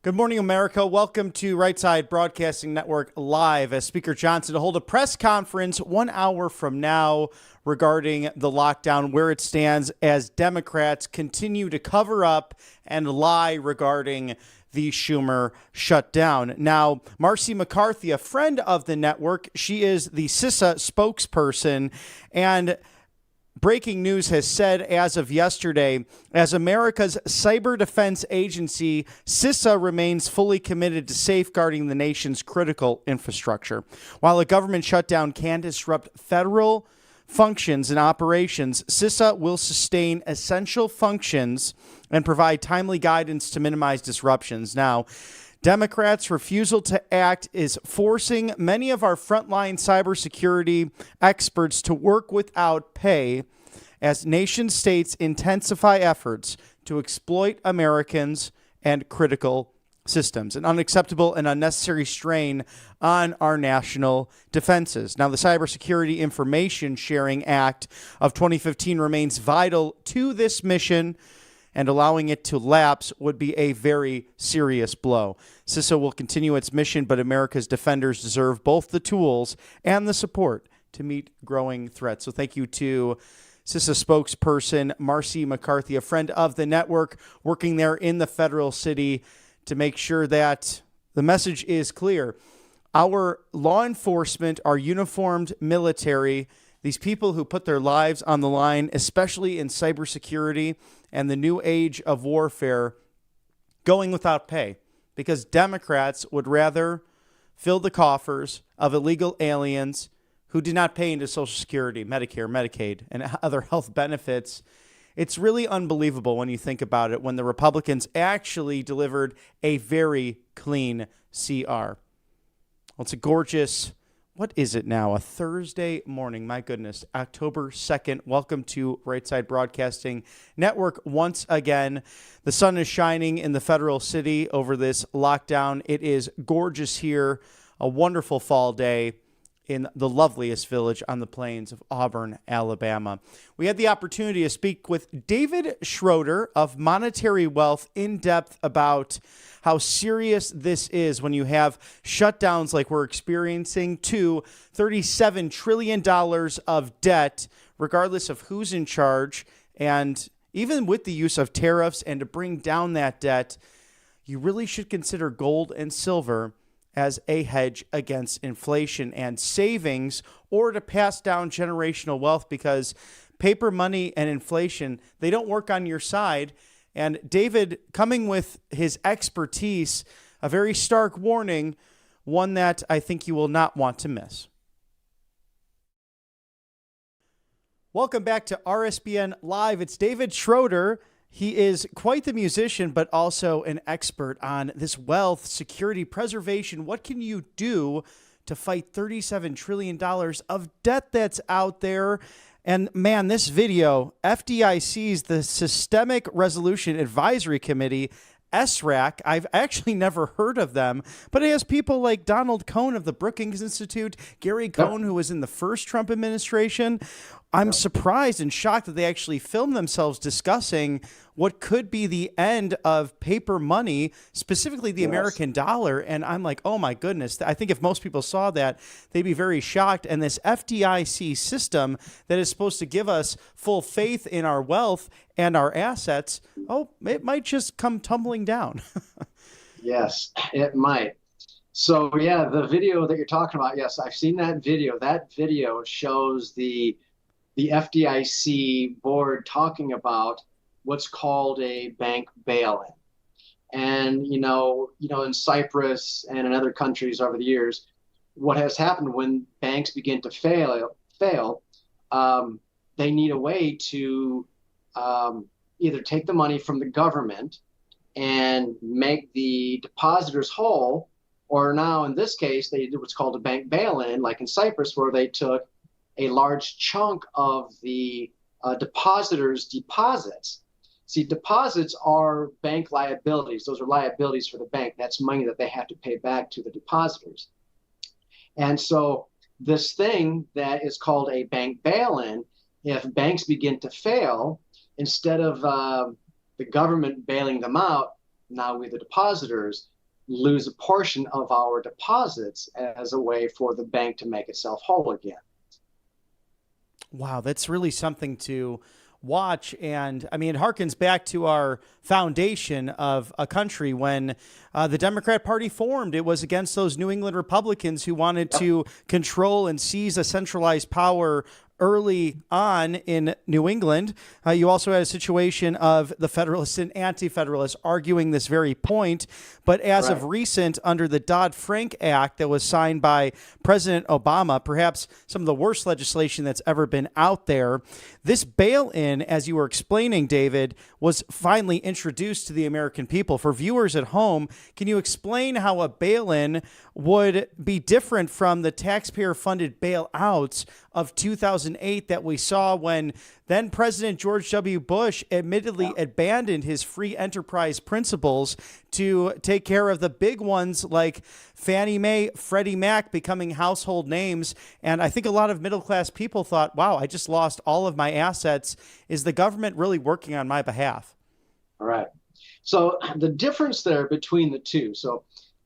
Good morning, America. Welcome to Right Side Broadcasting Network Live as Speaker Johnson to hold a press conference 1 hour from now regarding the lockdown, where it stands as Democrats continue to cover up and lie regarding the Schumer shutdown. Now, Marcy McCarthy, a friend of the network, she is the CISA spokesperson, and breaking news has said as of yesterday, as America's cyber defense agency, CISA remains fully committed to safeguarding the nation's critical infrastructure. While a government shutdown can disrupt federal functions and operations, CISA will sustain essential functions and provide timely guidance to minimize disruptions. Now, Democrats' refusal to act is forcing many of our frontline cybersecurity experts to work without pay as nation states intensify efforts to exploit Americans and critical systems, an unacceptable and unnecessary strain on our national defenses. Now, the Cybersecurity Information Sharing Act of 2015 remains vital to this mission, and allowing it to lapse would be a very serious blow. CISA will continue its mission, but America's defenders deserve both the tools and the support to meet growing threats. So thank you to CISA spokesperson Marcy McCarthy, a friend of the network, working there in the federal city to make sure that the message is clear. Our law enforcement, our uniformed military, these people who put their lives on the line, especially in cybersecurity and the new age of warfare, going without pay because Democrats would rather fill the coffers of illegal aliens who did not pay into Social Security, Medicare, Medicaid, and other health benefits. It's really unbelievable when you think about it, when the Republicans actually delivered a very clean CR. Well, it's a gorgeous, what is it now? A Thursday morning. My goodness, October 2nd. Welcome to Right Side Broadcasting Network once again. The sun is shining in the federal city over this lockdown. It is gorgeous here. A wonderful fall day in the loveliest village on the plains of Auburn, Alabama. We had the opportunity to speak with David Schroeder of Monetary Wealth in depth about how serious this is when you have shutdowns like we're experiencing, to $37 trillion of debt, regardless of who's in charge. And even with the use of tariffs and to bring down that debt, you really should consider gold and silver as a hedge against inflation and savings, or to pass down generational wealth, because paper money and inflation, they don't work on your side. And David, coming with his expertise, a very stark warning, one that I think you will not want to miss. Welcome back to RSBN Live. It's David Schroeder. He is quite the musician, but also an expert on this wealth, security, preservation. What can you do to fight $37 trillion of debt that's out there? And man, this video, FDIC's, the Systemic Resolution Advisory Committee, SRAC, I've actually never heard of them, but it has people like Donald Cohn of the Brookings Institute, Gary Cohn, who was in the first Trump administration. I'm surprised and shocked that they actually filmed themselves discussing what could be the end of paper money, specifically the American dollar. And I'm like, oh my goodness. I think if most people saw that, they'd be very shocked. And this FDIC system that is supposed to give us full faith in our wealth and our assets, it might just come tumbling down. Yes, it might. So yeah, the video that you're talking about, yes, I've seen that video. That video shows the FDIC board talking about what's called a bank bail-in. And, in Cyprus and in other countries over the years, what has happened when banks begin to fail, they need a way to either take the money from the government and make the depositors whole, or now in this case, they did what's called a bank bail-in, like in Cyprus, where they took a large chunk of the depositors' deposits. See, deposits are bank liabilities. Those are liabilities for the bank. That's money that they have to pay back to the depositors. And so this thing that is called a bank bail-in, if banks begin to fail, instead of the government bailing them out, now we, the depositors, lose a portion of our deposits as a way for the bank to make itself whole again. Wow, that's really something to watch. And I mean, it harkens back to our foundation of a country when the Democrat Party formed. It was against those New England Republicans who wanted to control and seize a centralized power early on in New England. You also had a situation of the Federalists and Anti-Federalists arguing this very point. But as of recent, under the Dodd-Frank Act that was signed by President Obama, perhaps some of the worst legislation that's ever been out there, this bail-in, as you were explaining, David, was finally introduced to the American people. For viewers at home, can you explain how a bail-in would be different from the taxpayer-funded bailouts of 2008 that we saw when then President George W. Bush admittedly abandoned his free enterprise principles to take care of the big ones like Fannie Mae, Freddie Mac becoming household names? And I think a lot of middle-class people thought, wow, I just lost all of my assets. Is the government really working on my behalf? All right. So the difference there between the two. So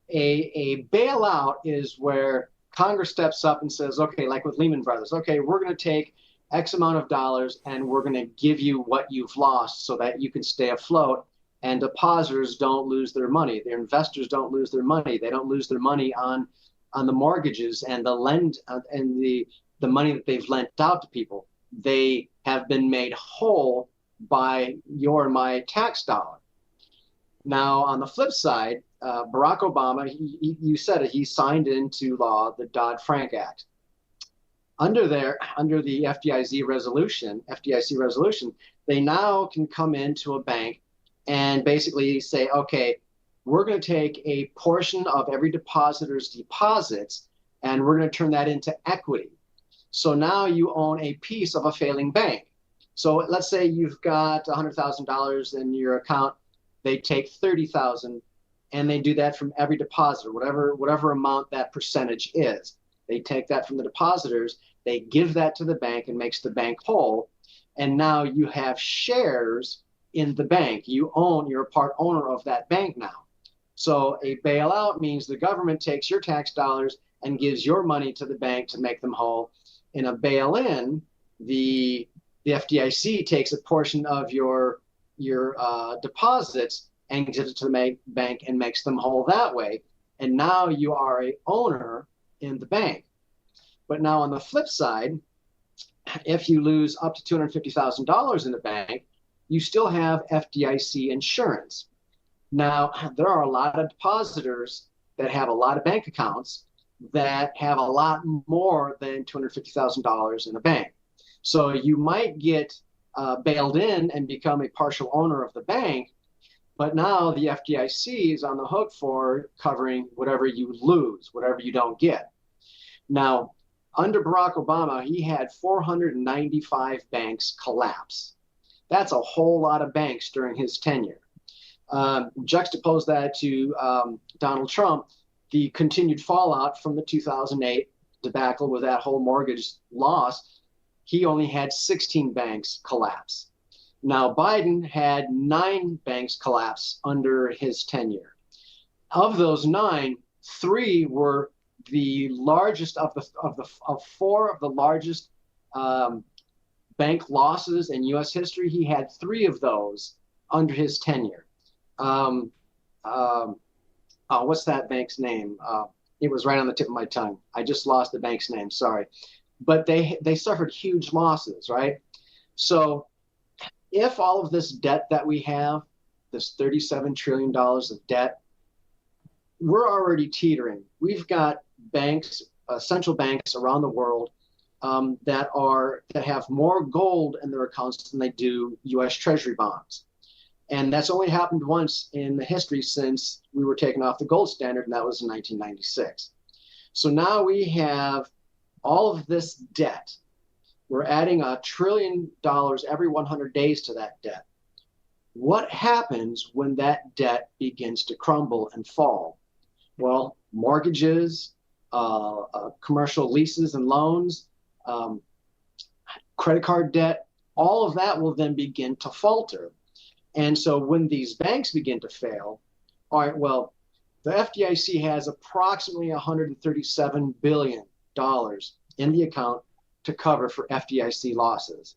a bailout is where Congress steps up and says, okay, like with Lehman Brothers, okay, we're going to take X amount of dollars and we're going to give you what you've lost so that you can stay afloat, and depositors don't lose their money. Their investors don't lose their money. They don't lose their money on the mortgages and the money that they've lent out to people. They have been made whole by your and my tax dollar. Now, on the flip side, Barack Obama, you said it, he signed into law the Dodd-Frank Act. Under the FDIC resolution, they now can come into a bank and basically say, okay, we're going to take a portion of every depositor's deposits and we're going to turn that into equity. So now you own a piece of a failing bank. So let's say you've got $100,000 in your account. They take $30,000 and they do that from every depositor, whatever amount that percentage is. They take that from the depositors, they give that to the bank and makes the bank whole. And now you have shares in the bank. You're a part owner of that bank now. So a bailout means the government takes your tax dollars and gives your money to the bank to make them whole. In a bail-in, the FDIC takes a portion of your deposits and gives it to the bank and makes them whole that way. And now you are a owner in the bank. But now on the flip side, if you lose up to $250,000 in the bank, you still have FDIC insurance. Now, there are a lot of depositors that have a lot of bank accounts that have a lot more than $250,000 in a bank. So you might get bailed in and become a partial owner of the bank, but now the FDIC is on the hook for covering whatever you lose, whatever you don't get. Now, under Barack Obama, he had 495 banks collapse. That's a whole lot of banks during his tenure. Juxtapose that to Donald Trump, the continued fallout from the 2008 debacle with that whole mortgage loss, he only had 16 banks collapse. Now, Biden had 9 banks collapse under his tenure. Of those 9, 3 were the largest of 4 of the largest bank losses in U.S. history. He had 3 of those under his tenure. What's that bank's name? It was right on the tip of my tongue. I just lost the bank's name. Sorry. But they suffered huge losses, right? So if all of this debt that we have, this $37 trillion of debt, we're already teetering. We've got banks, central banks around the world that have more gold in their accounts than they do U.S. Treasury bonds. And that's only happened once in the history since we were taken off the gold standard, and that was in 1996. So now we have all of this debt. We're adding $1 trillion every 100 days to that debt. What happens when that debt begins to crumble and fall? Well, mortgages, commercial leases and loans, credit card debt, all of that will then begin to falter. And so when these banks begin to fail, All right, well, the FDIC has approximately $137 billion in the account to cover for FDIC losses.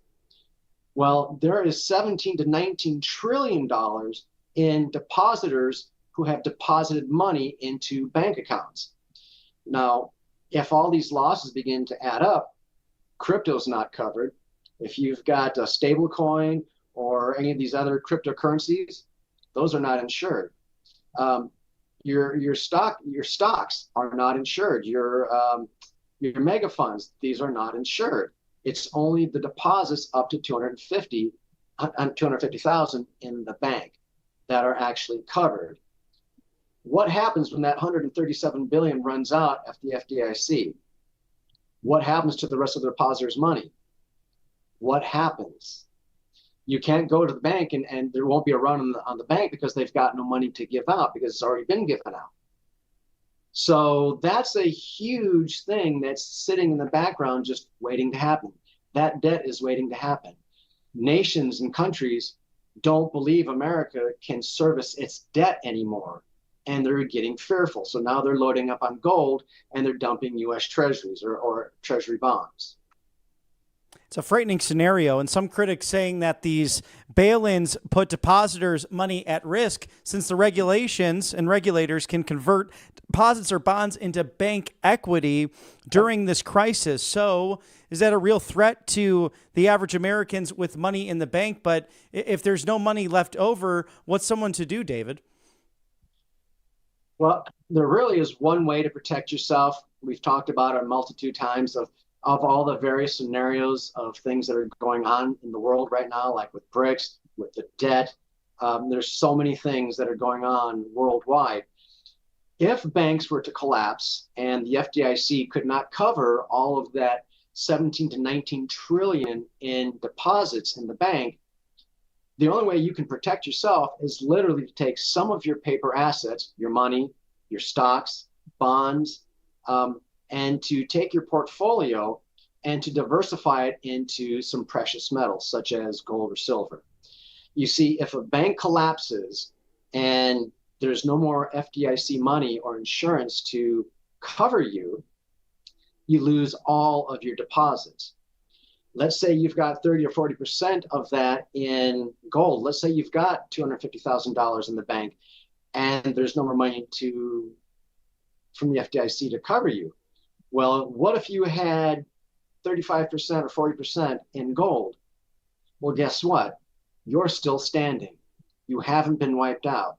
Well, there is 17 to 19 trillion dollars in depositors who have deposited money into bank accounts. Now, if all these losses begin to add up, crypto's not covered. If you've got a stable coin or any of these other cryptocurrencies, those are not insured. Your stocks are not insured. Your mega funds, these are not insured. It's only the deposits up to 250,000 in the bank that are actually covered. What happens when that 137 billion runs out at the FDIC? What happens to the rest of the depositors' money? What happens? You can't go to the bank and there won't be a run on the bank because they've got no money to give out because it's already been given out. So that's a huge thing that's sitting in the background just waiting to happen. That debt is waiting to happen. Nations and countries don't believe America can service its debt anymore, and they're getting fearful. So now they're loading up on gold and they're dumping U.S. treasuries or treasury bonds. It's a frightening scenario, and some critics saying that these bail-ins put depositors' money at risk since the regulations and regulators can convert deposits or bonds into bank equity during this crisis. So is that a real threat to the average Americans with money in the bank? But if there's no money left over, what's someone to do, David? Well, there really is one way to protect yourself. We've talked about it a multitude of times of all the various scenarios of things that are going on in the world right now, like with BRICS, with the debt. There's so many things that are going on worldwide. If banks were to collapse and the FDIC could not cover all of that 17 to 19 trillion in deposits in the bank, the only way you can protect yourself is literally to take some of your paper assets, your money, your stocks, bonds, and to take your portfolio and to diversify it into some precious metals such as gold or silver. You see, if a bank collapses and there's no more FDIC money or insurance to cover you, you lose all of your deposits. Let's say you've got 30 or 40% of that in gold. Let's say you've got $250,000 in the bank and there's no more money from the FDIC to cover you. Well, what if you had 35% or 40% in gold? Well, guess what? You're still standing. You haven't been wiped out.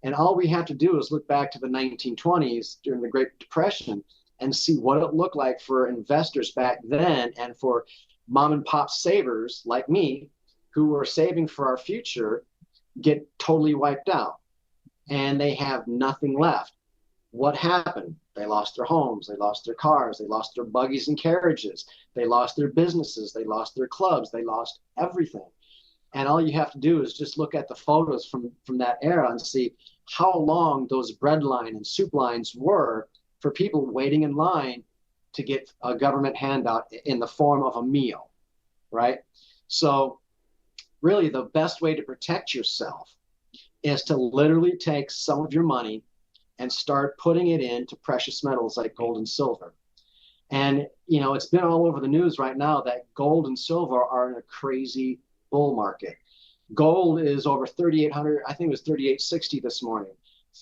And all we have to do is look back to the 1920s during the Great Depression and see what it looked like for investors back then and for mom and pop savers like me who were saving for our future get totally wiped out and they have nothing left. What happened? They lost their homes, they lost their cars, they lost their buggies and carriages, they lost their businesses, they lost their clubs, they lost everything. And all you have to do is just look at the photos from that era and see how long those bread line and soup lines were for people waiting in line to get a government handout in the form of a meal, right? So really the best way to protect yourself is to literally take some of your money and start putting it into precious metals like gold and silver. And, you know, it's been all over the news right now that gold and silver are in a crazy bull market. Gold is over 3,800. I think it was 3,860 this morning.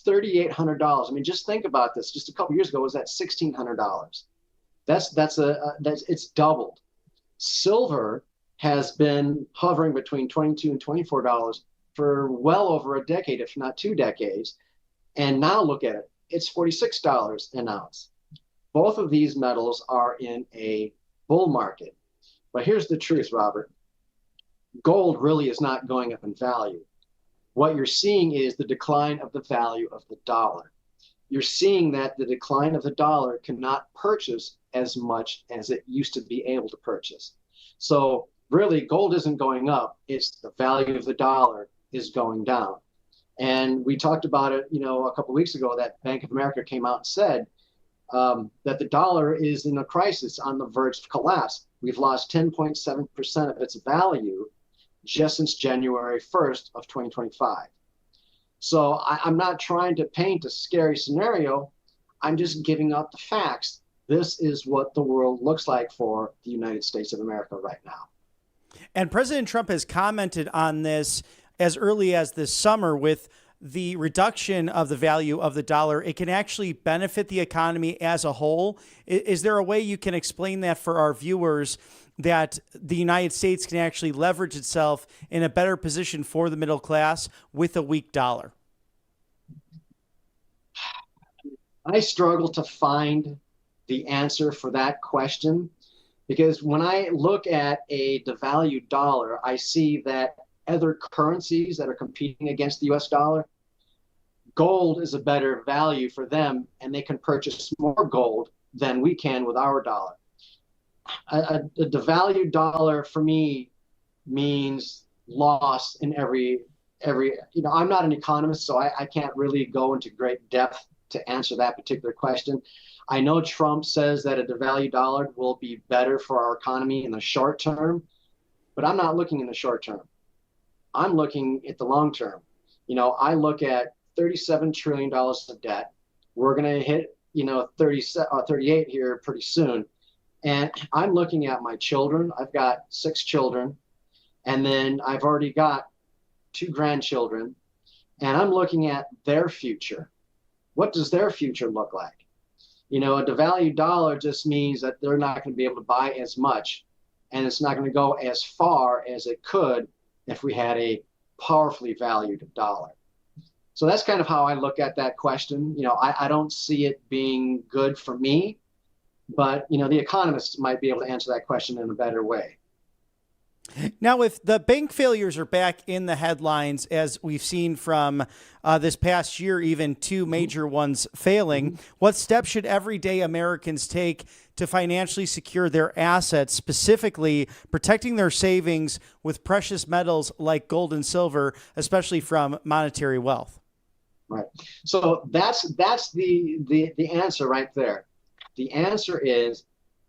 $3,800. I mean, just think about this. Just a couple years ago, it was at $1,600. That's it's doubled. Silver has been hovering between $22 and $24 for well over a decade, if not 2 decades. And now look at it. It's $46 an ounce. Both of these metals are in a bull market. But here's the truth, Robert. Gold really is not going up in value. What you're seeing is the decline of the value of the dollar. You're seeing that the decline of the dollar cannot purchase as much as it used to be able to purchase. So really, gold isn't going up. It's the value of the dollar is going down. And we talked about it, a couple of weeks ago that Bank of America came out and said that the dollar is in a crisis on the verge of collapse. We've lost 10.7% of its value just since January 1st of 2025. So I'm not trying to paint a scary scenario. I'm just giving out the facts. This is what the world looks like for the United States of America right now. And President Trump has commented on this as early as this summer with the reduction of the value of the dollar. It can actually benefit the economy as a whole. Is there a way you can explain that for our viewers, that the United States can actually leverage itself in a better position for the middle class with a weak dollar? I struggle to find the answer for that question, because when I look at a devalued dollar, I see that other currencies that are competing against the US dollar, gold is a better value for them, and they can purchase more gold than we can with our dollar. A devalued dollar for me means loss in every, I'm not an economist, so I can't really go into great depth to answer that particular question. I know Trump says that a devalued dollar will be better for our economy in the short term, but I'm not looking in the short term. I'm looking at the long term. I look at $37 trillion of debt. We're going to hit, 38 here pretty soon. And I'm looking at my children. I've got 6 children, and then I've already got 2 grandchildren, and I'm looking at their future. What does their future look like? A devalued dollar just means that they're not going to be able to buy as much, and it's not going to go as far as it could if we had a powerfully valued dollar. So that's kind of how I look at that question. I don't see it being good for me, but, the economists might be able to answer that question in a better way. Now, if the bank failures are back in the headlines, as we've seen from this past year, even 2 major ones failing, what steps should everyday Americans take to financially secure their assets, specifically protecting their savings with precious metals like gold and silver, especially from monetary wealth? Right. So that's the answer right there. The answer is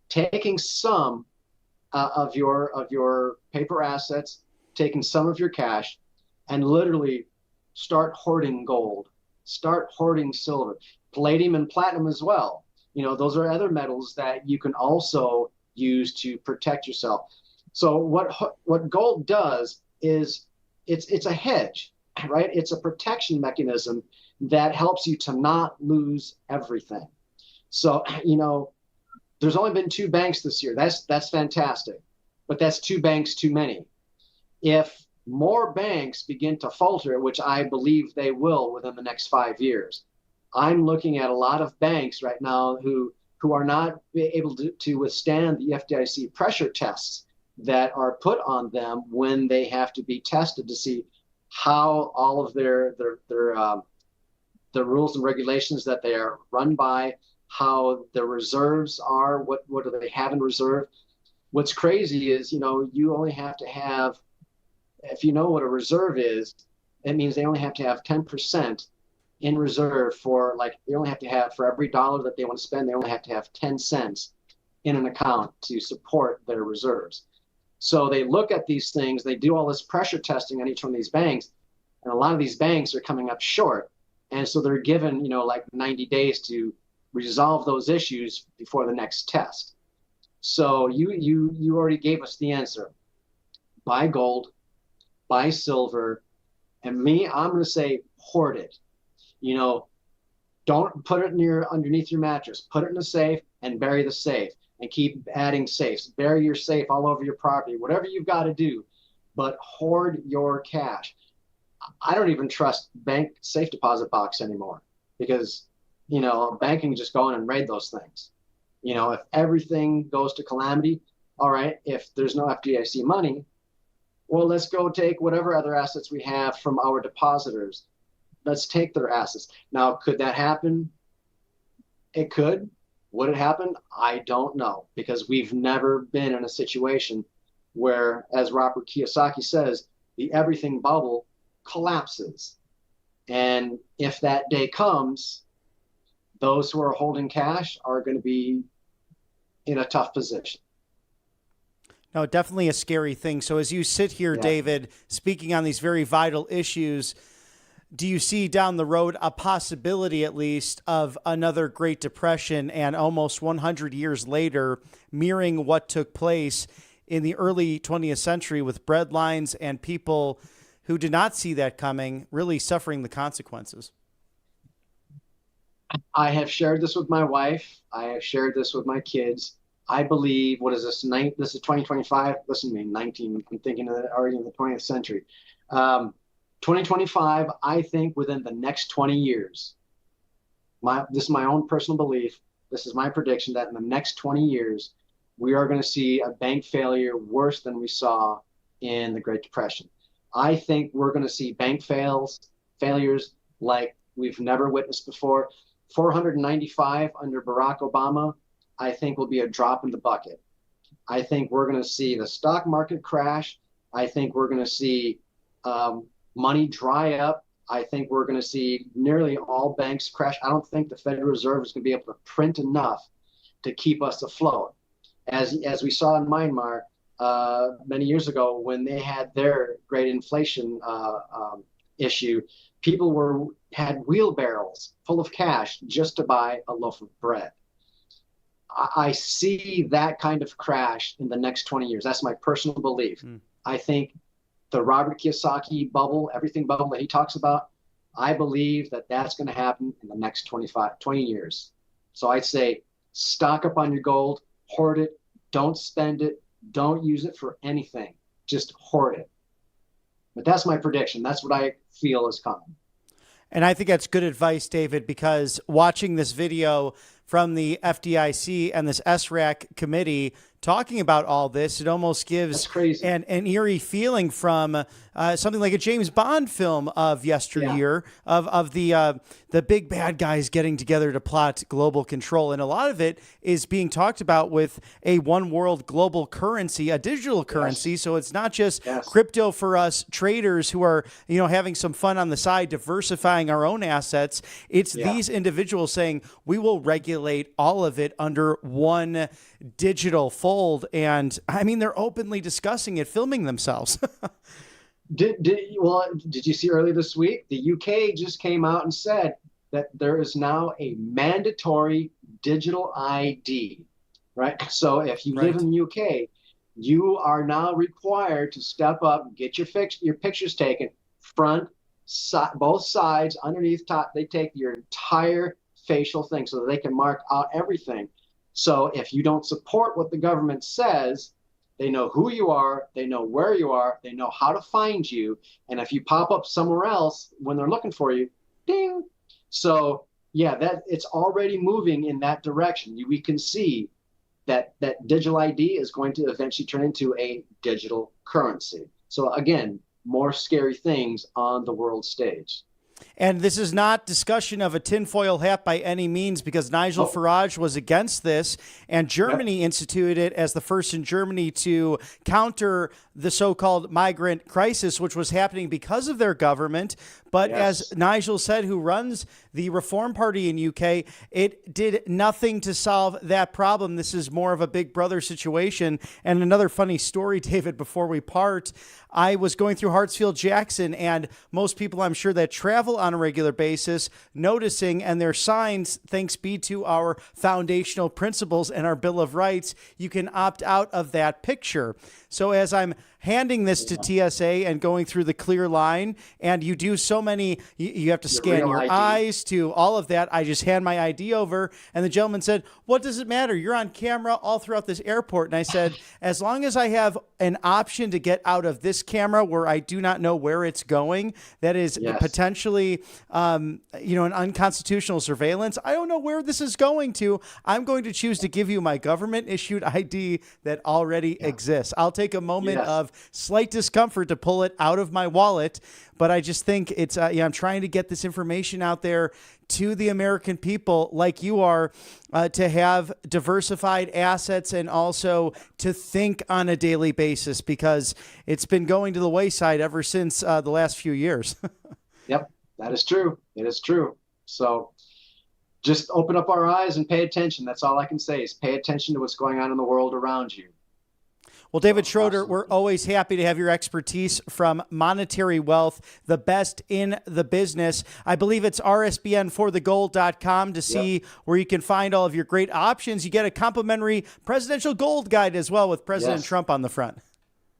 taking some of your paper assets, taking some of your cash, and literally start hoarding gold, start hoarding silver, palladium and platinum as well. Those are other metals that you can also use to protect yourself. So what gold does is it's a hedge, right? It's a protection mechanism that helps you to not lose everything. So, there's only been 2 banks this year. That's fantastic, but that's 2 banks too many. If more banks begin to falter, which I believe they will within the next 5 years, I'm looking at a lot of banks right now who are not able to withstand the FDIC pressure tests that are put on them when they have to be tested to see how all of their rules and regulations that they are run by, how the reserves are, what do they have in reserve. What's crazy is, you only have to have, if you know what a reserve is, it means they only have to have 10% in reserve for, they only have to have, for every dollar that they want to spend, they only have to have 10 cents in an account to support their reserves. So they look at these things, they do all this pressure testing on each one of these banks, and a lot of these banks are coming up short. And so they're given, 90 days to resolve those issues before the next test. So you already gave us the answer. Buy gold, buy silver, and I'm going to say hoard it. Don't put it underneath your mattress. Put it in a safe and bury the safe, and keep adding safes. Bury your safe all over your property, whatever you've got to do, but hoard your cash. I don't even trust bank safe deposit box anymore, because a bank can just go in and raid those things. If everything goes to calamity, all right, if there's no FDIC money, well, let's go take whatever other assets we have from our depositors. Let's take their assets. Now, could that happen? It could. Would it happen? I don't know, because we've never been in a situation where, as Robert Kiyosaki says, the everything bubble collapses. And if that day comes, those who are holding cash are going to be in a tough position. No, definitely a scary thing. So as you sit here, David, speaking on these very vital issues, do you see down the road a possibility, at least, of another Great Depression and almost 100 years later mirroring what took place in the early 20th century with breadlines and people who did not see that coming really suffering the consequences? I have shared this with my wife. I have shared this with my kids. I believe, what is this? This is 2025. Listen to me, 19. I'm thinking of already in the 20th century. 2025, I think within the next 20 years, this is my own personal belief. This is my prediction that in the next 20 years, we are going to see a bank failure worse than we saw in the Great Depression. I think we're going to see bank failures like we've never witnessed before. 495 under Barack Obama, I think will be a drop in the bucket. I think we're going to see the stock market crash. I think we're going to see money dry up. I think we're going to see nearly all banks crash. I don't think the Federal Reserve is going to be able to print enough to keep us afloat. As we saw in Myanmar many years ago when they had their great inflation issue, people had wheelbarrows full of cash just to buy a loaf of bread. I see that kind of crash in the next 20 years. That's my personal belief. I think the Robert Kiyosaki bubble, everything bubble that he talks about, I believe that that's going to happen in the next 20 years. So I'd say stock up on your gold, hoard it, don't spend it, don't use it for anything, just hoard it. But that's my prediction. That's what I feel is coming. And I think that's good advice, David, because watching this video from the FDIC and this SRAC committee talking about all this, it almost gives an eerie feeling from something like a James Bond film of yesteryear, of the big bad guys getting together to plot global control. And a lot of it is being talked about with a one world global currency, a digital currency. So it's not just crypto for us traders who are, having some fun on the side, diversifying our own assets. It's these individuals saying we will regulate all of it under one digital fold. And I mean, they're openly discussing it, filming themselves. Did you see earlier this week, the UK just came out and said that there is now a mandatory digital ID, right? So if you live in the UK, you are now required to step up, get your pictures taken, front, both sides, underneath, top. They take your entire facial thing so that they can mark out everything. So if you don't support what the government says, they know who you are, they know where you are, they know how to find you. And if you pop up somewhere else when they're looking for you, ding. So that it's already moving in that direction. We can see that digital ID is going to eventually turn into a digital currency. So again, more scary things on the world stage. And this is not discussion of a tinfoil hat by any means, because Nigel Farage was against this, and Germany instituted it as the first in Germany to counter the so-called migrant crisis, which was happening because of their government. But as Nigel said, who runs the Reform Party in UK, it did nothing to solve that problem. This is more of a Big Brother situation. And another funny story, David, before we part, I was going through Hartsfield-Jackson, and most people I'm sure that travel on a regular basis noticing, and their signs, thanks be to our foundational principles and our Bill of Rights, you can opt out of that picture. So as I'm handing this to TSA and going through the clear line, and you do so many, you have to scan your eyes to all of that. I just hand my ID over, and the gentleman said, "What does it matter? You're on camera all throughout this airport." And I said, as long as I have an option to get out of this camera where I do not know where it's going, that is potentially, an unconstitutional surveillance. I don't know where this is going to. I'm going to choose to give you my government issued ID that already exists. I'll take a moment of slight discomfort to pull it out of my wallet, but I just think it's, I'm trying to get this information out there to the American people like you are, to have diversified assets and also to think on a daily basis, because it's been going to the wayside ever since the last few years. Yep, that is true. It is true. So just open up our eyes and pay attention. That's all I can say is pay attention to what's going on in the world around you. Well, David So, Schroeder, absolutely. we're always happy to have your expertise from Monetary Wealth, the best in the business. I believe it's rsbnforthegold.com to see where you can find all of your great options. You get a complimentary presidential gold guide as well with President Yes. Trump on the front.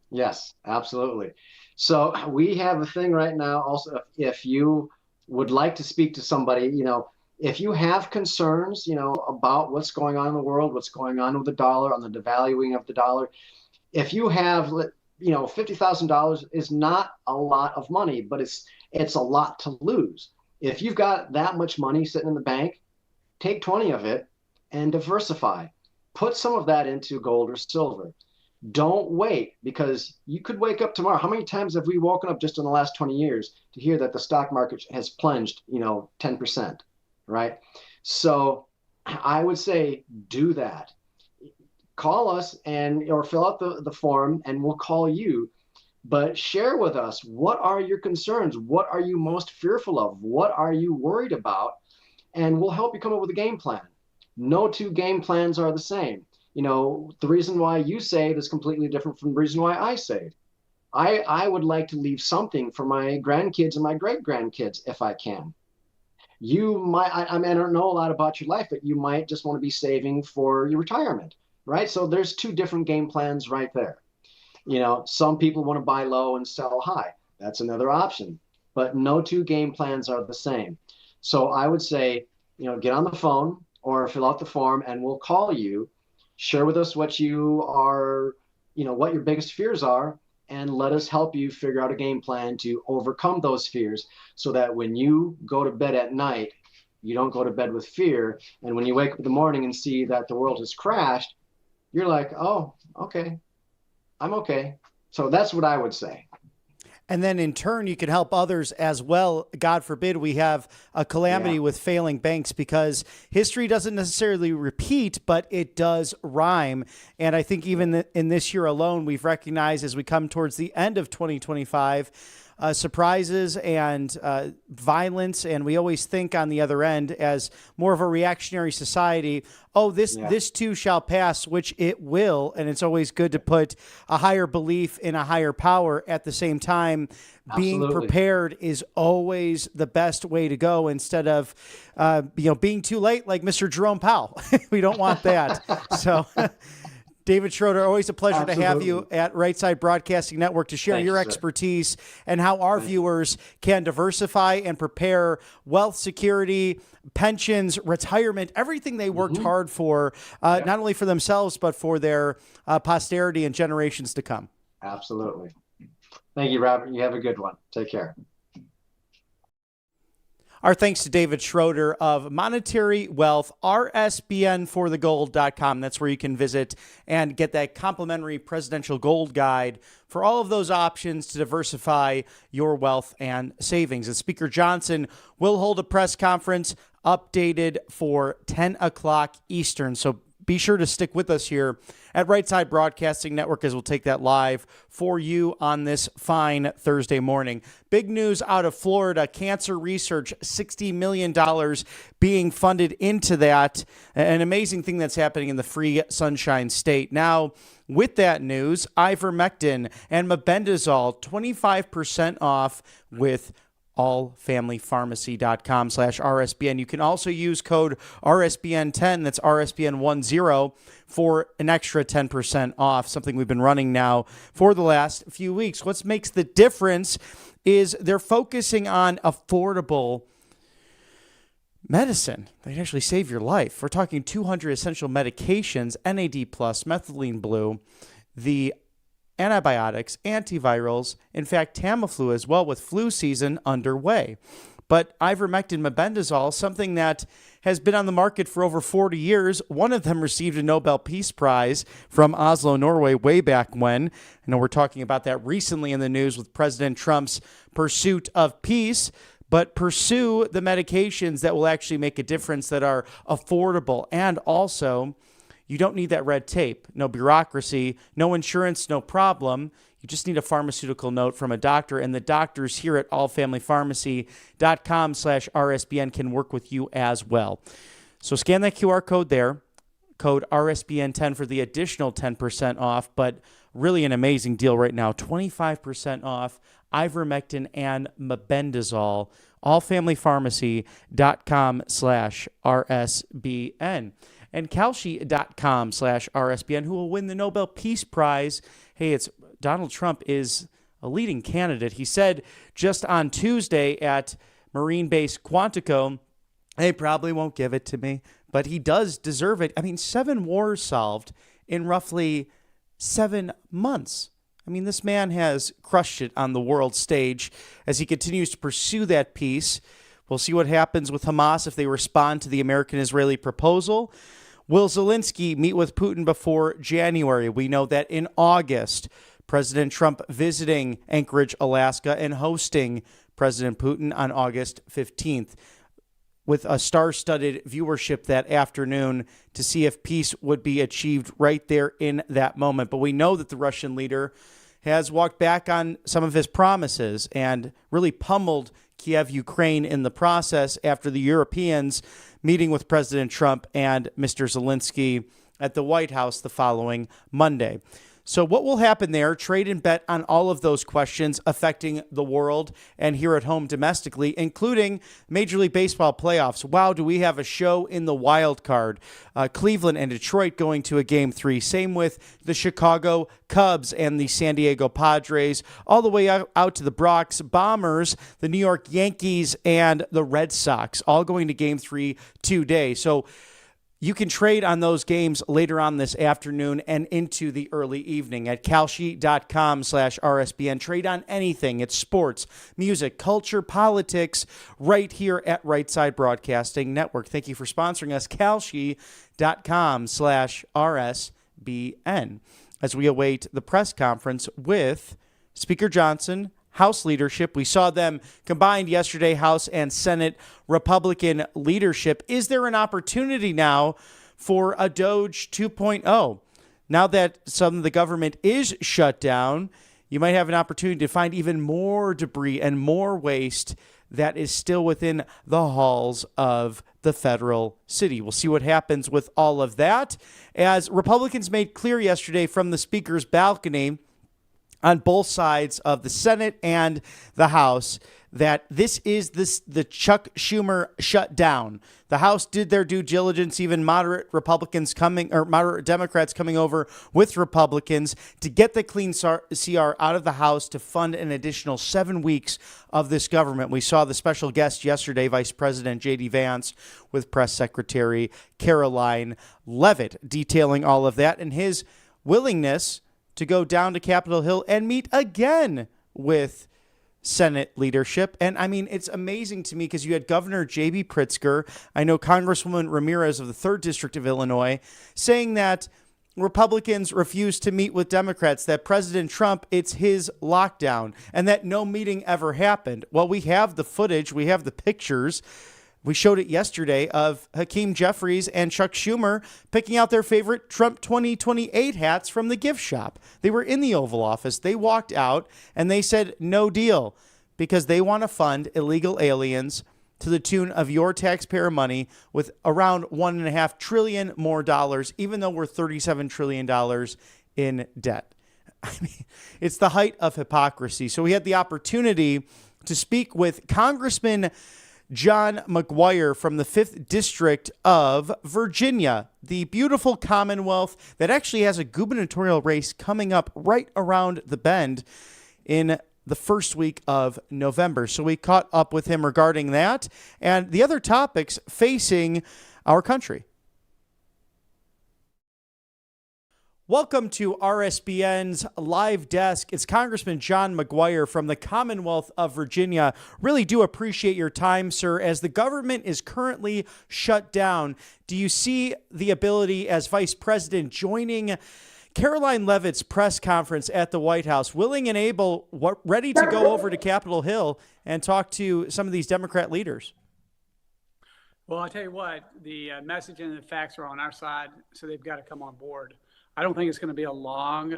Yes, absolutely. So we have a thing right now. Also, if you would like to speak to somebody, if you have concerns, about what's going on in the world, what's going on with the dollar, on the devaluing of the dollar, if you have, $50,000 is not a lot of money, but it's a lot to lose. If you've got that much money sitting in the bank, take 20 of it and diversify. Put some of that into gold or silver. Don't wait, because you could wake up tomorrow. How many times have we woken up just in the last 20 years to hear that the stock market has plunged, 10%, right? So I would say do that. Call us or fill out the form and we'll call you. But share with us, what are your concerns? What are you most fearful of? What are you worried about? And we'll help you come up with a game plan. No two game plans are the same. The reason why you save is completely different from the reason why I save. I would like to leave something for my grandkids and my great grandkids if I can. You might, I mean, I don't know a lot about your life, but you might just want to be saving for your retirement, right? So there's two different game plans right there. Some people want to buy low and sell high. That's another option, but no two game plans are the same. So I would say, get on the phone or fill out the form and we'll call you, share with us what you are, what your biggest fears are, and let us help you figure out a game plan to overcome those fears so that when you go to bed at night, you don't go to bed with fear. And when you wake up in the morning and see that the world has crashed, you're like, oh, okay, I'm okay. So that's what I would say. And then in turn, you can help others as well. God forbid we have a calamity with failing banks, because history doesn't necessarily repeat, but it does rhyme. And I think even in this year alone, we've recognized as we come towards the end of 2025, surprises and violence. And we always think on the other end as more of a reactionary society. Oh, this too shall pass, which it will. And it's always good to put a higher belief in a higher power. At the same time, being prepared is always the best way to go, instead of, being too late like Mr. Jerome Powell. We don't want that. So David Schroeder, always a pleasure to have you at Right Side Broadcasting Network to share your expertise and how our viewers can diversify and prepare wealth security, pensions, retirement, everything they worked hard for, not only for themselves, but for their posterity and generations to come. Absolutely. Thank you, Robert. You have a good one. Take care. Our thanks to David Schroeder of Monetary Wealth, rsbnforthegold.com. That's where you can visit and get that complimentary presidential gold guide for all of those options to diversify your wealth and savings. And Speaker Johnson will hold a press conference updated for 10 o'clock Eastern. So be sure to stick with us here at Right Side Broadcasting Network as we'll take that live for you on this fine Thursday morning. Big news out of Florida, cancer research, $60 million being funded into that. An amazing thing that's happening in the free Sunshine State. Now, with that news, ivermectin and mebendazole, 25% off with allfamilypharmacy.com/RSBN. You can also use code RSBN10, that's RSBN10, for an extra 10% off, something we've been running now for the last few weeks. What makes the difference is they're focusing on affordable medicine. They can actually save your life. We're talking 200 essential medications, NAD+, methylene blue, the antibiotics, antivirals, in fact, Tamiflu as well, with flu season underway. But ivermectin, mebendazole, something that has been on the market for over 40 years. One of them received a Nobel Peace Prize from Oslo, Norway, way back when. I know we're talking about that recently in the news with President Trump's pursuit of peace. But pursue the medications that will actually make a difference, that are affordable, and also you don't need that red tape, no bureaucracy, no insurance, no problem. You just need a pharmaceutical note from a doctor, and the doctors here at allfamilypharmacy.com/RSBN can work with you as well. So scan that QR code there. code RSBN10 for the additional 10% off, but really an amazing deal right now. 25% off ivermectin and mebendazole. allfamilypharmacy.com/RSBN. And Kalshi.com/RSBN, who will win the Nobel Peace Prize. Hey, it's Donald Trump is a leading candidate. He said just on Tuesday at Marine Base Quantico, they probably won't give it to me, but he does deserve it. I mean, 7 wars solved in roughly 7 months. I mean, this man has crushed it on the world stage as he continues to pursue that peace. We'll see what happens with Hamas if they respond to the American-Israeli proposal. Will Zelensky meet with Putin before January? We know that in August, President Trump visiting Anchorage, Alaska, and hosting President Putin on August 15th. With a star-studded viewership that afternoon to see if peace would be achieved right there in that moment. But we know that the Russian leader has walked back on some of his promises and really pummeled Kiev, Ukraine in the process after the Europeans meeting with President Trump and Mr. Zelensky at the White House the following Monday. So what will happen there? Trade and bet on all of those questions affecting the world and here at home domestically, including Major League Baseball playoffs. Wow, do we have a show in the wild card? Cleveland and Detroit going to a Game 3. Same with the Chicago Cubs and the San Diego Padres, all the way out to the Bronx Bombers, the New York Yankees, and the Red Sox, all going to Game 3 today. So you can trade on those games later on this afternoon and into the early evening at Kalshi.com/RSBN. Trade on anything. It's sports, music, culture, politics, right here at Right Side Broadcasting Network. Thank you for sponsoring us, Kalshi.com/RSBN, as we await the press conference with Speaker Johnson, House leadership. We saw them combined yesterday, House and Senate Republican leadership. Is there an opportunity now for a Doge 2.0? Now that some of the government is shut down, you might have an opportunity to find even more debris and more waste that is still within the halls of the federal city. We'll see what happens with all of that. As Republicans made clear yesterday from the Speaker's balcony on both sides of the Senate and the House that this is the Chuck Schumer shutdown. The House did their due diligence, even moderate Democrats coming over with Republicans to get the clean CR out of the House to fund an additional 7 weeks of this government. We saw the special guest yesterday, Vice President J.D. Vance, with Press Secretary Caroline Leavitt, detailing all of that and his willingness to go down to Capitol Hill and meet again with Senate leadership. And I mean, it's amazing to me because you had Governor J.B. Pritzker, I know Congresswoman Ramirez of the 3rd District of Illinois, saying that Republicans refuse to meet with Democrats, that President Trump, it's his lockdown, and that no meeting ever happened. Well, we have the footage, we have the pictures. We showed it yesterday of Hakeem Jeffries and Chuck Schumer picking out their favorite Trump 2028 hats from the gift shop. They were in the Oval Office. They walked out and they said no deal because they want to fund illegal aliens to the tune of your taxpayer money with around $1.5 trillion more dollars, even though we're $37 trillion in debt. I mean, it's the height of hypocrisy. So we had the opportunity to speak with Congressman John McGuire from the 5th District of Virginia, the beautiful Commonwealth that actually has a gubernatorial race coming up right around the bend in the first week of November. So we caught up with him regarding that and the other topics facing our country. Welcome to RSBN's Live Desk. It's Congressman John McGuire from the Commonwealth of Virginia. Really do appreciate your time, sir. As the government is currently shut down, do you see the ability as Vice President joining Caroline Leavitt's press conference at the White House, willing and able, ready to go over to Capitol Hill and talk to some of these Democrat leaders? Well, I'll tell you what, the message and the facts are on our side, so they've got to come on board. I don't think it's going to be a long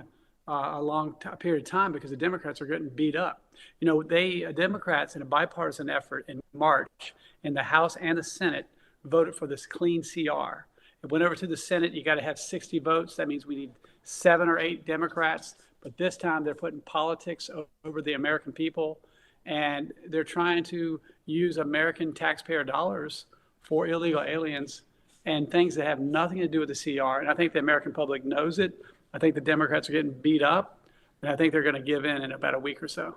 period of time because the Democrats are getting beat up. You know, Democrats in a bipartisan effort in March in the House and the Senate voted for this clean CR. It went over to the Senate. You got to have 60 votes. That means we need 7 or 8 Democrats. But this time they're putting politics over the American people. And they're trying to use American taxpayer dollars for illegal aliens and things that have nothing to do with the CR. And I think the American public knows it. I think the Democrats are getting beat up. And I think they're going to give in about a week or so.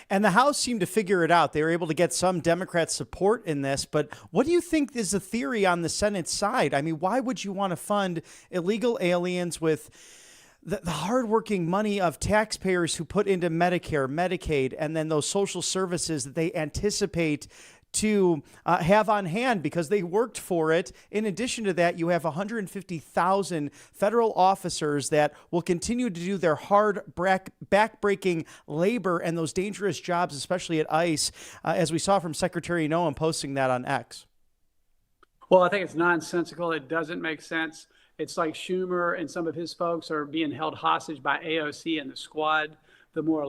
And the House seemed to figure it out. They were able to get some Democrat support in this. But what do you think is the theory on the Senate side? I mean, why would you want to fund illegal aliens with the hardworking money of taxpayers who put into Medicare, Medicaid, and then those social services that they anticipate to have on hand because they worked for it? In addition to that, you have 150,000 federal officers that will continue to do their hard, back-breaking labor and those dangerous jobs, especially at ICE, as we saw from Secretary Noem posting that on X. Well, I think it's nonsensical. It doesn't make sense. It's like Schumer and some of his folks are being held hostage by AOC and the squad, the more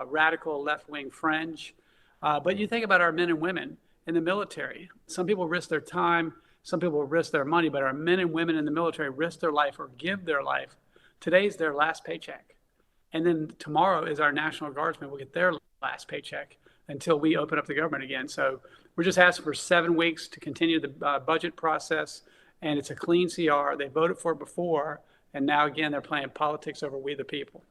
radical left-wing fringe. But you think about our men and women in the military. Some people risk their time, some people risk their money, but our men and women in the military risk their life or give their life. Today's their last paycheck. And then tomorrow is our National Guardsmen will get their last paycheck until we open up the government again. So we're just asking for 7 weeks to continue the budget process. And it's a clean CR. They voted for it before. And now, again, they're playing politics over we the people.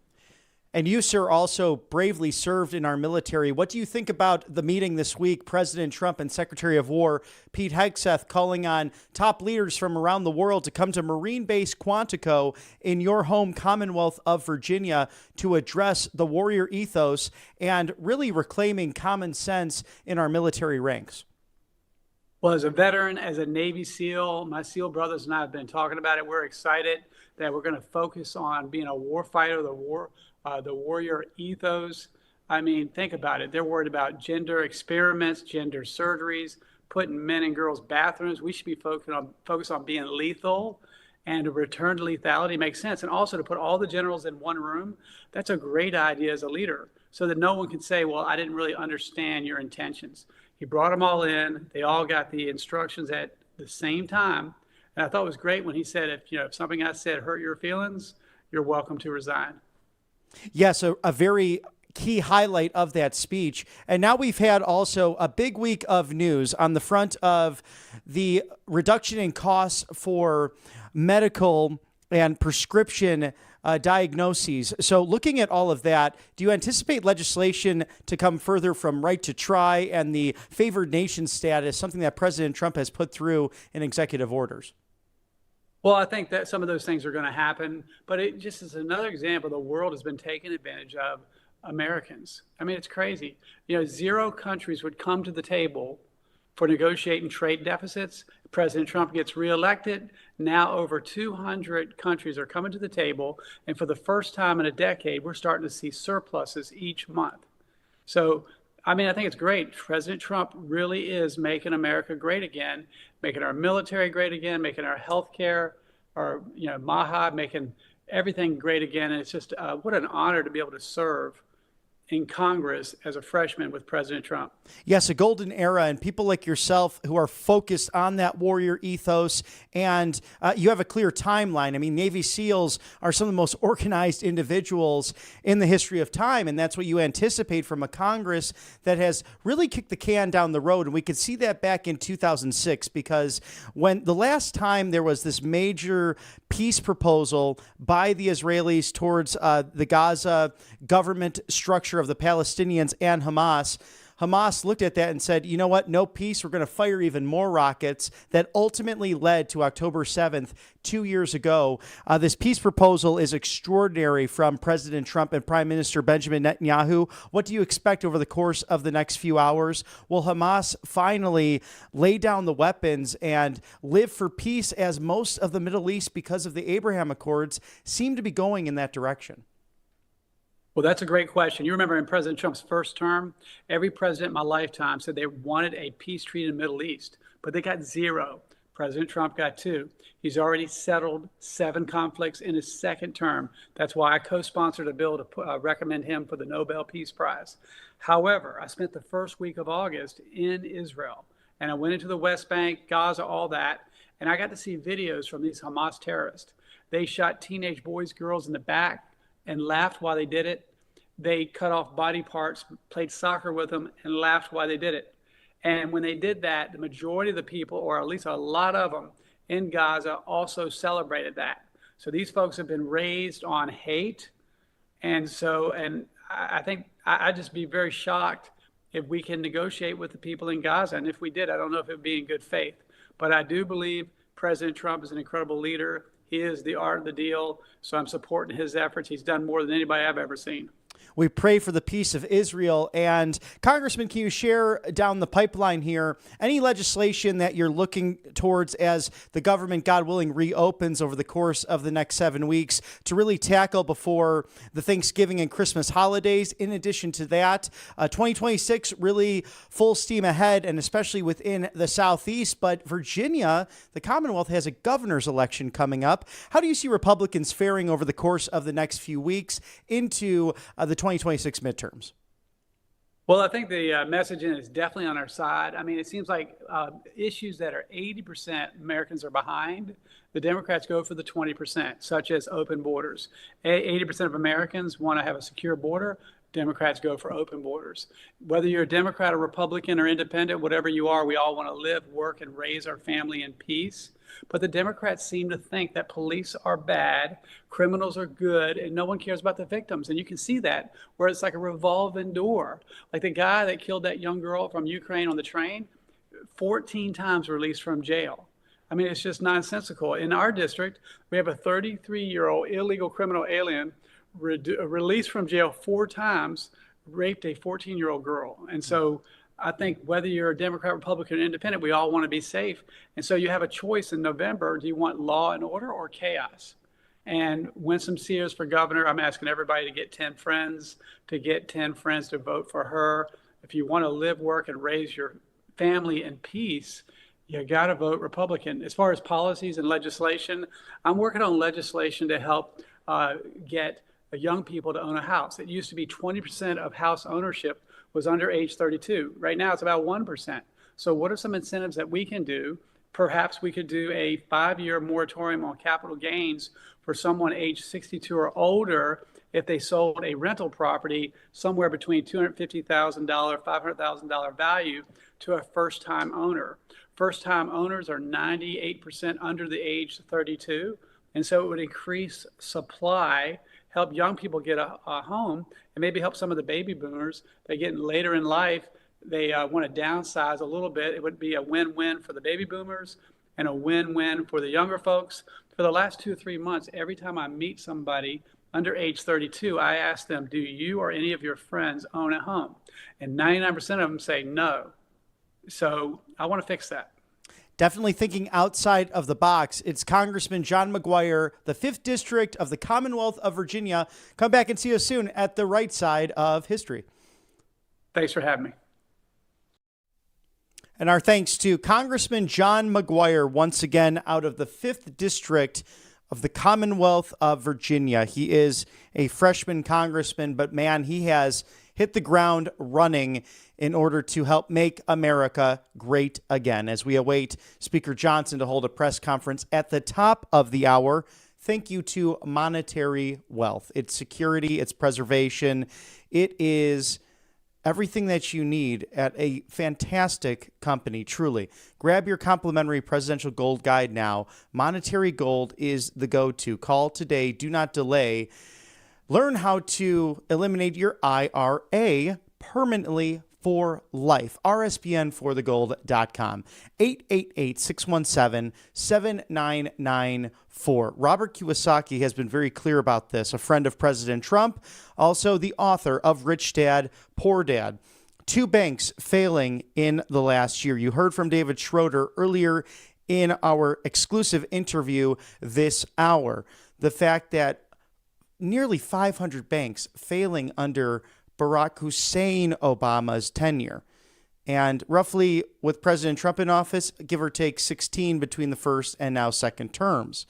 And you, sir, also bravely served in our military. What do you think about the meeting this week, President Trump and Secretary of War Pete Hegseth calling on top leaders from around the world to come to Marine Base Quantico in your home Commonwealth of Virginia to address the warrior ethos and really reclaiming common sense in our military ranks? Well, as a veteran, as a Navy SEAL, my SEAL brothers and I have been talking about it. We're excited that we're going to focus on being a war fighter, the warrior ethos. I mean, think about it. They're worried about gender experiments, gender surgeries, putting men and girls' bathrooms. We should be focused on being lethal, and a return to lethality makes sense. And also to put all the generals in one room, that's a great idea as a leader, so that no one can say, well, I didn't really understand your intentions. He brought them all in. They all got the instructions at the same time. And I thought it was great when he said, if something I said hurt your feelings, you're welcome to resign. Yes, a very key highlight of that speech. And now we've had also a big week of news on the front of the reduction in costs for medical and prescription diagnoses. So looking at all of that, do you anticipate legislation to come further from right to try and the favored nation status, something that President Trump has put through in executive orders? Well, I think that some of those things are going to happen, but it just is another example. The world has been taking advantage of Americans. I mean, it's crazy. 0 countries would come to the table for negotiating trade deficits. President Trump gets reelected. Now over 200 countries are coming to the table. And for the first time in a decade, we're starting to see surpluses each month. So, I mean, I think it's great. President Trump really is making America great again, making our military great again, making our healthcare, our, MAHA, making everything great again. And it's just what an honor to be able to serve in Congress as a freshman with President Trump. Yes, a golden era, and people like yourself who are focused on that warrior ethos, and you have a clear timeline. I mean, Navy SEALs are some of the most organized individuals in the history of time, and that's what you anticipate from a Congress that has really kicked the can down the road. And we could see that back in 2006, because when the last time there was this major peace proposal by the Israelis towards the Gaza government structure of the Palestinians and Hamas looked at that and said, you know what, no peace, we're going to fire even more rockets. That ultimately led to October 7th, 2 years ago. This peace proposal is extraordinary from President Trump and Prime Minister Benjamin Netanyahu. What do you expect over the course of the next few hours? Will Hamas finally lay down the weapons and live for peace, as most of the Middle East, because of the Abraham Accords, seem to be going in that direction? Well, that's a great question. You remember in President Trump's first term, every president in my lifetime said they wanted a peace treaty in the Middle East, but they got 0. President Trump got 2. He's already settled 7 conflicts in his second term. That's why I co-sponsored a bill to recommend him for the Nobel Peace Prize. However, I spent the first week of August in Israel, and I went into the West Bank, Gaza, all that, And I got to see videos from these Hamas terrorists. They shot teenage boys, girls in the back and laughed while they did it. They cut off body parts, played soccer with them, and laughed while they did it. And when they did that, the majority of the people, or at least a lot of them in Gaza, also celebrated that. So these folks have been raised on hate. And I think I'd just be very shocked if we can negotiate with the people in Gaza. And if we did, I don't know if it would be in good faith. But I do believe President Trump is an incredible leader. He is the art of the deal. So I'm supporting his efforts. He's done more than anybody I've ever seen. We pray for the peace of Israel. And Congressman, can you share down the pipeline here any legislation that you're looking towards as the government, God willing, reopens over the course of the next 7 weeks to really tackle before the Thanksgiving and Christmas holidays? In addition to that, 2026 really full steam ahead, and especially within the Southeast. But Virginia, the Commonwealth, has a governor's election coming up. How do you see Republicans faring over the course of the next few weeks into the 2026 midterms? Well, I think the messaging is definitely on our side. I mean, it seems like issues that are 80% Americans are behind, the Democrats go for the 20%, such as open borders. 80% of Americans want to have a secure border. Democrats go for open borders. Whether you're a Democrat or Republican or independent, whatever you are, we all want to live, work, and raise our family in peace. But the Democrats seem to think that police are bad, criminals are good, and no one cares about the victims. And you can see that where it's like a revolving door. Like the guy that killed that young girl from Ukraine on the train, 14 times released from jail. I mean, it's just nonsensical. In our district, we have a 33-year-old illegal criminal alien released from jail 4 times, raped a 14-year-old girl. And so I think whether you're a Democrat, Republican, or independent, we all want to be safe. And so you have a choice in November. Do you want law and order or chaos? And Winsome Sears for governor, I'm asking everybody to get 10 friends, to vote for her. If you want to live, work, and raise your family in peace, you got to vote Republican. As far as policies and legislation, I'm working on legislation to help get young people to own a house. It used to be 20% of house ownership was under age 32. Right now, it's about 1%. So what are some incentives that we can do? Perhaps we could do a 5-year moratorium on capital gains for someone age 62 or older if they sold a rental property somewhere between $250,000, $500,000 value to a first-time owner. First-time owners are 98% under the age of 32. And so it would increase supply, help young people get a home, and maybe help some of the baby boomers. They're getting later in life. They want to downsize a little bit. It would be a win-win for the baby boomers and a win-win for the younger folks. For the last 2 or 3 months, every time I meet somebody under age 32, I ask them, do you or any of your friends own a home? And 99% of them say no. So I want to fix that. Definitely thinking outside of the box. It's Congressman John McGuire, the 5th District of the Commonwealth of Virginia. Come back and see us soon at the right side of history. Thanks for having me. And our thanks to Congressman John McGuire, once again out of the 5th District of the Commonwealth of Virginia. He is a freshman congressman, but man, he has hit the ground running in order to help make America great again. As we await Speaker Johnson to hold a press conference at the top of the hour, thank you to Monetary Wealth. It's security, it's preservation. It is everything that you need at a fantastic company, truly. Grab your complimentary presidential gold guide now. Monetary Gold is the go-to. Call today. Do not delay. Learn how to eliminate your IRA permanently for life. RSBN4thegold.com. 888-617-7994. Robert Kiyosaki has been very clear about this, a friend of President Trump, also the author of Rich Dad, Poor Dad. 2 banks failing in the last year. You heard from David Schroeder earlier in our exclusive interview this hour. The fact that nearly 500 banks failing under Barack Hussein Obama's tenure. And roughly with President Trump in office, give or take 16 between the first and now second terms.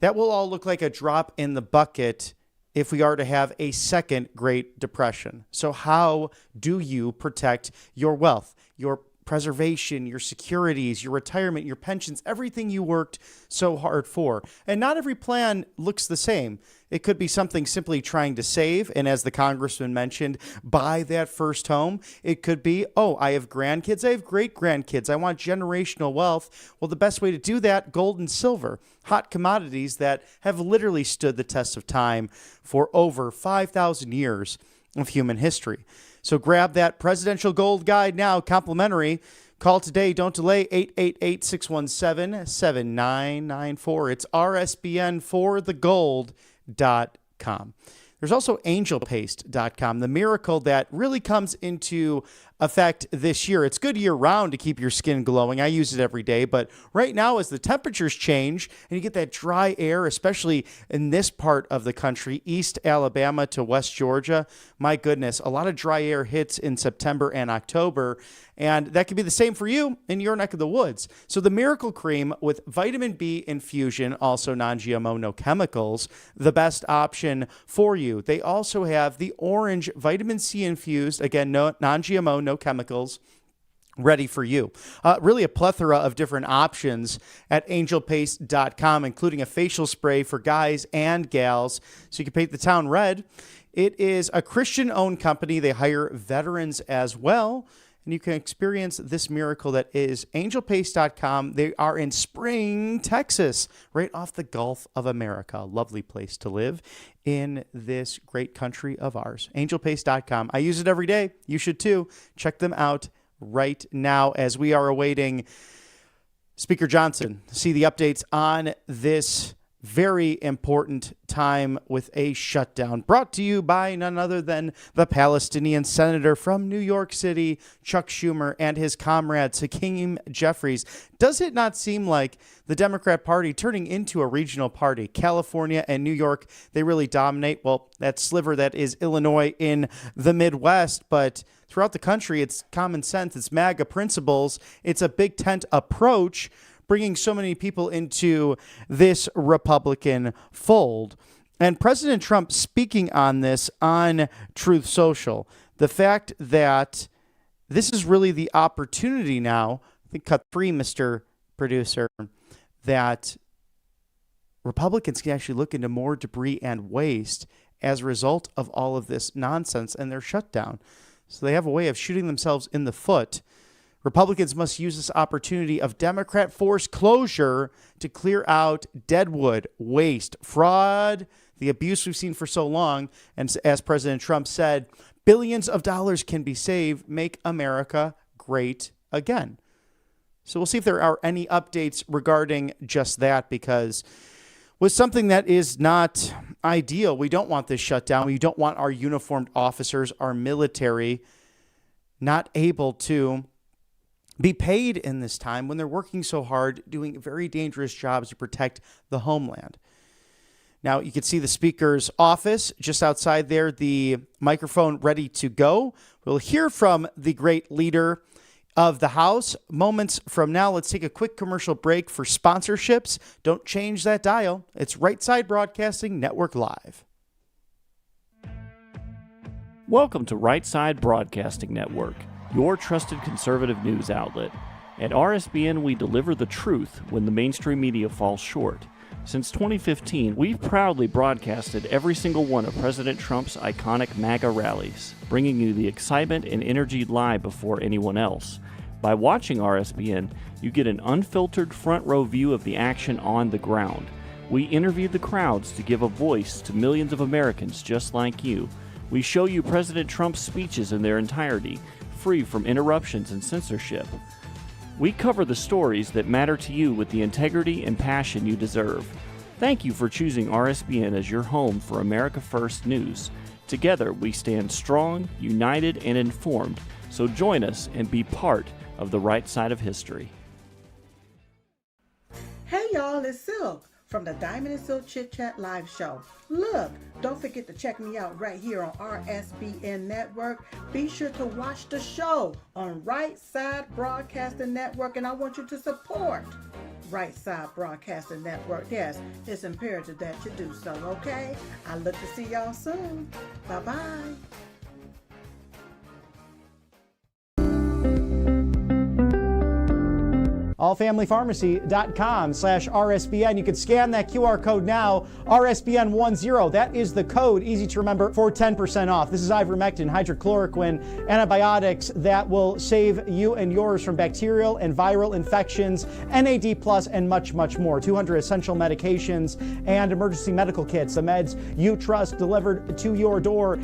That will all look like a drop in the bucket if we are to have a second Great Depression. So how do you protect your wealth, your preservation, your securities, your retirement, your pensions, everything you worked so hard for. And not every plan looks the same. It could be something simply trying to save, and as the congressman mentioned, buy that first home. It could be, oh, I have grandkids, I have great-grandkids, I want generational wealth. Well, the best way to do that, gold and silver, hot commodities that have literally stood the test of time for over 5,000 years of human history. So grab that presidential gold guide now, complimentary. Call today. Don't delay. 888-617-7994. It's RSBN4thegold.com. There's also angelpaste.com, the miracle that really comes into effect this year. It's good year round to keep your skin glowing. I use it every day, but right now as the temperatures change and you get that dry air, especially in this part of the country, East Alabama to West Georgia, my goodness, a lot of dry air hits in September and October, and that could be the same for you in your neck of the woods. So the Miracle Cream with vitamin B infusion, also non-GMO, no chemicals, the best option for you. They also have the orange vitamin C infused, again, no non-GMO, no chemicals, ready for you. Really a plethora of different options at angelpaste.com, including a facial spray for guys and gals, so you can paint the town red. It is a Christian-owned company. They hire veterans as well, and you can experience this miracle that is angelpaste.com. They are in Spring, Texas, right off the Gulf of America. Lovely place to live in this great country of ours. Angelpaste.com. I use it every day. You should too. Check them out right now as we are awaiting Speaker Johnson to see the updates on this very important time with a shutdown, brought to you by none other than the Palestinian senator from New York City, Chuck Schumer, and his comrade, Hakeem Jeffries. Does it not seem like the Democrat Party turning into a regional party? California and New York, they really dominate. Well, that sliver that is Illinois in the Midwest, but throughout the country, it's common sense, it's MAGA principles, it's a big tent approach, bringing so many people into this Republican fold. And President Trump speaking on this on Truth Social, the fact that this is really the opportunity now, I think cut three, Mr. Producer, that Republicans can actually look into more debris and waste as a result of all of this nonsense and their shutdown. So they have a way of shooting themselves in the foot. Republicans must use this opportunity of Democrat forced closure to clear out deadwood, waste, fraud, the abuse we've seen for so long. And as President Trump said, billions of dollars can be saved, make America great again. So we'll see if there are any updates regarding just that, because with something that is not ideal, we don't want this shutdown. We don't want our uniformed officers, our military, not able to be paid in this time when they're working so hard, doing very dangerous jobs to protect the homeland. Now, you can see the Speaker's office just outside there, the microphone ready to go. We'll hear from the great leader of the House moments from now. Let's take a quick commercial break for sponsorships. Don't change that dial. It's Right Side Broadcasting Network Live. Welcome to Right Side Broadcasting Network, your trusted conservative news outlet. At RSBN, we deliver the truth when the mainstream media falls short. Since 2015, we've proudly broadcasted every single one of President Trump's iconic MAGA rallies, bringing you the excitement and energy live before anyone else. By watching RSBN, you get an unfiltered front row view of the action on the ground. We interview the crowds to give a voice to millions of Americans just like you. We show you President Trump's speeches in their entirety, free from interruptions and censorship. We cover the stories that matter to you with the integrity and passion you deserve. Thank you for choosing RSBN as your home for America First News. Together, we stand strong, united, and informed. So join us and be part of the right side of history. Hey y'all, it's Silk from the Diamond and Silk Chit Chat live show. Look, don't forget to check me out right here on RSBN Network. Be sure to watch the show on Right Side Broadcasting Network, and I want you to support Right Side Broadcasting Network. Yes, it's imperative that you do so, okay? I look to see y'all soon. Bye-bye. allfamilypharmacy.com/RSBN. You can scan that QR code now, RSBN10. That is the code, easy to remember, for 10% off. This is ivermectin, hydrochloroquine, antibiotics that will save you and yours from bacterial and viral infections, NAD+, and much, much more. 200 essential medications and emergency medical kits, the meds you trust delivered to your door.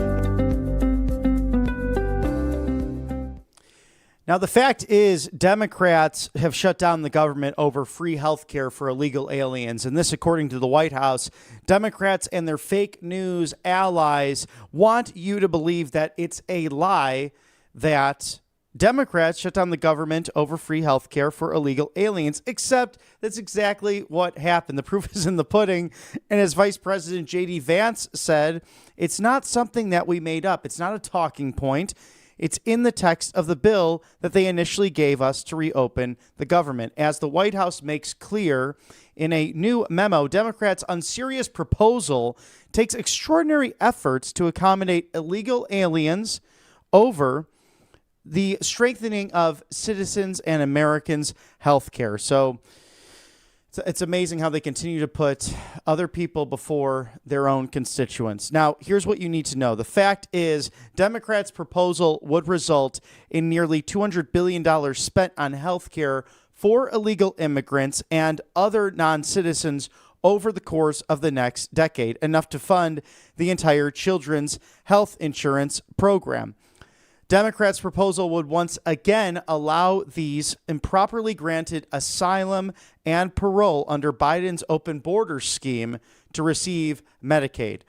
Now, the fact is, Democrats have shut down the government over free health care for illegal aliens. And this, according to the White House, Democrats and their fake news allies want you to believe that it's a lie that Democrats shut down the government over free health care for illegal aliens, except that's exactly what happened. The proof is in the pudding. And as Vice President J.D. Vance said, it's not something that we made up. It's not a talking point. It's in the text of the bill that they initially gave us to reopen the government. As the White House makes clear in a new memo, Democrats' unserious proposal takes extraordinary efforts to accommodate illegal aliens over the strengthening of citizens and Americans' health care. So it's amazing how they continue to put other people before their own constituents. Now, here's what you need to know. The fact is, Democrats' proposal would result in nearly $200 billion spent on health care for illegal immigrants and other non-citizens over the course of the next decade, enough to fund the entire children's health insurance program. Democrats' proposal would once again allow these improperly granted asylum and parole under Biden's open border scheme to receive Medicaid.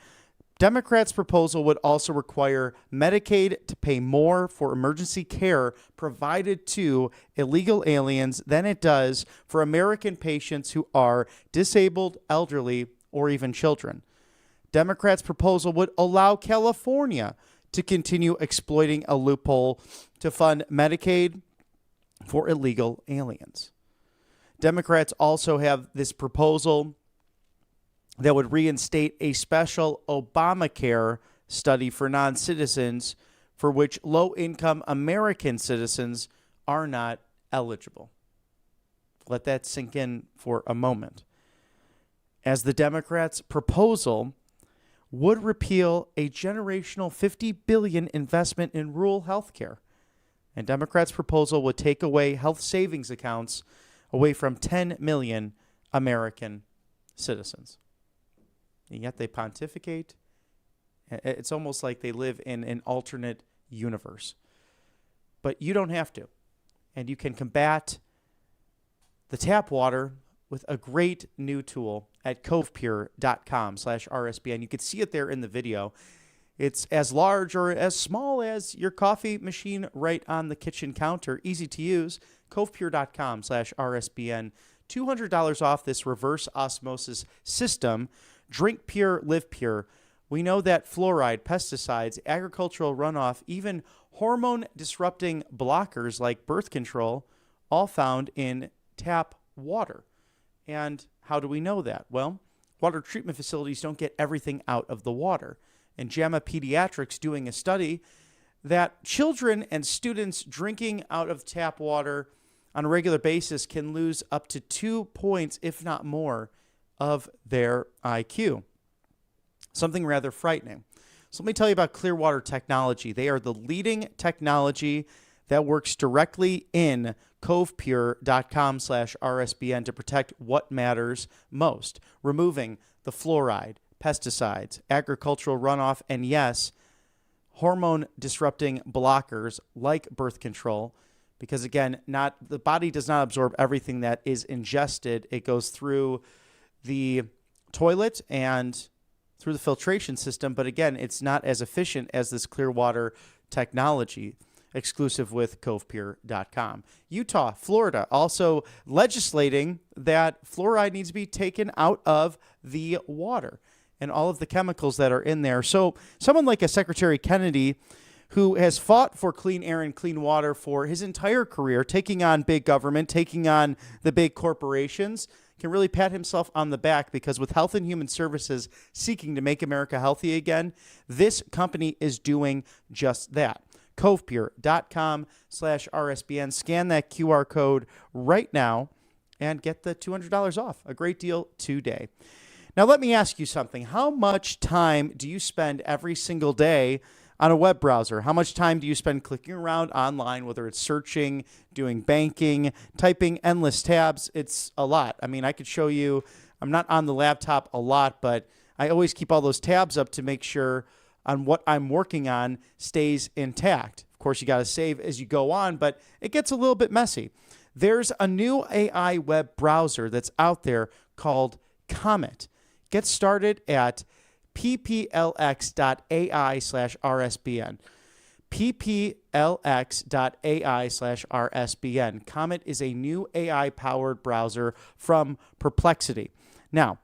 Democrats' proposal would also require Medicaid to pay more for emergency care provided to illegal aliens than it does for American patients who are disabled, elderly, or even children. Democrats' proposal would allow California to continue exploiting a loophole to fund Medicaid for illegal aliens. Democrats also have this proposal that would reinstate a special Obamacare study for non-citizens for which low-income American citizens are not eligible. Let that sink in for a moment. As the Democrats' proposal would repeal a generational $50 billion investment in rural health care. And Democrats' proposal would take away health savings accounts away from 10 million American citizens. And yet they pontificate. It's almost like they live in an alternate universe. But you don't have to. And you can combat the tap water with a great new tool at covepure.com/RSBN. You can see it there in the video. It's as large or as small as your coffee machine right on the kitchen counter. Easy to use. covepure.com/RSBN. $200 off this reverse osmosis system. Drink pure, live pure. We know that fluoride, pesticides, agricultural runoff, even hormone-disrupting blockers like birth control, all found in tap water. And how do we know that? Well, water treatment facilities don't get everything out of the water. And JAMA Pediatrics doing a study that children and students drinking out of tap water on a regular basis can lose up to 2 points, if not more, of their IQ. Something rather frightening. So let me tell you about Clearwater Technology. They are the leading technology that works directly in covepure.com/RSBN to protect what matters most, removing the fluoride, pesticides, agricultural runoff, and yes, hormone-disrupting blockers like birth control, because again, the body does not absorb everything that is ingested. It goes through the toilet and through the filtration system, but again, it's not as efficient as this Clearwater technology. Exclusive with covepure.com. Utah, Florida, also legislating that fluoride needs to be taken out of the water and all of the chemicals that are in there. So someone like a Secretary Kennedy, who has fought for clean air and clean water for his entire career, taking on big government, taking on the big corporations, can really pat himself on the back, because with Health and Human Services seeking to make America healthy again, this company is doing just that. covepure.com/RSBN. Scan that QR code right now and get the $200 off. A great deal today. Now, let me ask you something. How much time do you spend every single day on a web browser? How much time do you spend clicking around online, whether it's searching, doing banking, typing endless tabs? It's a lot. I mean, I could show you, I'm not on the laptop a lot, but I always keep all those tabs up to make sure on what I'm working on stays intact. Of course, you got to save as you go on, but it gets a little bit messy. There's a new AI web browser that's out there called Comet. Get started at pplx.ai/RSBN. pplx.ai/RSBN. Comet is a new AI-powered browser from Perplexity. Now,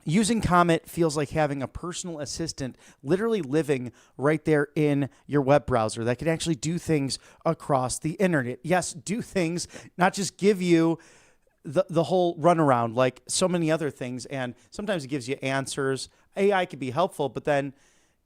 using Comet feels like having a personal assistant literally living right there in your web browser that can actually do things across the internet. Yes, do things, not just give you the whole runaround like so many other things. And sometimes it gives you answers. AI can be helpful, but then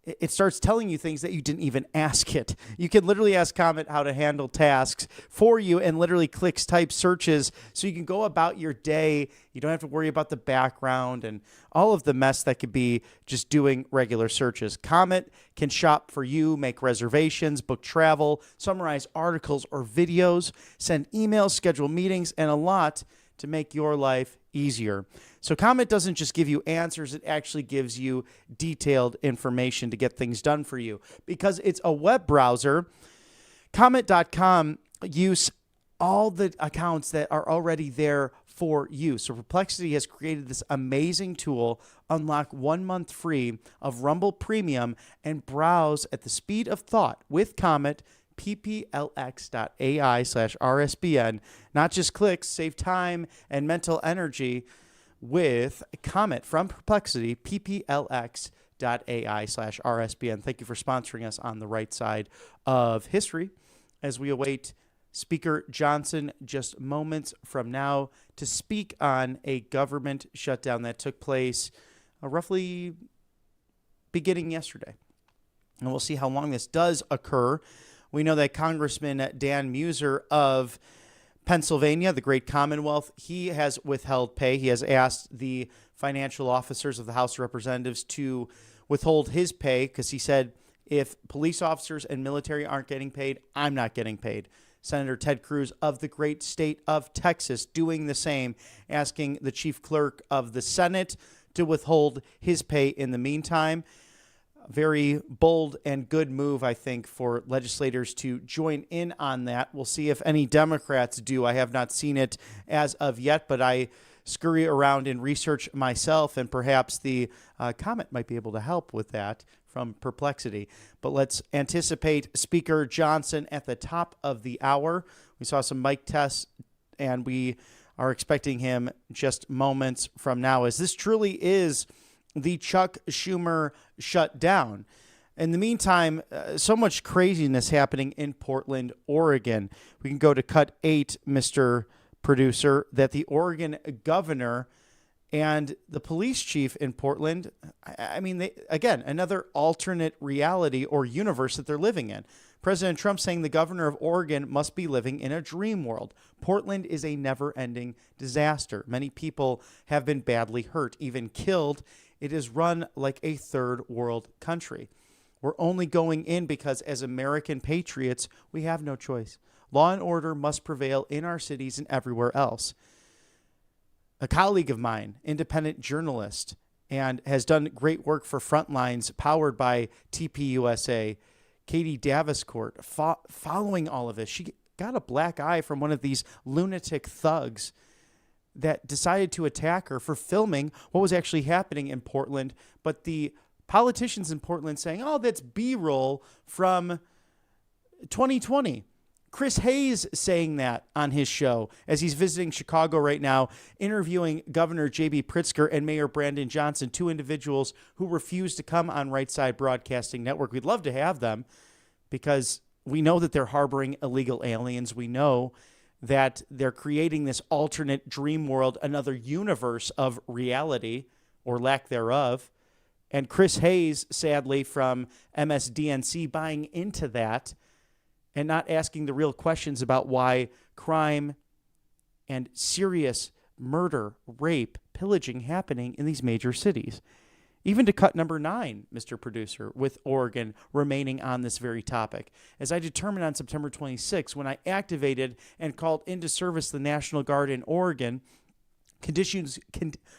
it starts telling you things that you didn't even ask it. You can literally ask Comet how to handle tasks for you and literally clicks, type searches so you can go about your day. You don't have to worry about the background and all of the mess that could be just doing regular searches. Comet can shop for you, make reservations, book travel, summarize articles or videos, send emails, schedule meetings, and a lot to make your life easier. So Comet doesn't just give you answers, it actually gives you detailed information to get things done for you. Because it's a web browser, Comet.com use all the accounts that are already there for you. So Perplexity has created this amazing tool. Unlock 1 month free of Rumble Premium and browse at the speed of thought with Comet. pplx.ai/RSBN. Not just clicks, save time and mental energy with Comet from Perplexity, pplx.ai/RSBN. Thank you for sponsoring us on the right side of history as we await Speaker Johnson just moments from now to speak on a government shutdown that took place roughly beginning yesterday. And we'll see how long this does occur. We know that Congressman Dan Muser of Pennsylvania, the great Commonwealth, he has withheld pay. He has asked the financial officers of the House of Representatives to withhold his pay because he said, if police officers and military aren't getting paid, I'm not getting paid. Senator Ted Cruz of the great state of Texas doing the same, asking the chief clerk of the Senate to withhold his pay in the meantime. Very bold and good move, I think, for legislators to join in on that. We'll see if any Democrats do. I have not seen it as of yet, but I scurry around and research myself, and perhaps the Comet might be able to help with that from Perplexity. But let's anticipate Speaker Johnson at the top of the hour. We saw some mic tests, and we are expecting him just moments from now, as this truly is the Chuck Schumer shutdown. In the meantime, so much craziness happening in Portland, Oregon. We can go to cut 8, Mr. Producer, that the Oregon governor and the police chief in Portland, I mean, again, another alternate reality or universe that they're living in. President Trump saying the governor of Oregon must be living in a dream world. Portland is a never-ending disaster. Many people have been badly hurt, even killed. It is run like a third world country. We're only going in because as American patriots, we have no choice. Law and order must prevail in our cities and everywhere else. A colleague of mine, independent journalist, and has done great work for Frontlines, powered by tvOS, Katie Daviscourt, following all of this. She got a black eye from one of these lunatic thugs that decided to attack her for filming what was actually happening in Portland. But the politicians in Portland saying, oh, that's B-roll from 2020. Chris Hayes saying that on his show as he's visiting Chicago right now, interviewing Governor J.B. Pritzker and Mayor Brandon Johnson, two individuals who refuse to come on Right Side Broadcasting Network. We'd love to have them because we know that they're harboring illegal aliens. We know that they're creating this alternate dream world, another universe of reality or lack thereof. And Chris Hayes, sadly, from MSDNC, buying into that and not asking the real questions about why crime and serious murder, rape, pillaging happening in these major cities. Even to cut number 9, Mr. Producer, with Oregon remaining on this very topic. As I determined on September 26, when I activated and called into service the National Guard in Oregon, conditions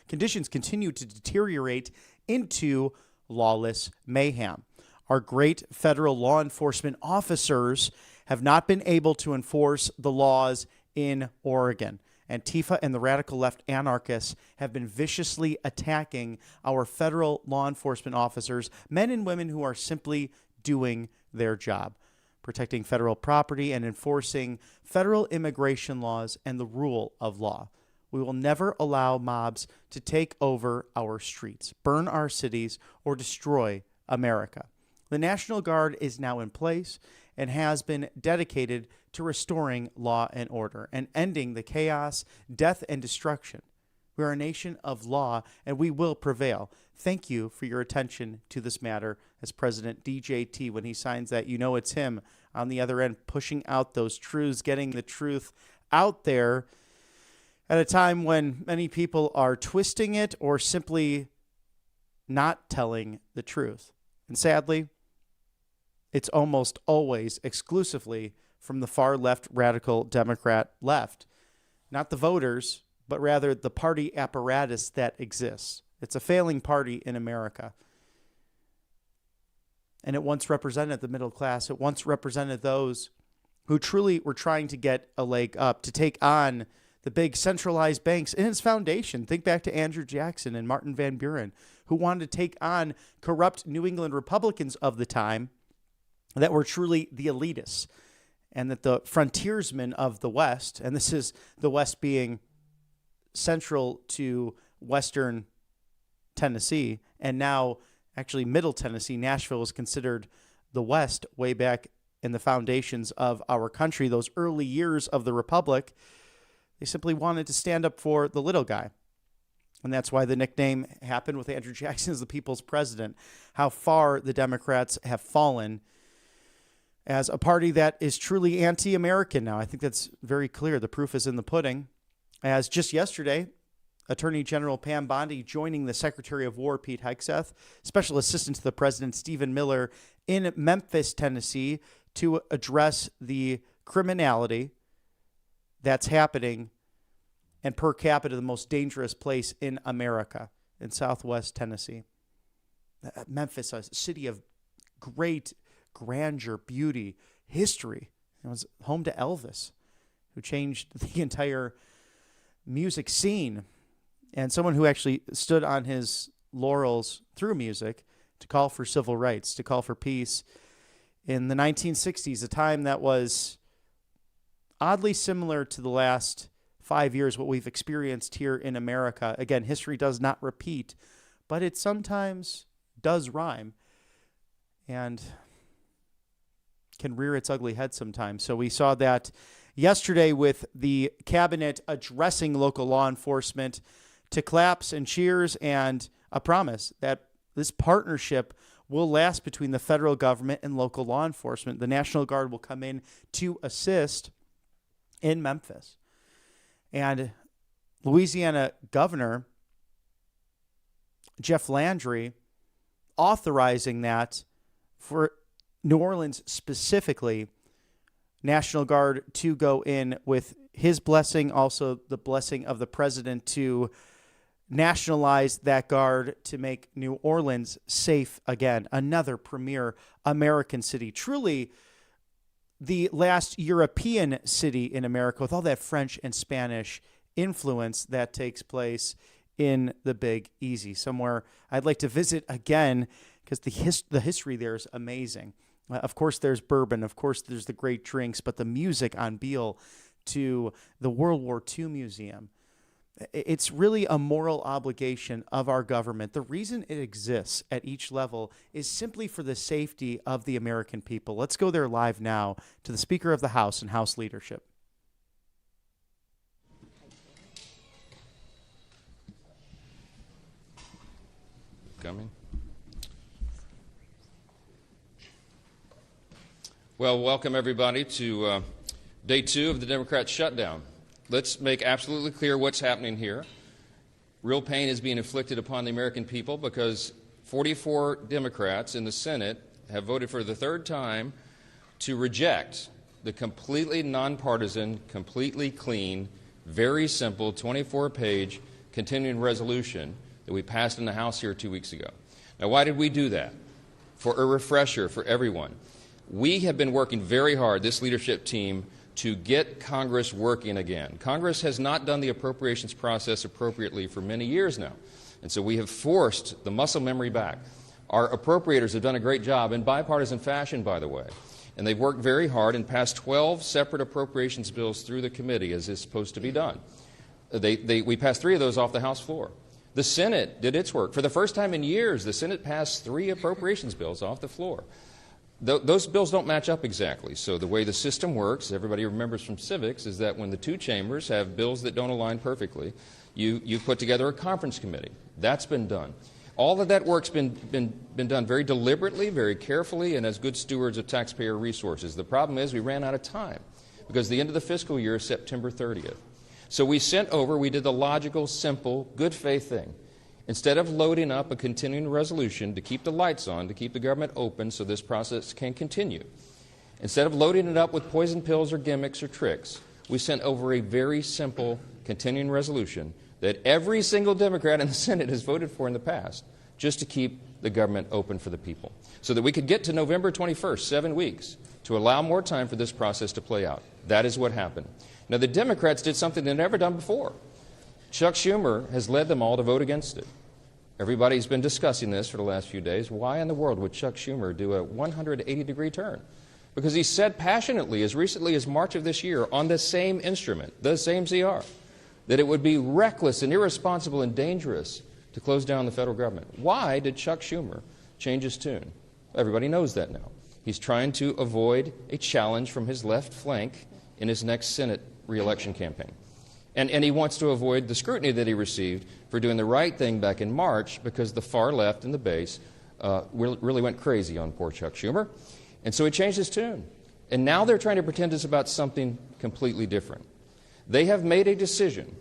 continue to deteriorate into lawless mayhem. Our great federal law enforcement officers have not been able to enforce the laws in Oregon. Antifa and the radical left anarchists have been viciously attacking our federal law enforcement officers, men and women who are simply doing their job, protecting federal property and enforcing federal immigration laws and the rule of law. We will never allow mobs to take over our streets, burn our cities, or destroy America. The National Guard is now in place and has been dedicated to restoring law and order and ending the chaos, death, and destruction. We are a nation of law, and we will prevail. Thank you for your attention to this matter. As President DJT, when he signs that, you know it's him on the other end pushing out those truths, getting the truth out there at a time when many people are twisting it or simply not telling the truth. And sadly, it's almost always exclusively from the far left radical Democrat left. Not the voters, but rather the party apparatus that exists. It's a failing party in America. And it once represented the middle class. It once represented those who truly were trying to get a leg up, to take on the big centralized banks in its foundation. Think back to Andrew Jackson and Martin Van Buren, who wanted to take on corrupt New England Republicans of the time that were truly the elitists, and that the frontiersmen of the West, and this is the West being central to Western Tennessee, and now actually Middle Tennessee. Nashville was considered the West way back in the foundations of our country, those early years of the Republic. They simply wanted to stand up for the little guy. And that's why the nickname happened with Andrew Jackson as the people's president. How far the Democrats have fallen as a party that is truly anti-American now. I think that's very clear. The proof is in the pudding. As just yesterday, Attorney General Pam Bondi joining the Secretary of War, Pete Hegseth, Special Assistant to the President, Stephen Miller, in Memphis, Tennessee, to address the criminality that's happening and per capita the most dangerous place in America, in Southwest Tennessee. Memphis, a city of great grandeur, beauty, history. It was home to Elvis, who changed the entire music scene, and someone who actually stood on his laurels through music to call for civil rights, to call for peace in the 1960s, a time that was oddly similar to the last 5 years, what we've experienced here in America. Again, history does not repeat, but it sometimes does rhyme and can rear its ugly head sometimes. So we saw that yesterday with the cabinet addressing local law enforcement to claps and cheers and a promise that this partnership will last between the federal government and local law enforcement. The National Guard will come in to assist in Memphis. And Louisiana Governor Jeff Landry authorizing that for New Orleans specifically, National Guard to go in with his blessing, also the blessing of the president to nationalize that guard to make New Orleans safe again. Another premier American city, truly the last European city in America with all that French and Spanish influence that takes place in the Big Easy. Somewhere I'd like to visit again because the history there is amazing. Of course, there's bourbon. Of course, there's the great drinks, but the music on Beale to the World War II Museum, it's really a moral obligation of our government. The reason it exists at each level is simply for the safety of the American people. Let's go there live now to the Speaker of the House and House leadership. Coming. Well, welcome everybody to day 2 of the Democrat shutdown. let's make absolutely clear what's happening here. Real pain is being inflicted upon the American people because 44 Democrats in the Senate have voted for the third time to reject the completely nonpartisan, completely clean, very simple 24-page continuing resolution that we passed in the House here 2 weeks ago. Now, why did we do that? For a refresher for everyone. We have been working very hard, this leadership team, to get Congress working again. Congress has not done the appropriations process appropriately for many years now. And so we have forced the muscle memory back. Our appropriators have done a great job in bipartisan fashion, by the way. And they've worked very hard and passed 12 separate appropriations bills through the committee as is supposed to be done. We passed 3 of those off the House floor. The Senate did its work. For the first time in years, the Senate passed 3 appropriations bills off the floor. Those bills don't match up exactly. So the way the system works, everybody remembers from civics, is that when the 2 chambers have bills that don't align perfectly, you put together a conference committee. That's been done. All of that work's been done very deliberately, very carefully, and as good stewards of taxpayer resources. The problem is we ran out of time because the end of the fiscal year is September 30th. So we did the logical, simple, good faith thing. Instead of loading up a continuing resolution to keep the lights on, to keep the government open so this process can continue, instead of loading it up with poison pills or gimmicks or tricks, we sent over a very simple continuing resolution that every single Democrat in the Senate has voted for in the past, just to keep the government open for the people, so that we could get to November 21st, 7 weeks, to allow more time for this process to play out. That is what happened. Now, the Democrats did something they've never done before. Chuck Schumer has led them all to vote against it. Everybody's been discussing this for the last few days. Why in the world would Chuck Schumer do a 180-degree turn? Because he said passionately, as recently as March of this year, on the same instrument, the same CR, that it would be reckless and irresponsible and dangerous to close down the federal government. Why did Chuck Schumer change his tune? Everybody knows that now. He's trying to avoid a challenge from his left flank in his next Senate re-election campaign. And he wants to avoid the scrutiny that he received for doing the right thing back in March because the far left and the base really went crazy on poor Chuck Schumer. And so he changed his tune. And now they're trying to pretend it's about something completely different. They have made a decision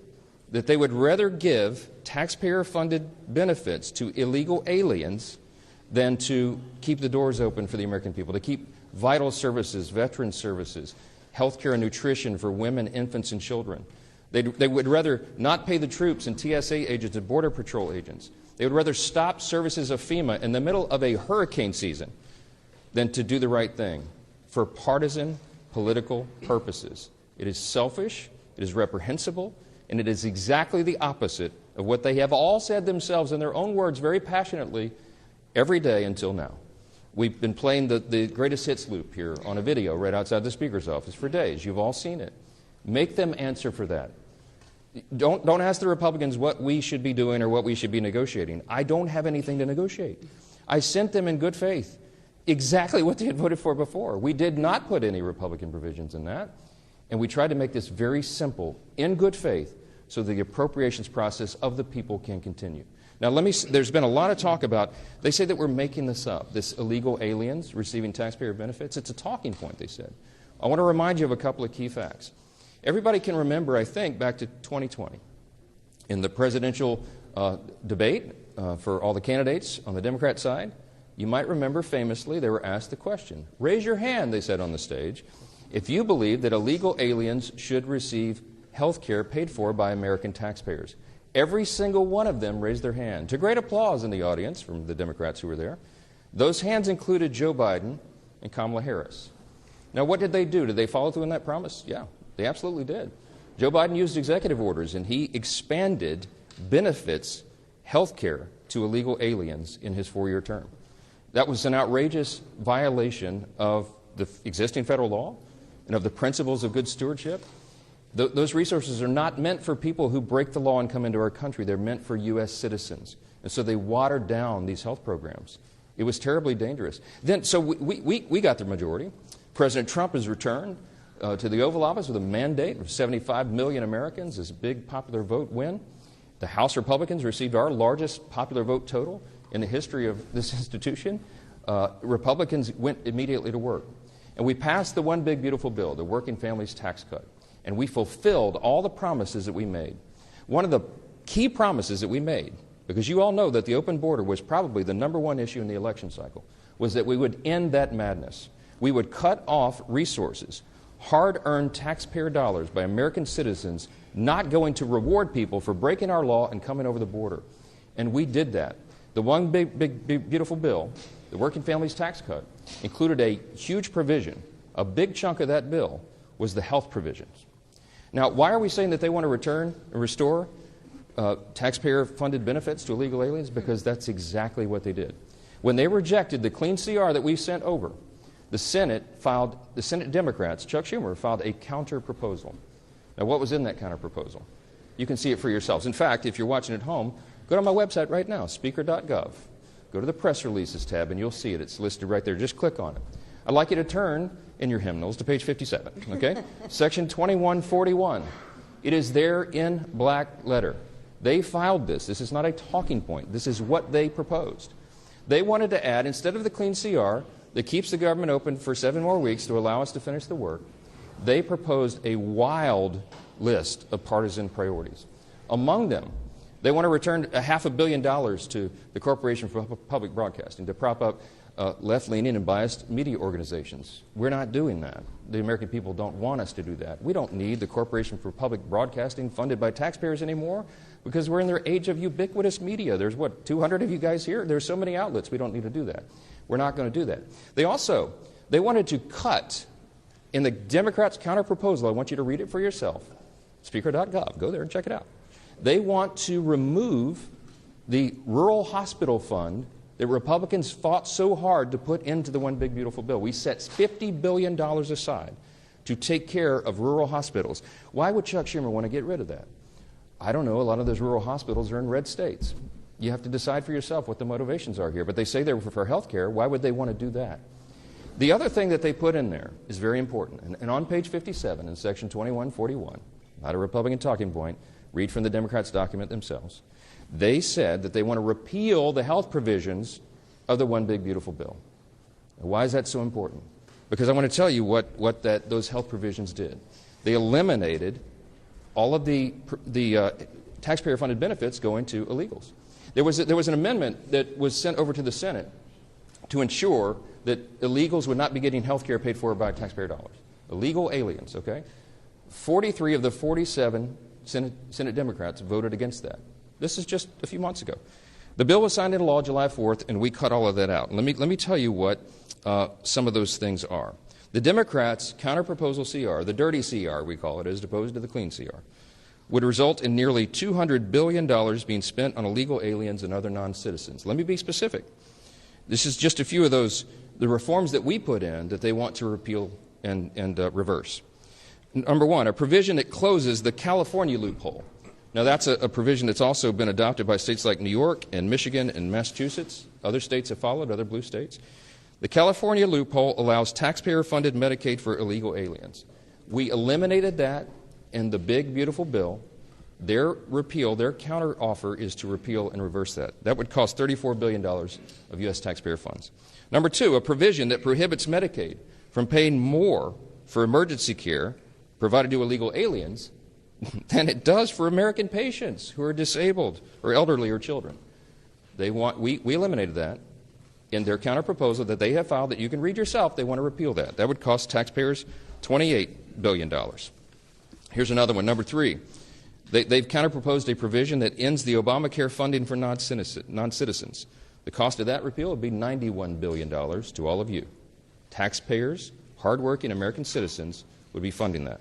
that they would rather give taxpayer-funded benefits to illegal aliens than to keep the doors open for the American people, to keep vital services, veteran services, health care and nutrition for women, infants, and children. They would rather not pay the troops and TSA agents and Border Patrol agents. They would rather stop services of FEMA in the middle of a hurricane season than to do the right thing for partisan political purposes. It is selfish, it is reprehensible, and it is exactly the opposite of what they have all said themselves in their own words very passionately every day until now. We've been playing the greatest hits loop here on a video right outside the Speaker's office for days. You've all seen it. Make them answer for that. Don't ask the Republicans what we should be doing or what we should be negotiating. I don't have anything to negotiate. I sent them in good faith exactly what they had voted for before. We did not put any Republican provisions in that, and we tried to make this very simple, in good faith, so the appropriations process of the people can continue. Now, there's been a lot of talk about, they say that we're making this up, this illegal aliens receiving taxpayer benefits. It's a talking point, they said. I want to remind you of a couple of key facts. Everybody can remember, I think, back to 2020. In the presidential debate for all the candidates on the Democrat side, you might remember famously they were asked the question, raise your hand, they said on the stage, if you believe that illegal aliens should receive health care paid for by American taxpayers. Every single one of them raised their hand, to great applause in the audience from the Democrats who were there. Those hands included Joe Biden and Kamala Harris. Now, what did they do? Did they follow through on that promise? Yeah, they absolutely did. Joe Biden used executive orders, and he expanded benefits, health care, to illegal aliens in his 4-year term. That was an outrageous violation of the existing federal law and of the principles of good stewardship. Those resources are not meant for people who break the law and come into our country. They're meant for U.S. citizens. And so they watered down these health programs. It was terribly dangerous. So we got the majority. President Trump has returned to the Oval Office with a mandate of 75 million Americans, this big popular vote win. The House Republicans received our largest popular vote total in the history of this institution. Republicans went immediately to work. And we passed the one big beautiful bill, the Working Families Tax Cut. and we fulfilled all the promises that we made. One of the key promises that we made, because you all know that the open border was probably the #1 issue in the election cycle, was that we would end that madness. We would cut off resources, hard-earned taxpayer dollars by American citizens not going to reward people for breaking our law and coming over the border. And we did that. The one big, beautiful bill, the Working Families Tax Cut, included a huge provision. A big chunk of that bill was the health provisions. Now, why are we saying that they want to return and restore taxpayer-funded benefits to illegal aliens? Because that's exactly what they did. When they rejected the clean CR that we sent over, the Senate Democrats, Chuck Schumer, filed a counter-proposal. Now, what was in that counter-proposal? You can see it for yourselves. In fact, if you're watching at home, go to my website right now, speaker.gov. Go to the press releases tab, and you'll see it. It's listed right there. Just click on it. I'd like you to turn in your hymnals to page 57, okay? Section 2141. It is there in black letter. They filed this. This is not a talking point. This is what they proposed. They wanted to add, instead of the clean CR that keeps the government open for 7 more weeks to allow us to finish the work, they proposed a wild list of partisan priorities. Among them, they want to return $500 million to the Corporation for Public Broadcasting to prop up left-leaning and biased media organizations. We're not doing that. The American people don't want us to do that. We don't need the Corporation for Public Broadcasting funded by taxpayers anymore because we're in their age of ubiquitous media. There's, 200 of you guys here? There's so many outlets. We don't need to do that. We're not going to do that. They wanted to cut, in the Democrats' counter-proposal, I want you to read it for yourself, speaker.gov. Go there and check it out. They want to remove the rural hospital fund that Republicans fought so hard to put into the One Big Beautiful Bill. We set $50 billion aside to take care of rural hospitals. Why would Chuck Schumer want to get rid of that? I don't know. A lot of those rural hospitals are in red states. You have to decide for yourself what the motivations are here. But they say they're for health care. Why would they want to do that? The other thing that they put in there is very important. And on page 57 in section 2141, not a Republican talking point, read from the Democrats' document themselves. They said that they want to repeal the health provisions of the One Big Beautiful Bill. Now, why is that so important? Because I want to tell you what those health provisions did. They eliminated all of the taxpayer-funded benefits going to illegals. There was an amendment that was sent over to the Senate to ensure that illegals would not be getting health care paid for by taxpayer dollars. Illegal aliens, okay? 43 of the 47 Senate Democrats voted against that. This is just a few months ago. The bill was signed into law July 4th, and we cut all of that out. Let me tell you what some of those things are. The Democrats' counter-proposal CR, the dirty CR we call it, as opposed to the clean CR, would result in nearly $200 billion being spent on illegal aliens and other non-citizens. Let me be specific. This is just a few of the reforms that we put in that they want to repeal and reverse. Number one, a provision that closes the California loophole. Now, that's a provision that's also been adopted by states like New York and Michigan and Massachusetts. Other states have followed, other blue states. The California loophole allows taxpayer-funded Medicaid for illegal aliens. We eliminated that in the big, beautiful bill. Their counteroffer is to repeal and reverse that. That would cost $34 billion of U.S. taxpayer funds. Number two, a provision that prohibits Medicaid from paying more for emergency care provided to illegal aliens than it does for American patients who are disabled or elderly or children. We eliminated that in their counterproposal that they have filed that you can read yourself. They want to repeal that. That would cost taxpayers $28 billion. Here's another one. Number three, they've counterproposed a provision that ends the Obamacare funding for non-citizens. The cost of that repeal would be $91 billion to all of you. Taxpayers, hardworking American citizens would be funding that.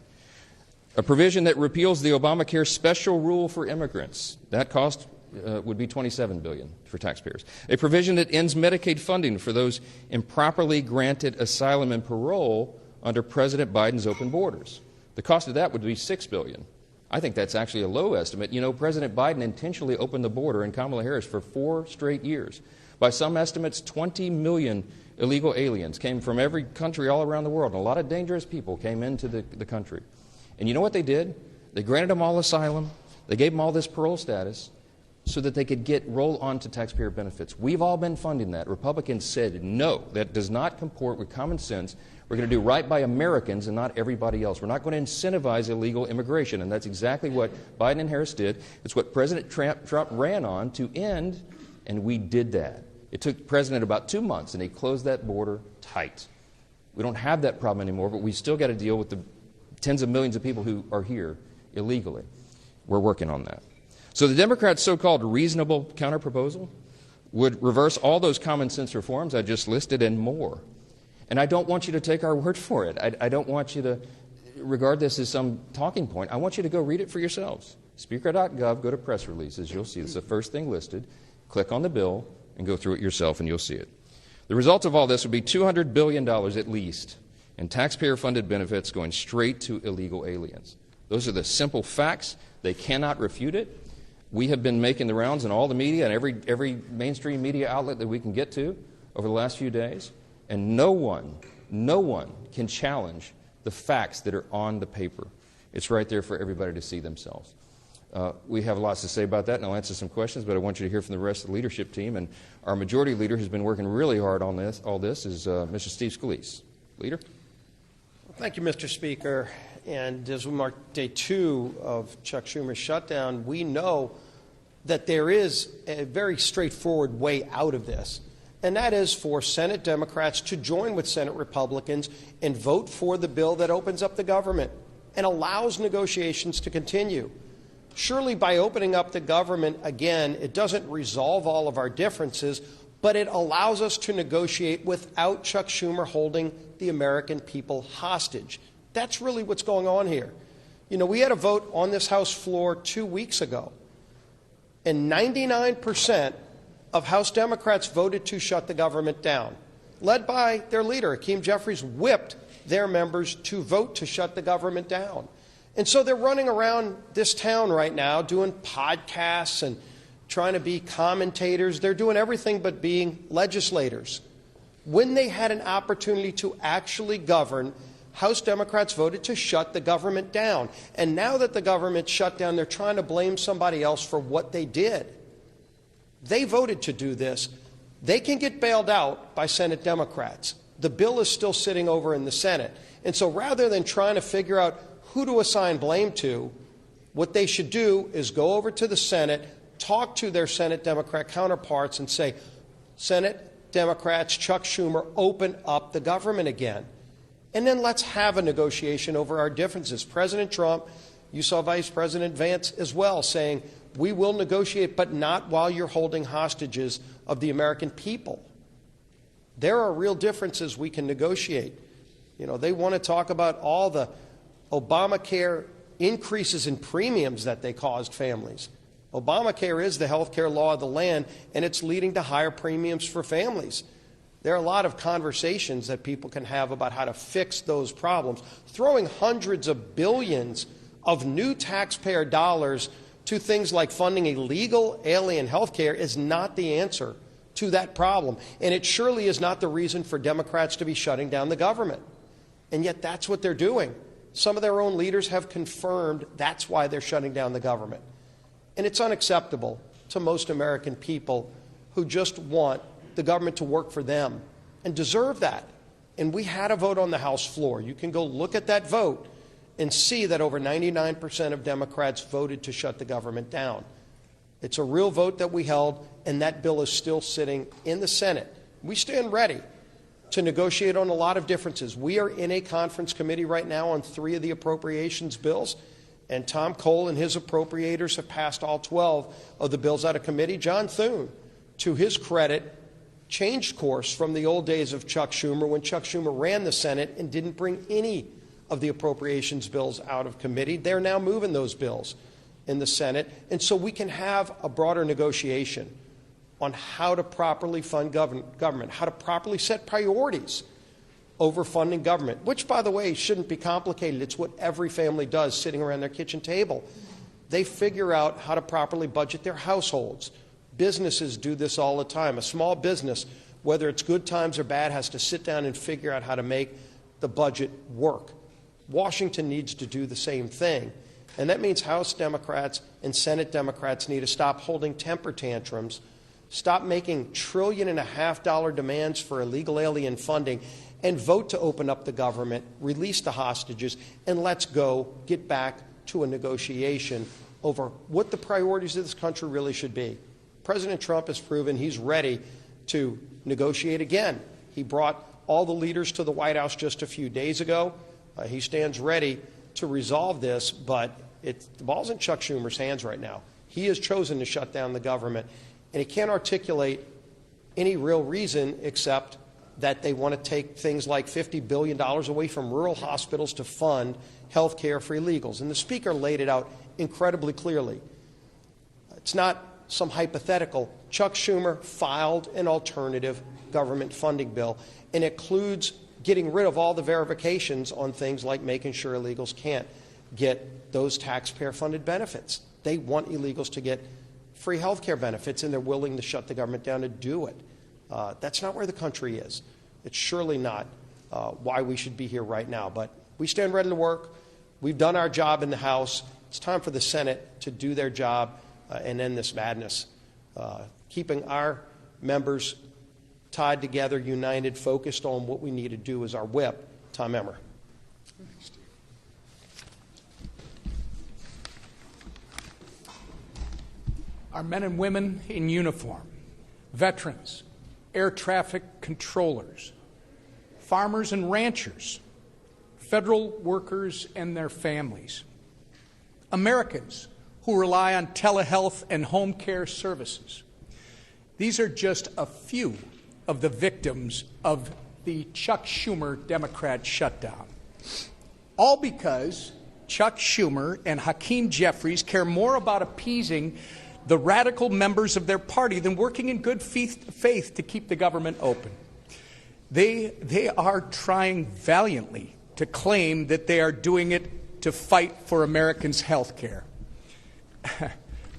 A provision that repeals the Obamacare special rule for immigrants. That cost would be $27 billion for taxpayers. A provision that ends Medicaid funding for those improperly granted asylum and parole under President Biden's open borders. The cost of that would be $6 billion. I think that's actually a low estimate. You know, President Biden intentionally opened the border and Kamala Harris for 4 straight years. By some estimates, 20 million illegal aliens came from every country all around the world, and a lot of dangerous people came into the country. And you know what they did? They granted them all asylum. They gave them all this parole status so that they could roll on to taxpayer benefits. We've all been funding that. Republicans said, no, that does not comport with common sense. We're going to do right by Americans and not everybody else. We're not going to incentivize illegal immigration, and that's exactly what Biden and Harris did. It's what President Trump ran on to end, and we did that. It took the president about 2 months, and he closed that border tight. We don't have that problem anymore, but we still got to deal with the tens of millions of people who are here illegally. We're working on that. So the Democrats' so-called reasonable counterproposal would reverse all those common sense reforms I just listed and more. And I don't want you to take our word for it. I don't want you to regard this as some talking point. I want you to go read it for yourselves. Speaker.gov, go to press releases. You'll see it's the first thing listed. Click on the bill and go through it yourself, and you'll see it. The result of all this would be $200 billion at least in taxpayer-funded benefits going straight to illegal aliens. Those are the simple facts. They cannot refute it. We have been making the rounds in all the media and every mainstream media outlet that we can get to over the last few days, and no one can challenge the facts that are on the paper. It's right there for everybody to see themselves. We have lots to say about that, and I'll answer some questions, but I want you to hear from the rest of the leadership team. And our majority leader who's been working really hard on all this is Mr. Steve Scalise. Leader? Thank you, Mr. Speaker. And as we mark day 2 of Chuck Schumer's shutdown, we know that there is a very straightforward way out of this, and that is for Senate Democrats to join with Senate Republicans and vote for the bill that opens up the government and allows negotiations to continue. Surely by opening up the government again, it doesn't resolve all of our differences, but it allows us to negotiate without Chuck Schumer holding the American people hostage. That's really what's going on here. You know, we had a vote on this House floor 2 weeks ago, and 99% of House Democrats voted to shut the government down, led by their leader. Hakeem Jeffries whipped their members to vote to shut the government down. And so they're running around this town right now doing podcasts and trying to be commentators. They're doing everything but being legislators. When they had an opportunity to actually govern, House Democrats voted to shut the government down. And now that the government shut down, they're trying to blame somebody else for what they did. They voted to do this. They can get bailed out by Senate Democrats. The bill is still sitting over in the Senate. And so rather than trying to figure out who to assign blame to, what they should do is go over to the Senate, talk to their Senate Democrat counterparts and say, Senate Democrats, Chuck Schumer, open up the government again. And then let's have a negotiation over our differences. President Trump, you saw Vice President Vance as well saying, we will negotiate, but not while you're holding hostages of the American people. There are real differences we can negotiate. You know, they want to talk about all the Obamacare increases in premiums that they caused families. Obamacare is the health care law of the land, and it's leading to higher premiums for families. There are a lot of conversations that people can have about how to fix those problems. Throwing hundreds of billions of new taxpayer dollars to things like funding illegal alien health care is not the answer to that problem. And it surely is not the reason for Democrats to be shutting down the government. And yet that's what they're doing. Some of their own leaders have confirmed that's why they're shutting down the government. And it's unacceptable to most American people who just want the government to work for them and deserve that. And we had a vote on the House floor. You can go look at that vote and see that over 99% of Democrats voted to shut the government down. It's a real vote that we held, and that bill is still sitting in the Senate. We stand ready to negotiate on a lot of differences. We are in a conference committee right now on 3 of the appropriations bills, and Tom Cole and his appropriators have passed all 12 of the bills out of committee. John Thune, to his credit, changed course from the old days of Chuck Schumer when Chuck Schumer ran the Senate and didn't bring any of the appropriations bills out of committee. They're now moving those bills in the Senate, and so we can have a broader negotiation on how to properly fund government, how to properly set priorities over funding government, which, by the way, shouldn't be complicated. It's what every family does sitting around their kitchen table. They figure out how to properly budget their households. Businesses do this all the time. A small business, whether it's good times or bad, has to sit down and figure out how to make the budget work. Washington needs to do the same thing. And that means House Democrats and Senate Democrats need to stop holding temper tantrums, stop making $1.5 trillion demands for illegal alien funding, and vote to open up the government, release the hostages, and let's go get back to a negotiation over what the priorities of this country really should be. President Trump has proven he's ready to negotiate again. He brought all the leaders to the White House just a few days ago. He stands ready to resolve this, but the ball's in Chuck Schumer's hands right now. He has chosen to shut down the government, and he can't articulate any real reason except that they want to take things like $50 billion away from rural hospitals to fund health care for illegals. And the Speaker laid it out incredibly clearly. It's not some hypothetical. Chuck Schumer filed an alternative government funding bill, and it includes getting rid of all the verifications on things like making sure illegals can't get those taxpayer-funded benefits. They want illegals to get free health care benefits, and they're willing to shut the government down to do it. That's not where the country is. It's surely not why we should be here right now. But we stand ready to work. We've done our job in the House. It's time for the Senate to do their job and end this madness. Keeping our members tied together, united, focused on what we need to do is our whip. Tom Emmer. Our men and women in uniform, veterans, air traffic controllers, farmers and ranchers, federal workers and their families, Americans who rely on telehealth and home care services. These are just a few of the victims of the Chuck Schumer Democrat shutdown. All because Chuck Schumer and Hakeem Jeffries care more about appeasing the radical members of their party than working in good faith to keep the government open. They are trying valiantly to claim that they are doing it to fight for Americans' health care.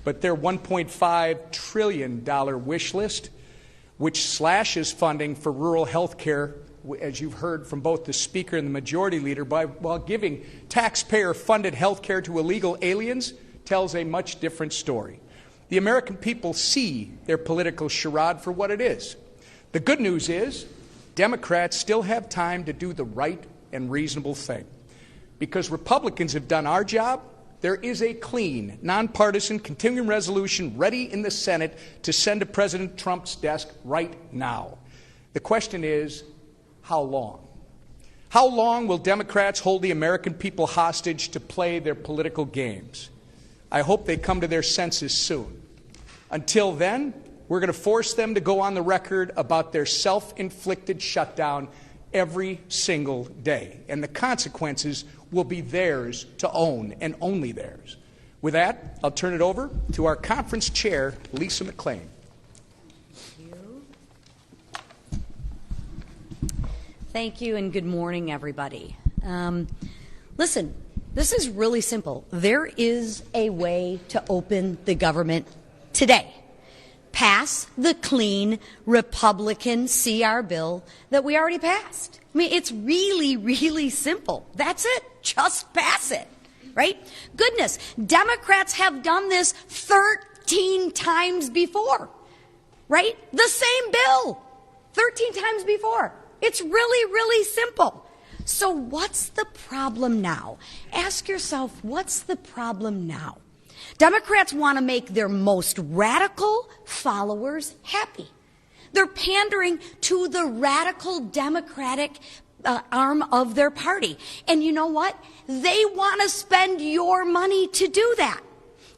But their $1.5 trillion wish list, which slashes funding for rural health care, as you've heard from both the Speaker and the Majority Leader, while giving taxpayer-funded health care to illegal aliens, tells a much different story. The American people see their political charade for what it is. The good news is Democrats still have time to do the right and reasonable thing. Because Republicans have done our job, there is a clean, nonpartisan, continuing resolution ready in the Senate to send to President Trump's desk right now. The question is, how long? How long will Democrats hold the American people hostage to play their political games? I hope they come to their senses soon. Until then, we're going to force them to go on the record about their self-inflicted shutdown every single day. And the consequences will be theirs to own, and only theirs. With that, I'll turn it over to our conference chair, Lisa McClain. Thank you, and good morning, everybody. Listen, this is really simple. There is a way to open the government today. Pass the clean Republican CR bill that we already passed. I mean, it's really, really simple. That's it. Just pass it, right? Goodness, Democrats have done this 13 times before, right? The same bill, 13 times before. It's really, really simple. So what's the problem now? Ask yourself, what's the problem now? Democrats want to make their most radical followers happy. They're pandering to the radical Democratic arm of their party. And you know what? They want to spend your money to do that.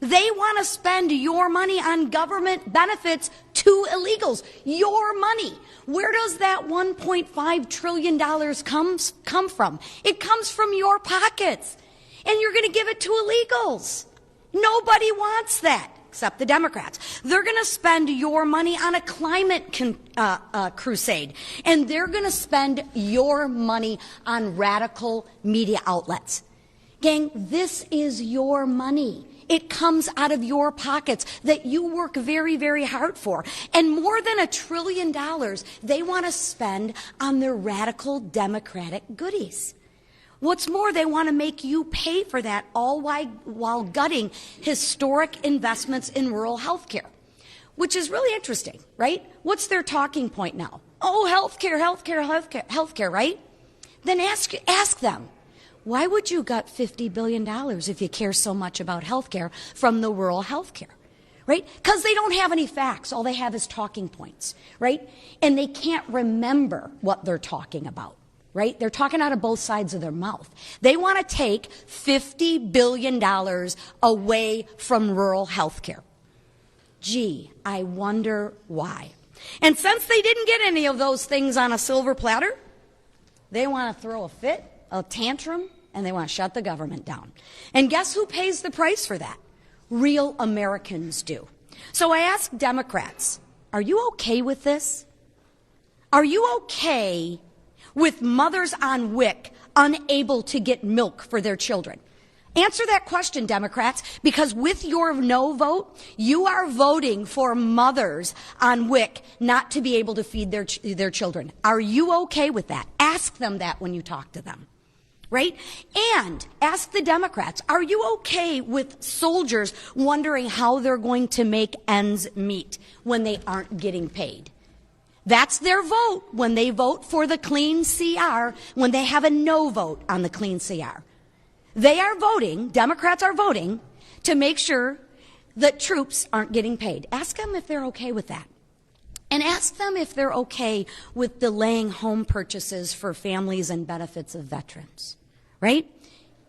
They want to spend your money on government benefits to illegals. Your money. Where does that $1.5 trillion come from? It comes from your pockets. And you're going to give it to illegals. Nobody wants that, except the Democrats. They're going to spend your money on a climate crusade, and they're going to spend your money on radical media outlets. Gang, this is your money. It comes out of your pockets that you work very, very hard for. And more than $1 trillion they want to spend on their radical Democratic goodies. What's more, they want to make you pay for that, all while gutting historic investments in rural health care, which is really interesting, right? What's their talking point now? Oh, healthcare, right? Then ask them, why would you gut $50 billion if you care so much about healthcare from the rural healthcare? Right? Because they don't have any facts. All they have is talking points, right? And they can't remember what they're talking about, right? They're talking out of both sides of their mouth. They want to take $50 billion away from rural health care. Gee, I wonder why. And since they didn't get any of those things on a silver platter, they want to throw a fit, a tantrum, and they want to shut the government down. And guess who pays the price for that? Real Americans do. So I ask Democrats, are you okay with this? Are you okay with mothers on WIC unable to get milk for their children? Answer that question, Democrats, because with your no vote, you are voting for mothers on WIC not to be able to feed their children. Are you okay with that? Ask them that when you talk to them. Right? And ask the Democrats, are you okay with soldiers wondering how they're going to make ends meet when they aren't getting paid? That's their vote when they vote for the clean CR, when they have a no vote on the clean CR. They are voting, Democrats are voting, to make sure that troops aren't getting paid. Ask them if they're okay with that. And ask them if they're okay with delaying home purchases for families and benefits of veterans. Right?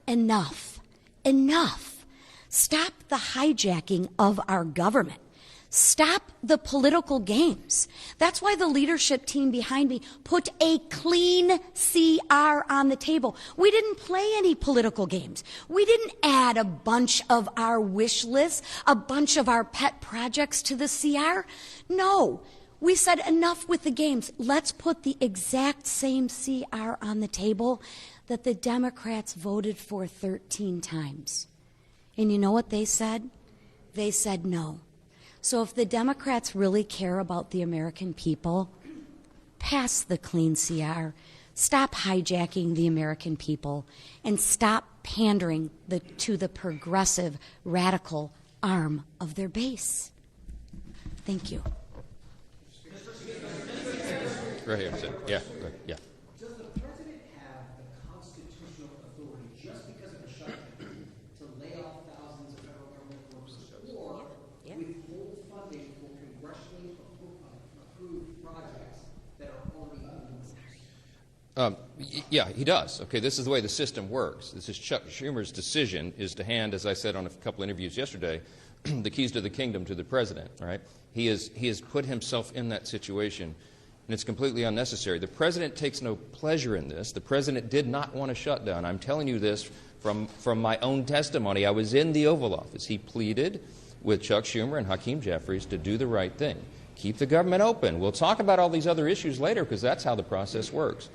Enough. Enough. Stop the hijacking of our government. Stop the political games. That's why the leadership team behind me put a clean CR on the table. We didn't play any political games. We didn't add a bunch of our wish lists, a bunch of our pet projects to the CR. No. We said enough with the games. Let's put the exact same CR on the table that the Democrats voted for 13 times. And you know what they said? They said no. So if the Democrats really care about the American people, pass the clean CR, stop hijacking the American people, and stop pandering to the progressive, radical arm of their base. Thank you. Right here. Yeah. Yeah. Does the president have the constitutional authority, just because of a shutdown, to lay off thousands of federal government workers or withhold funding for congressionally approved projects that are already in? Yeah, he does. Okay, this is the way the system works. This is Chuck Schumer's decision is to hand, as I said on a couple interviews yesterday, the keys to the kingdom to the president. All right, he has put himself in that situation. And it's completely unnecessary. The president takes no pleasure in this. The president did not want a shutdown. I'm telling you this from my own testimony. I was in the Oval Office. He pleaded with Chuck Schumer and Hakeem Jeffries to do the right thing. Keep the government open. We'll talk about all these other issues later because that's how the process works.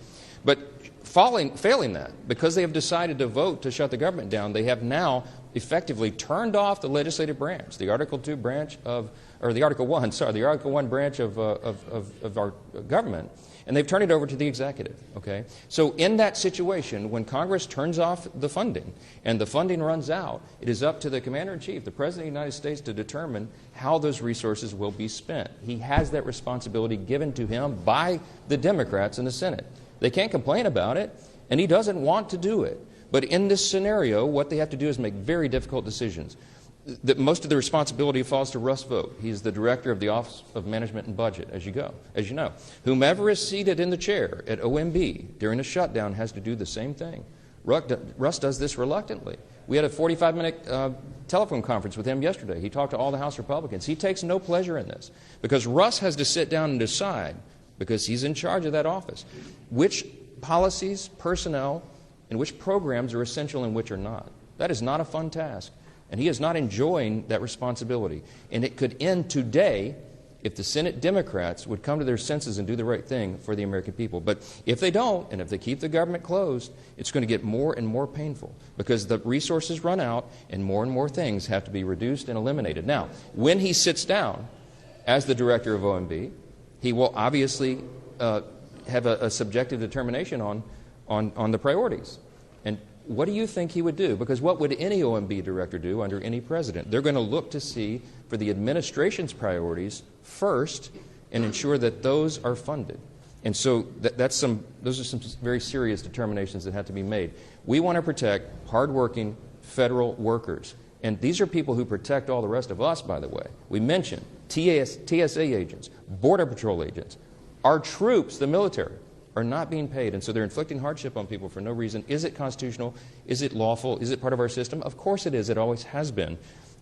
But failing that, because they have decided to vote to shut the government down, they have now effectively turned off the legislative branch, the Article 2 branch of, or the Article 1, sorry, the Article 1 branch of our government, and they've turned it over to the executive, okay? So in that situation, when Congress turns off the funding and the funding runs out, it is up to the Commander-in-Chief, the President of the United States, to determine how those resources will be spent. He has that responsibility given to him by the Democrats in the Senate. They can't complain about it, and he doesn't want to do it. But in this scenario, what they have to do is make very difficult decisions. Most of the responsibility falls to Russ Vought. He's the director of the Office of Management and Budget, as you know. Whomever is seated in the chair at OMB during a shutdown has to do the same thing. Russ does this reluctantly. We had a 45-minute telephone conference with him yesterday. He talked to all the House Republicans. He takes no pleasure in this because Russ has to sit down and decide, because he's in charge of that office, which policies, personnel, and which programs are essential and which are not. That is not a fun task, and he is not enjoying that responsibility. And it could end today if the Senate Democrats would come to their senses and do the right thing for the American people. But if they don't, and if they keep the government closed, it's going to get more and more painful because the resources run out and more things have to be reduced and eliminated. Now, when he sits down as the director of OMB, he will obviously have a subjective determination on the priorities. And what do you think he would do? Because what would any OMB director do under any president? They're going to look to see for the administration's priorities first and ensure that those are funded. And so those are some very serious determinations that have to be made. We want to protect hardworking federal workers. And these are people who protect all the rest of us, by the way. We mentioned TSA agents, Border Patrol agents. Our troops, the military, are not being paid, and so they're inflicting hardship on people for no reason. Is it constitutional? Is it lawful? Is it part of our system? Of course it is. It always has been.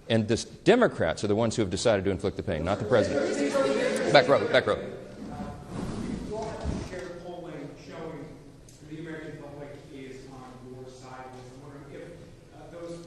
And the Democrats are the ones who have decided to inflict the pain, not the president. Back row, back row. You all have shared polling showing the American public is on your side. I'm wondering if those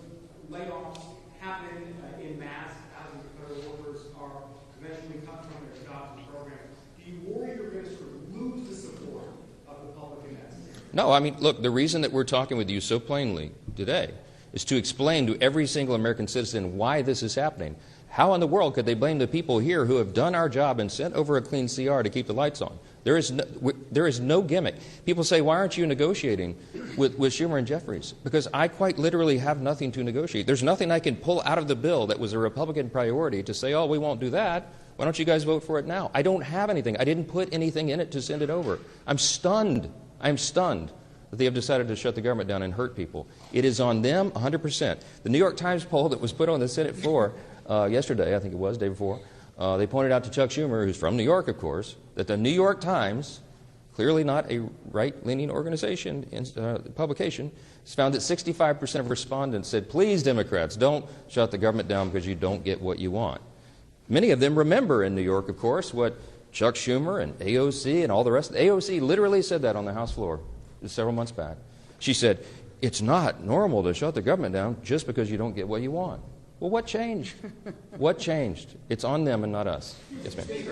layoffs happen in mass, thousands of federal workers are eventually cut from their jobs and programs. Do you worry you're going to sort of lose the support of the public in that scenario? No, I mean, look, the reason that we're talking with you so plainly today is to explain to every single American citizen why this is happening. How in the world could they blame the people here who have done our job and sent over a clean CR to keep the lights on? There is no gimmick. People say, why aren't you negotiating with Schumer and Jeffries? Because I quite literally have nothing to negotiate. There's nothing I can pull out of the bill that was a Republican priority to say, oh, we won't do that. Why don't you guys vote for it now? I don't have anything. I didn't put anything in it to send it over. I'm stunned. I'm stunned that they have decided to shut the government down and hurt people. It is on them 100%. The New York Times poll that was put on the Senate floor yesterday, I think it was, day before, they pointed out to Chuck Schumer, who's from New York, of course, that the New York Times, clearly not a right-leaning organization, publication, has found that 65% of respondents said, please, Democrats, don't shut the government down because you don't get what you want. Many of them remember in New York, of course, what Chuck Schumer and AOC and all the rest. AOC literally said that on the House floor several months back. She said, it's not normal to shut the government down just because you don't get what you want. Well, what changed? What changed? It's on them and not us. Yes, ma'am. Yeah. We've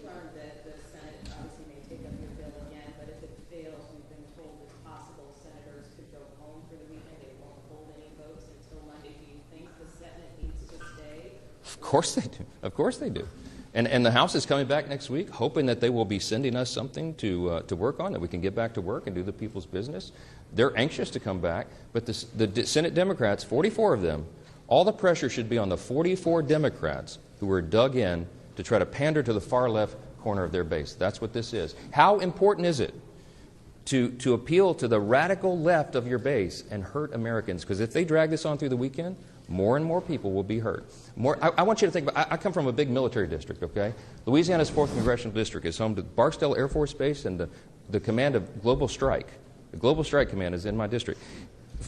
learned that the Senate obviously may take up your bill again, but if it fails, we've been told it's possible senators could go home for the weekend. They won't hold any votes until Monday. Do you think the Senate needs to stay? Of course they do. Of course they do. And the House is coming back next week, hoping that they will be sending us something to work on, that we can get back to work and do the people's business. They're anxious to come back, but the Senate Democrats, 44 of them, all the pressure should be on the 44 Democrats who were dug in to try to pander to the far left corner of their base. That's what this is. How important is it to appeal to the radical left of your base and hurt Americans? Because if they drag this on through the weekend, more and more people will be hurt. I want you to think about, I come from a big military district, okay? Louisiana's 4th Congressional District is home to Barksdale Air Force Base and the command of Global Strike. The Global Strike Command is in my district.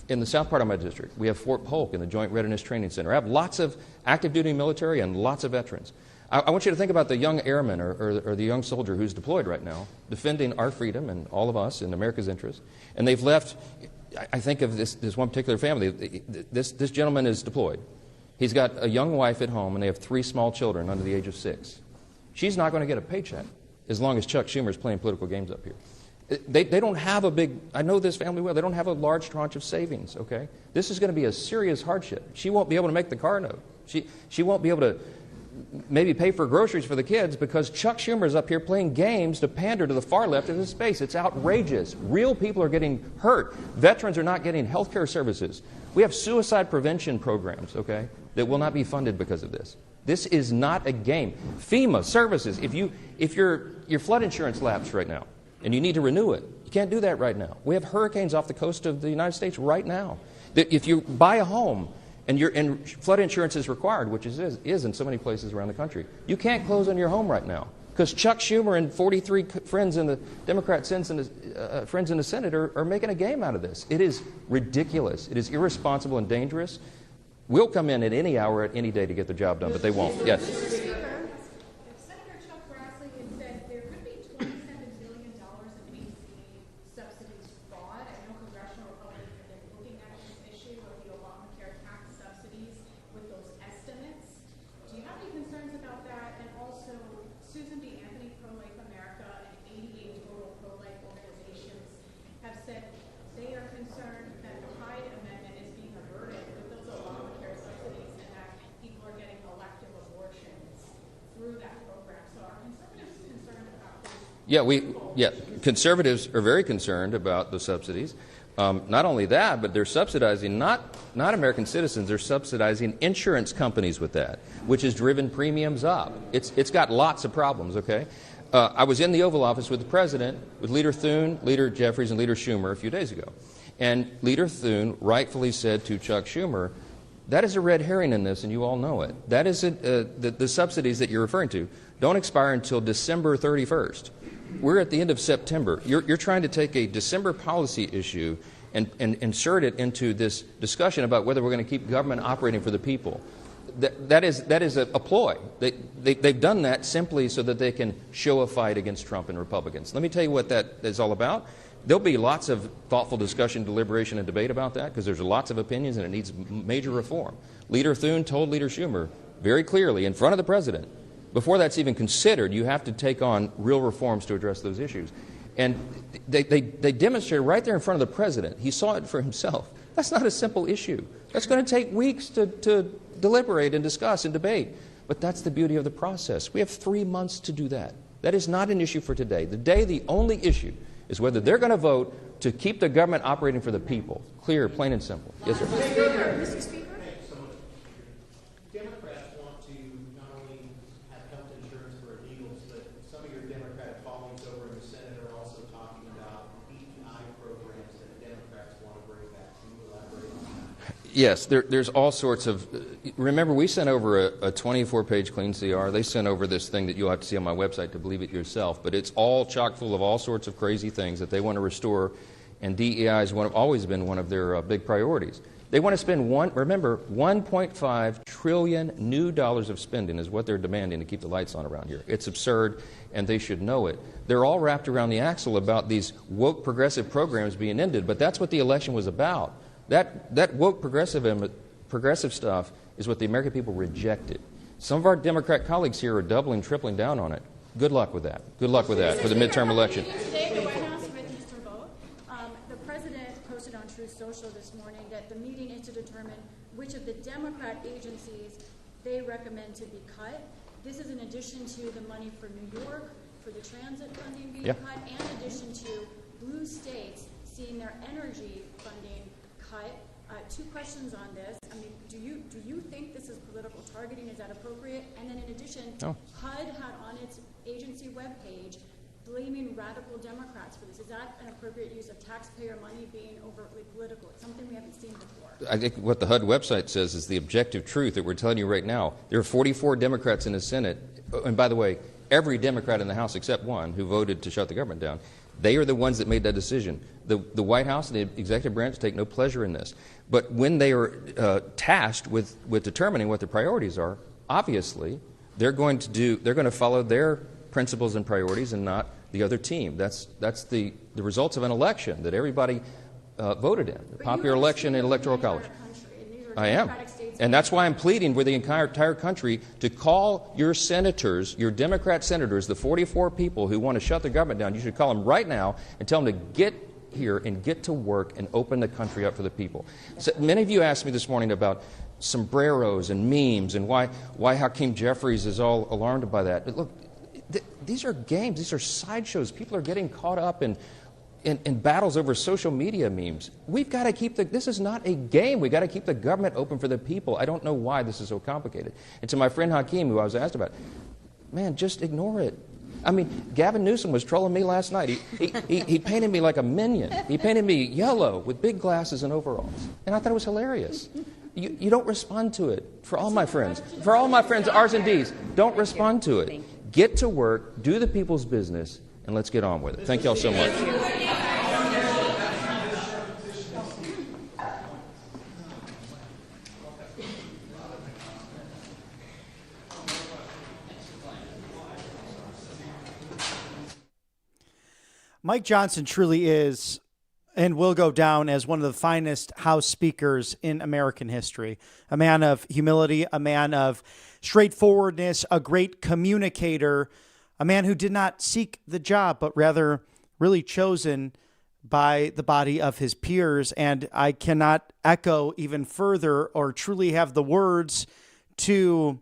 In the south part of my district, we have Fort Polk and the Joint Readiness Training Center. I have lots of active duty military and lots of veterans. I want you to think about the young airman or the young soldier who's deployed right now, defending our freedom and all of us in America's interest. And they've left, I think of this one particular family. This gentleman is deployed. He's got a young wife at home, and they have 3 small children under the age of 6. She's not going to get a paycheck as long as Chuck Schumer is playing political games up here. They don't have a big, I know this family well, they don't have a large tranche of savings, okay? This is going to be a serious hardship. She won't be able to make the car note. She won't be able to maybe pay for groceries for the kids because Chuck Schumer is up here playing games to pander to the far left of his space. It's outrageous. Real people are getting hurt. Veterans are not getting health care services. We have suicide prevention programs, okay, that will not be funded because of this. This is not a game. FEMA services, if your flood insurance lapsed right now and you need to renew it, you can't do that right now. We have hurricanes off the coast of the United States right now. If you buy a home and flood insurance is required, which is in so many places around the country, you can't close on your home right now because Chuck Schumer and 43 friends in the Democrat friends in the Senate are making a game out of this. It is ridiculous. It is irresponsible and dangerous. We'll come in at any hour, at any day to get the job done, but they won't. Yes. Conservatives are very concerned about the subsidies. Not only that, but they're subsidizing not American citizens, they're subsidizing insurance companies with that, which has driven premiums up. It's got lots of problems, okay? I was in the Oval Office with the President, with Leader Thune, Leader Jeffries, and Leader Schumer a few days ago. And Leader Thune rightfully said to Chuck Schumer, that is a red herring in this, and you all know it. That isn't the subsidies that you're referring to don't expire until December 31st. We're at the end of September. You're trying to take a December policy issue and insert it into this discussion about whether we're going to keep government operating for the people. That is a ploy. They've done that simply so that they can show a fight against Trump and Republicans. Let me tell you what that is all about. There'll be lots of thoughtful discussion, deliberation, and debate about that because there's lots of opinions and it needs major reform. Leader Thune told Leader Schumer very clearly in front of the President, before that's even considered, you have to take on real reforms to address those issues. And they demonstrated right there in front of the President. He saw it for himself. That's not a simple issue. That's going to take weeks to deliberate and discuss and debate. But that's the beauty of the process. We have 3 months to do that. That is not an issue for today. The only issue is whether they're going to vote to keep the government operating for the people. Clear, plain and simple. Yes, sir. Mr. Speaker? Democrats want to not only have health insurance for illegals, but some of your Democratic colleagues over in the Senate are also talking about DEI programs that Democrats want to bring back. Can you elaborate on that? Yes, there's all sorts of... Remember, we sent over a 24-page clean CR. They sent over this thing that you'll have to see on my website to believe it yourself. But it's all chock full of all sorts of crazy things that they want to restore. And DEI has always been one of their big priorities. They want to spend $1.5 trillion new dollars of spending is what they're demanding to keep the lights on around here. It's absurd, and they should know it. They're all wrapped around the axle about these woke progressive programs being ended, but that's what the election was about. That woke progressive stuff is what the American people rejected. Some of our Democrat colleagues here are doubling, tripling down on it. Good luck with that. Good luck with that for the midterm election. Today, the White House witnessed her vote. The president posted on Truth Social this morning that the meeting is to determine which of the Democrat agencies they recommend to be cut. This is in addition to the money for New York, for the transit funding being cut, and in addition to blue states seeing their energy funding cut. Two questions on this. I mean, do you think this is political targeting? Is that appropriate? And then in addition, HUD had on its agency webpage blaming radical Democrats for this. Is that an appropriate use of taxpayer money being overtly political? It's something we haven't seen before. I think what the HUD website says is the objective truth that we're telling you right now. There are 44 Democrats in the Senate. And by the way, every Democrat in the House except one who voted to shut the government down. They are the ones that made that decision. The White House and the executive branch take no pleasure in this. But when they are tasked with determining what the priorities are, obviously they're going to follow their principles and priorities and not the other team. That's the results of an election that everybody voted in, the popular election in Electoral College. I am. And that's why I'm pleading with the entire country to call your senators, your Democrat senators, the 44 people who want to shut the government down. You should call them right now and tell them to get here and get to work and open the country up for the people. So many of you asked me this morning about sombreros and memes and why Hakeem Jeffries is all alarmed by that. But look, these are games. These are sideshows. People are getting caught up in battles over social media memes. We've got to keep this is not a game. We've got to keep the government open for the people. I don't know why this is so complicated. And to my friend Hakeem, who I was asked about, man, just ignore it. I mean, Gavin Newsom was trolling me last night. He painted me like a minion. He painted me yellow with big glasses and overalls. And I thought it was hilarious. You don't respond to it. For all my friends, R's and D's, don't respond to it. Get to work, do the people's business, and let's get on with it. Thank you all so much. Mike Johnson truly is and will go down as one of the finest House speakers in American history. A man of humility, a man of straightforwardness, a great communicator, a man who did not seek the job, but rather really chosen by the body of his peers. And I cannot echo even further or truly have the words to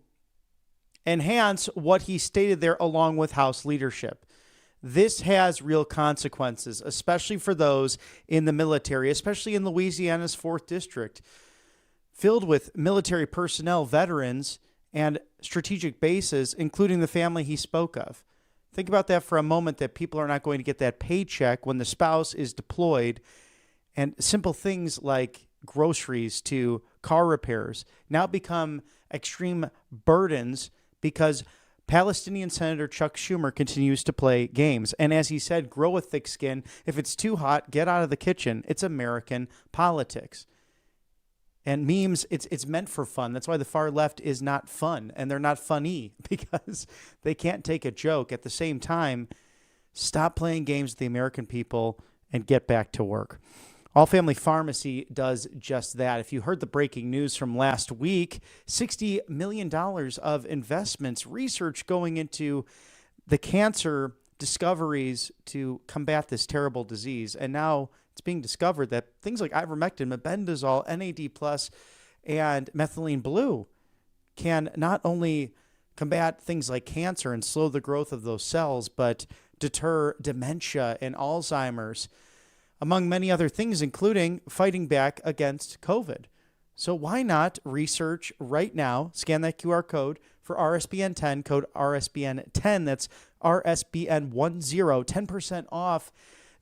enhance what he stated there along with House leadership. this has real consequences, especially for those in the military, especially in Louisiana's 4th District, filled with military personnel, veterans, and strategic bases, including the family he spoke of. Think about that for a moment, that people are not going to get that paycheck when the spouse is deployed, and simple things like groceries to car repairs now become extreme burdens because Palestinian Senator Chuck Schumer continues to play games. And as he said, grow a thick skin. If it's too hot, get out of the kitchen. It's American politics. And memes, it's meant for fun. That's why the far left is not fun, and they're not funny, because they can't take a joke. At the same time, stop playing games with the American people and get back to work. All Family Pharmacy does just that. If you heard the breaking news from last week, $60 million of investments, research going into the cancer discoveries to combat this terrible disease. And now it's being discovered that things like ivermectin, mebendazole, NAD+, and methylene blue can not only combat things like cancer and slow the growth of those cells, but deter dementia and Alzheimer's, among many other things, including fighting back against COVID. So why not research right now? Scan that QR code for RSBN 10, code RSBN 10. That's RSBN 10, 10% off.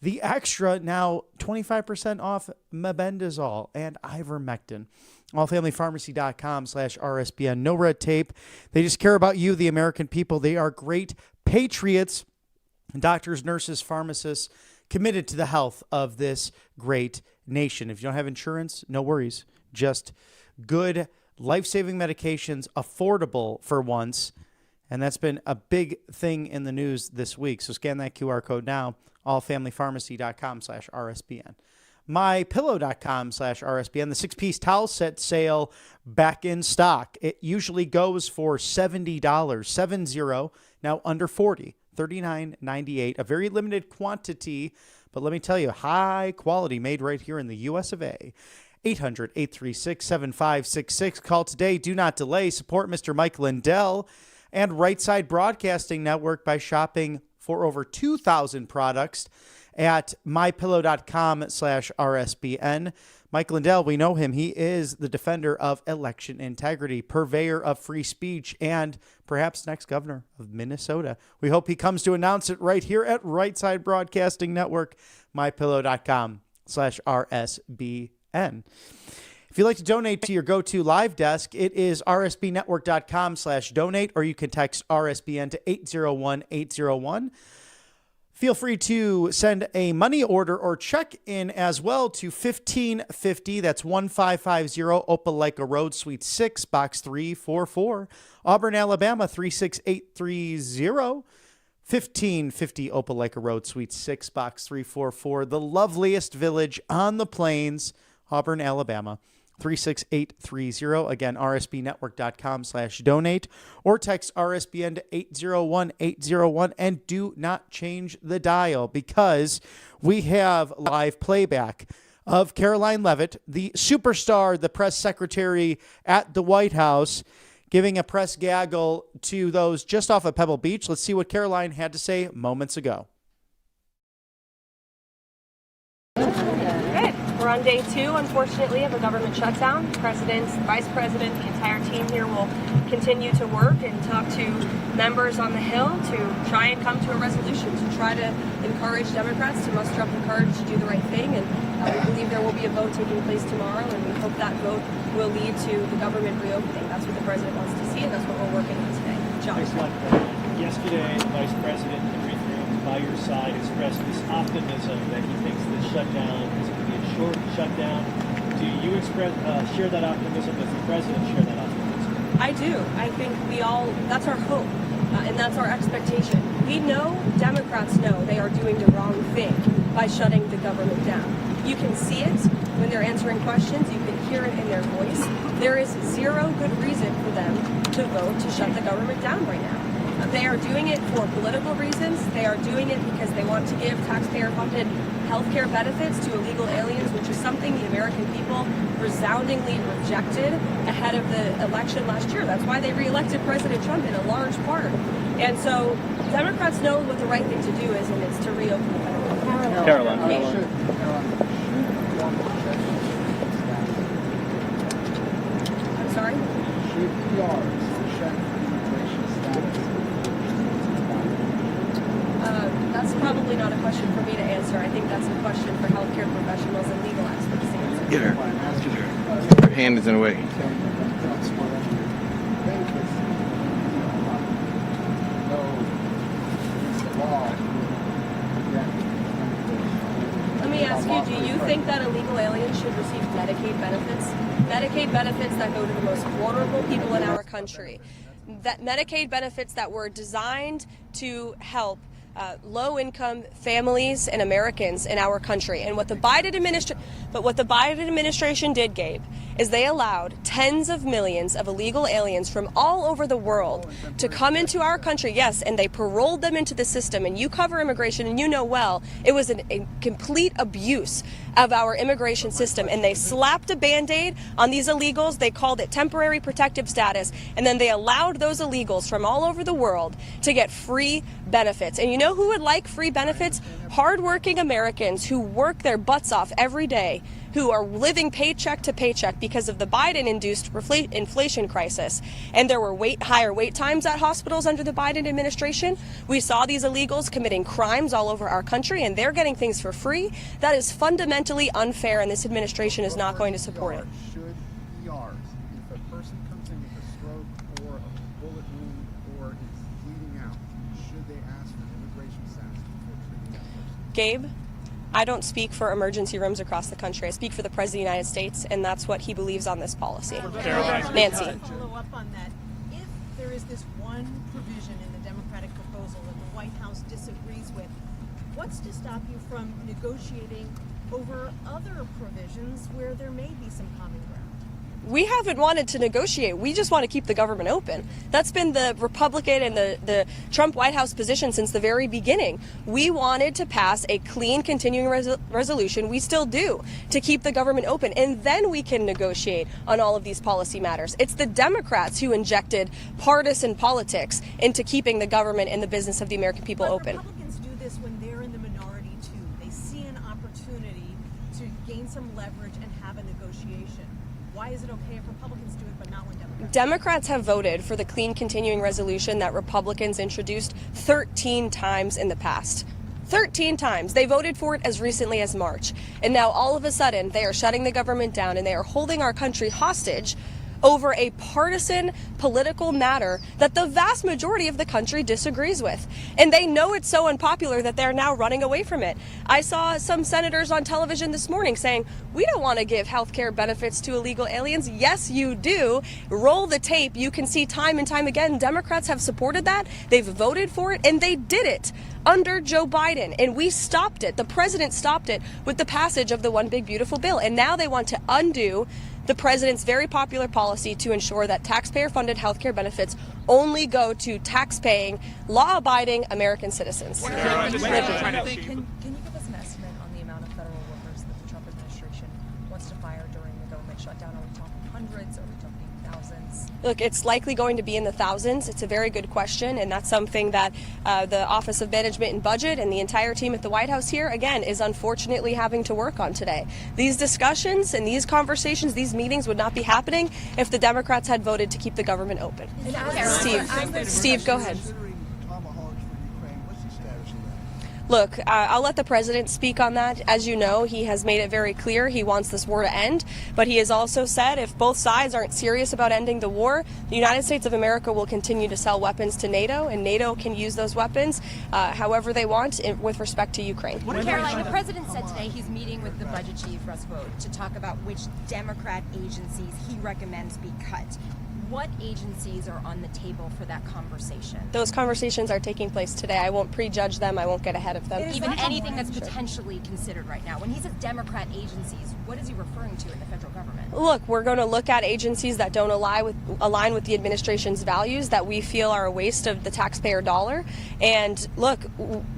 The extra, now 25% off mebendazole and ivermectin. Allfamilypharmacy.com/RSBN. No red tape. They just care about you, the American people. They are great patriots, doctors, nurses, pharmacists, committed to the health of this great nation. If you don't have insurance, no worries. Just good, life-saving medications, affordable for once. And that's been a big thing in the news this week. So scan that QR code now. Allfamilypharmacy.com/RSBN. MyPillow.com/RSBN. The 6-piece towel set sale back in stock. It usually goes for $70, 70, now under $40, $39.98. A very limited quantity, but let me tell you, high quality, made right here in the US of A. 800-836-7566. Call today. Do not delay. Support Mr. Mike Lindell and Right Side Broadcasting Network by shopping for over 2,000 products at mypillow.com/RSBN. Mike Lindell, we know him. He is the defender of election integrity, purveyor of free speech, and perhaps next governor of Minnesota. We hope he comes to announce it right here at Right Side Broadcasting Network, mypillow.com/RSBN. If you'd like to donate to your go-to live desk, it is rsbnetwork.com/donate, or you can text RSBN to 801-801. Feel free to send a money order or check in as well to 1550. That's 1550 Opelika Road, Suite 6, Box 344, Auburn, Alabama 36830. 1550 Opelika Road, Suite 6, Box 344. The loveliest village on the plains, Auburn, Alabama 36830. Again, rsbnetwork.com/donate, or text RSBN to 801-801, and do not change the dial, because we have live playback of Caroline Leavitt, the superstar, the press secretary at the White House, giving a press gaggle to those just off of Pebble Beach. Let's see what Caroline had to say moments ago. We're on day 2, unfortunately, of a government shutdown. The president, the vice president, the entire team here will continue to work and talk to members on the Hill to try and come to a resolution, to try to encourage Democrats to muster up the courage to do the right thing. And we believe there will be a vote taking place tomorrow, and we hope that vote will lead to the government reopening. That's what the president wants to see, and that's what we're working on today. John. Yesterday, the vice president, Henry Thrones, by your side, expressed this optimism that he thinks this shutdown is going to be a short shutdown. Do you share that optimism? Does the president share that optimism? I do. I think we all, that's our hope, and that's our expectation. We know, Democrats know, they are doing the wrong thing by shutting the government down. You can see it when they're answering questions. You can hear it in their voice. There is zero good reason for them to vote to shut the government down right now. They are doing it for political reasons. They are doing it because they want to give taxpayer-funded health care benefits to illegal aliens, which is something the American people resoundingly rejected ahead of the election last year. That's why they reelected President Trump in a large part. And so Democrats know what the right thing to do is, and it's to reopen the federal government. Caroline. I'm sorry? That's probably not a question for me to answer. I think that's a question for healthcare professionals and legal experts to answer. Get her. Her hand is in the way. Let me ask you, do you think that illegal aliens should receive Medicaid benefits? Medicaid benefits that go to the most vulnerable people in our country. That Medicaid benefits that were designed to help low-income families and Americans in our country. And what the Biden administration did, Gabe, is they allowed tens of millions of illegal aliens from all over the world to come into our country, yes, and they paroled them into the system. And you cover immigration, and you know well, it was a complete abuse of our immigration system. And they slapped a Band-Aid on these illegals. They called it temporary protective status. And then they allowed those illegals from all over the world to get free benefits. And you know who would like free benefits? Hardworking Americans who work their butts off every day, who are living paycheck to paycheck because of the Biden-induced inflation crisis. And there were higher wait times at hospitals under the Biden administration. We saw these illegals committing crimes all over our country, and they're getting things for free. That is fundamentally unfair, and this administration is not going to support it. Should ERs, if a person comes in with a stroke or a bullet wound or is bleeding out, should they ask for immigration status before treating that person? Gabe, I don't speak for emergency rooms across the country. I speak for the President of the United States, and that's what he believes on this policy. Nancy. Follow up on that. If there is this one provision in the Democratic proposal that the White House disagrees with, what's to stop you from negotiating over other provisions where there may be some common ground? We haven't wanted to negotiate. We just want to keep the government open. That's been the Republican and the Trump White House position since the very beginning. We wanted to pass a clean continuing resolution, we still do, to keep the government open, and then we can negotiate on all of these policy matters. It's the Democrats who injected partisan politics into keeping the government and the business of the American people open. Republicans do this when they're in the minority too. They see an opportunity to gain some leverage and have a negotiation. Why is it okay if Republicans do it but not when Democrats? Democrats have voted for the clean continuing resolution that Republicans introduced 13 times in the past. 13 times. They voted for it as recently as March. And now all of a sudden they are shutting the government down, and they are holding our country hostage over a partisan political matter that the vast majority of the country disagrees with. And they know it's so unpopular that they're now running away from it. I saw some senators on television this morning saying, we don't want to give health care benefits to illegal aliens. Yes, you do. Roll the tape. You can see time and time again, Democrats have supported that. They've voted for it, and they did it under Joe Biden. And we stopped it. The president stopped it with the passage of the One Big Beautiful Bill. And now they want to undo the president's very popular policy to ensure that taxpayer-funded health care benefits only go to tax-paying, law-abiding American citizens. Can you give us an estimate on the amount of federal workers that the Trump administration wants to fire during the government shutdown? Are we talking hundreds? Are we talking thousands? Look, it's likely going to be in the thousands. It's a very good question, and that's something that the Office of Management and Budget and the entire team at the White House here, again, is unfortunately having to work on today. These discussions and these conversations, these meetings would not be happening if the Democrats had voted to keep the government open. Steve, go ahead. Look, I'll let the president speak on that. As you know, he has made it very clear he wants this war to end, but he has also said if both sides aren't serious about ending the war, the United States of America will continue to sell weapons to NATO, and NATO can use those weapons however they want with respect to Ukraine. Caroline, the president said today he's meeting with the budget chief, Russ Vought, to talk about which Democrat agencies he recommends be cut. What agencies are on the table for that conversation? Those conversations are taking place today. I won't prejudge them. I won't get ahead of them. Even anything that's potentially considered right now. When he says Democrat agencies, what is he referring to in the federal government? Look, we're going to look at agencies that don't align with the administration's values, that we feel are a waste of the taxpayer dollar. And look,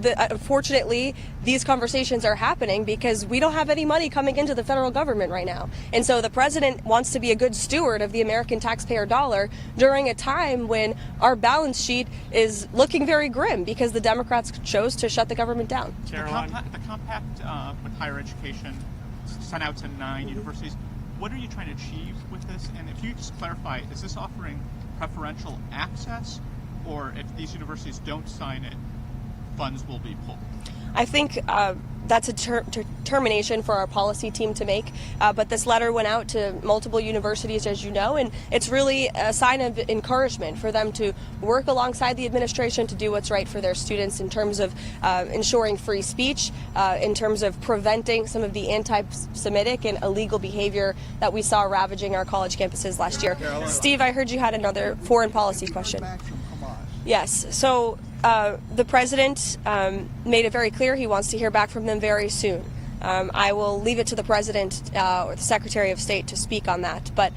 unfortunately, these conversations are happening because we don't have any money coming into the federal government right now. And so the president wants to be a good steward of the American taxpayer dollar. dollar during a time when our balance sheet is looking very grim because the Democrats chose to shut the government down. The compact with higher education sent out to 9 universities. What are you trying to achieve with this? And if you could just clarify, is this offering preferential access, or if these universities don't sign it, funds will be pulled? I think that's a determination for our policy team to make. But this letter went out to multiple universities, as you know, and it's really a sign of encouragement for them to work alongside the administration to do what's right for their students in terms of ensuring free speech, in terms of preventing some of the anti-Semitic and illegal behavior that we saw ravaging our college campuses last year. Steve, I heard you had another foreign policy question. Yes. So the president made it very clear he wants to hear back from them very soon. I will leave it to the president or the Secretary of State to speak on that. But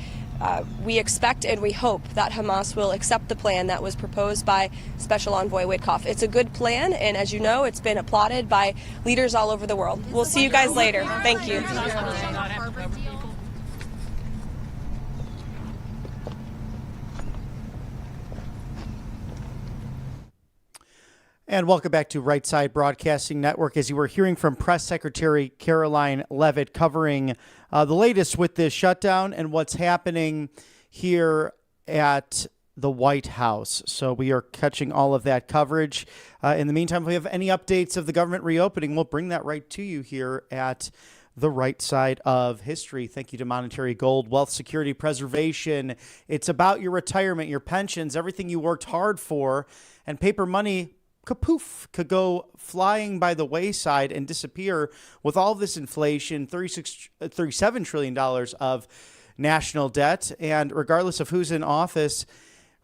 we expect and we hope that Hamas will accept the plan that was proposed by Special Envoy Witkoff. It's a good plan, and as you know, it's been applauded by leaders all over the world. We'll see you guys later. Thank you. And welcome back to Right Side Broadcasting Network. As you were hearing from Press Secretary Caroline Leavitt covering the latest with this shutdown and what's happening here at the White House. So we are catching all of that coverage. In the meantime, if we have any updates of the government reopening, we'll bring that right to you here at the right side of history. Thank you to Monetary Gold, Wealth Security Preservation. It's about your retirement, your pensions, everything you worked hard for, and paper money kapoof, could go flying by the wayside and disappear with all this inflation, $37 trillion of national debt. And regardless of who's in office,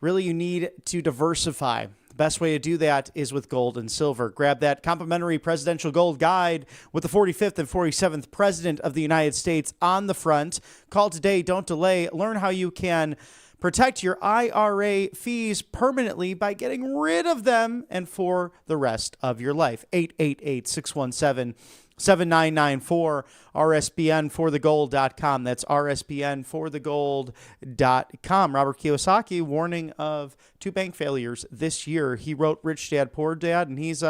really you need to diversify. The best way to do that is with gold and silver. Grab that complimentary presidential gold guide with the 45th and 47th President of the United States on the front. Call today, don't delay. Learn how you can protect your IRA fees permanently by getting rid of them and for the rest of your life. 888-617-7994, RSBN4thegold.com. That's RSBN4thegold.com. Robert Kiyosaki warning of 2 bank failures this year. He wrote Rich Dad, Poor Dad, and he's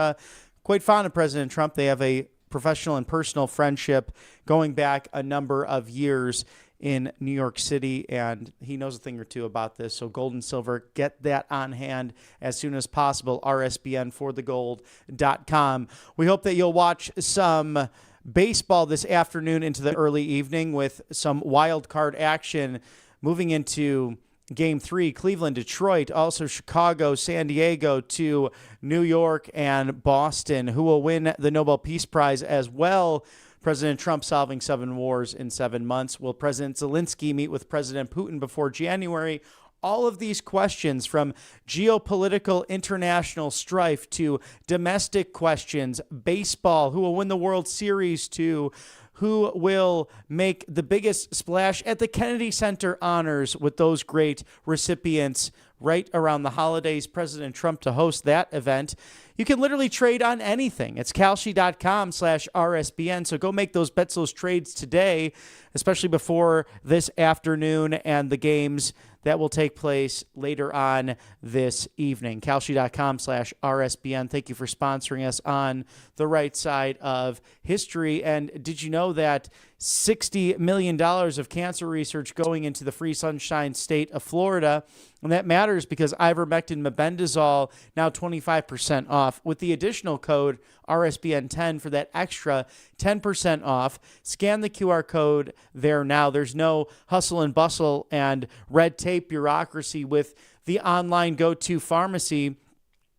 quite fond of President Trump. They have a professional and personal friendship going back a number of years in New York City, and he knows a thing or two about this. So gold and silver, get that on hand as soon as possible. RSBN4thegold.com. We hope that you'll watch some baseball this afternoon into the early evening with some wild card action moving into Game 3, Cleveland, Detroit, also Chicago, San Diego to New York and Boston. Who will win the Nobel Peace Prize as well? President Trump solving 7 wars in 7 months. Will President Zelensky meet with President Putin before January? All of these questions, from geopolitical international strife to domestic questions, baseball, who will win the World Series, to who will make the biggest splash at the Kennedy Center honors with those great recipients right around the holidays. President Trump to host that event. You can literally trade on anything. It's Kalshi.com/RSBN. So go make those bets, those trades today, especially before this afternoon and the games that will take place later on this evening. Kalshi.com/RSBN. Thank you for sponsoring us on the right side of history. And did you know that $60 million of cancer research going into the free sunshine state of Florida? And that matters because ivermectin mebendazole now 25% off with the additional code RSBN10 for that extra 10% off. Scan the QR code there now. There's no hustle and bustle and red tape bureaucracy with the online go-to pharmacy.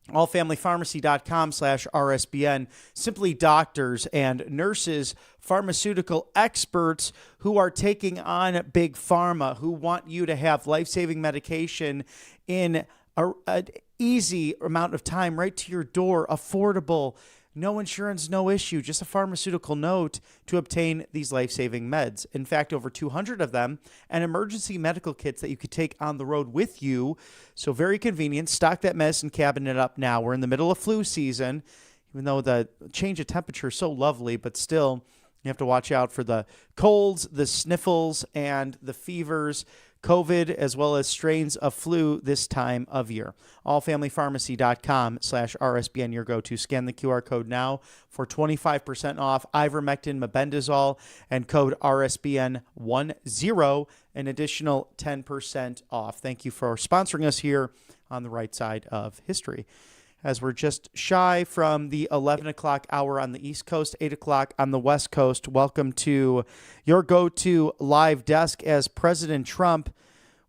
allfamilypharmacy.com/RSBN. Simply doctors and nurses, pharmaceutical experts who are taking on big pharma, who want you to have life-saving medication in an easy amount of time right to your door, affordable, no insurance, no issue, just a pharmaceutical note to obtain these life-saving meds. In fact, over 200 of them, and emergency medical kits that you could take on the road with you. So very convenient. Stock that medicine cabinet up now. We're in the middle of flu season, even though the change of temperature is so lovely, but still you have to watch out for the colds, the sniffles, and the fevers. COVID, as well as strains of flu this time of year. allfamilypharmacy.com/RSBN, your go-to. Scan the QR code now for 25% off ivermectin, mebendazole, and code RSBN10, an additional 10% off. Thank you for sponsoring us here on the right side of history. As we're just shy from the 11 o'clock hour on the East Coast, 8 o'clock on the West Coast, welcome to your go-to live desk as President Trump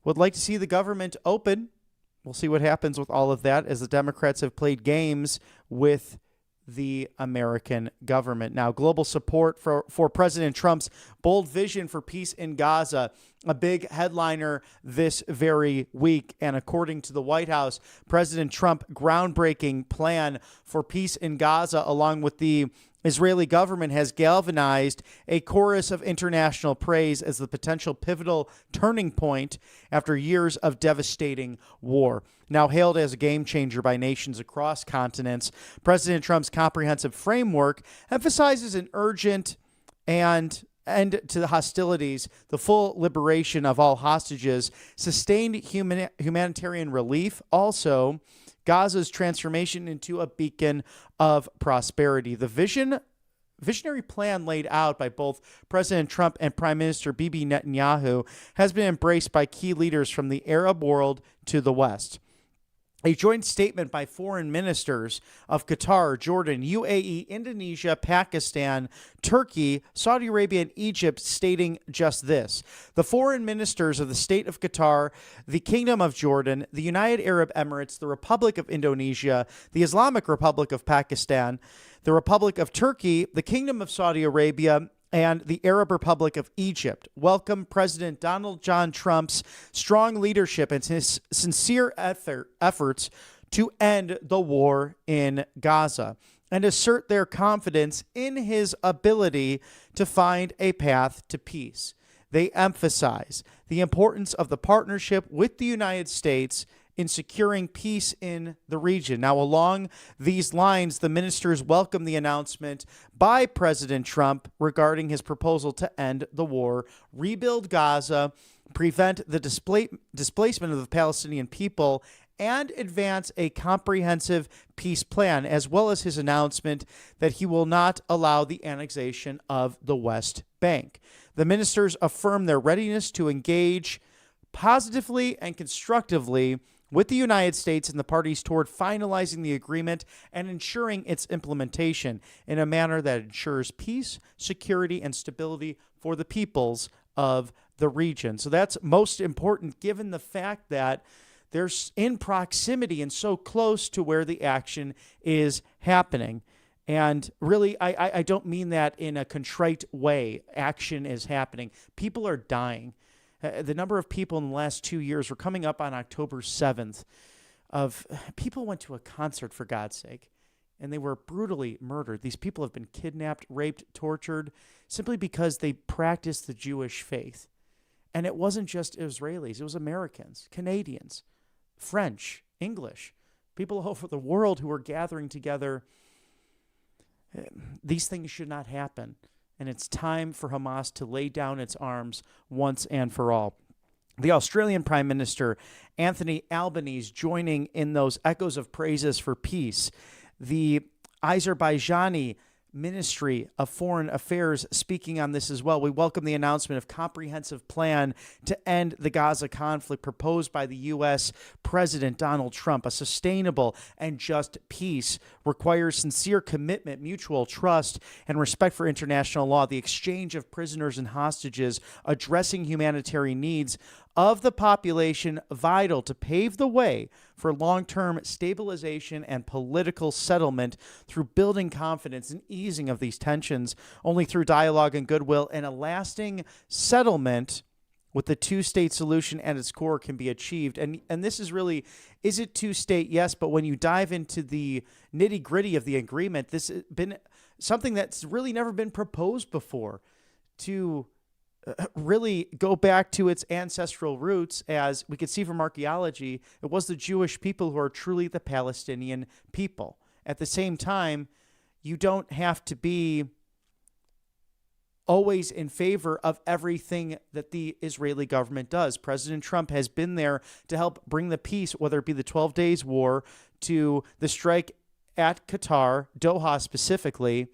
would like to see the government open. We'll see what happens with all of that as the Democrats have played games with the American government. Now, global support for President Trump's bold vision for peace in Gaza, a big headliner this very week. And according to the White House, President Trump groundbreaking plan for peace in Gaza, along with the Israeli government, has galvanized a chorus of international praise as the potential pivotal turning point after years of devastating war. Now hailed as a game changer by nations across continents, President Trump's comprehensive framework emphasizes an urgent and end to the hostilities, the full liberation of all hostages, sustained humanitarian relief, also Gaza's transformation into a beacon of prosperity. The visionary plan laid out by both President Trump and Prime Minister Bibi Netanyahu has been embraced by key leaders from the Arab world to the West. A joint statement by foreign ministers of Qatar, Jordan, UAE, Indonesia, Pakistan, Turkey, Saudi Arabia, and Egypt stating just this. The foreign ministers of the state of Qatar, the Kingdom of Jordan, the United Arab Emirates, the Republic of Indonesia, the Islamic Republic of Pakistan, the Republic of Turkey, the Kingdom of Saudi Arabia, and the Arab Republic of Egypt welcome President Donald John Trump's strong leadership and his sincere efforts to end the war in Gaza and assert their confidence in his ability to find a path to peace. They emphasize the importance of the partnership with the United States in securing peace in the region. Now, along these lines, the ministers welcome the announcement by President Trump regarding his proposal to end the war, rebuild Gaza, prevent the displacement of the Palestinian people, and advance a comprehensive peace plan, as well as his announcement that he will not allow the annexation of the West Bank. The ministers affirm their readiness to engage positively and constructively with the United States and the parties toward finalizing the agreement and ensuring its implementation in a manner that ensures peace, security, and stability for the peoples of the region. So that's most important given the fact that they're in proximity and so close to where the action is happening. And really, I don't mean that in a contrite way. Action is happening. People are dying. The number of people in the last 2 years, we're coming up on October 7th, of people went to a concert, for God's sake, and they were brutally murdered. These people have been kidnapped, raped, tortured, simply because they practiced the Jewish faith. And it wasn't just Israelis. It was Americans, Canadians, French, English, people all over the world who were gathering together. These things should not happen. And it's time for Hamas to lay down its arms once and for all. The Australian Prime Minister, Anthony Albanese, joining in those echoes of praises for peace. The Azerbaijani Ministry of Foreign Affairs speaking on this as well. We welcome the announcement of comprehensive plan to end the Gaza conflict proposed by the U.S. President Donald Trump. A sustainable and just peace requires sincere commitment, mutual trust, and respect for international law, the exchange of prisoners and hostages, addressing humanitarian needs of the population, vital to pave the way for long-term stabilization and political settlement through building confidence and easing of these tensions. Only through dialogue and goodwill and a lasting settlement with the two-state solution at its core can be achieved. And this is really, is it two-state? Yes, but when you dive into the nitty-gritty of the agreement, this has been something that's really never been proposed before, to really go back to its ancestral roots. As we could see from archaeology, it was the Jewish people who are truly the Palestinian people. At the same time, you don't have to be always in favor of everything that the Israeli government does. President Trump has been there to help bring the peace, whether it be the 12 Days War, to the strike at Qatar, Doha specifically,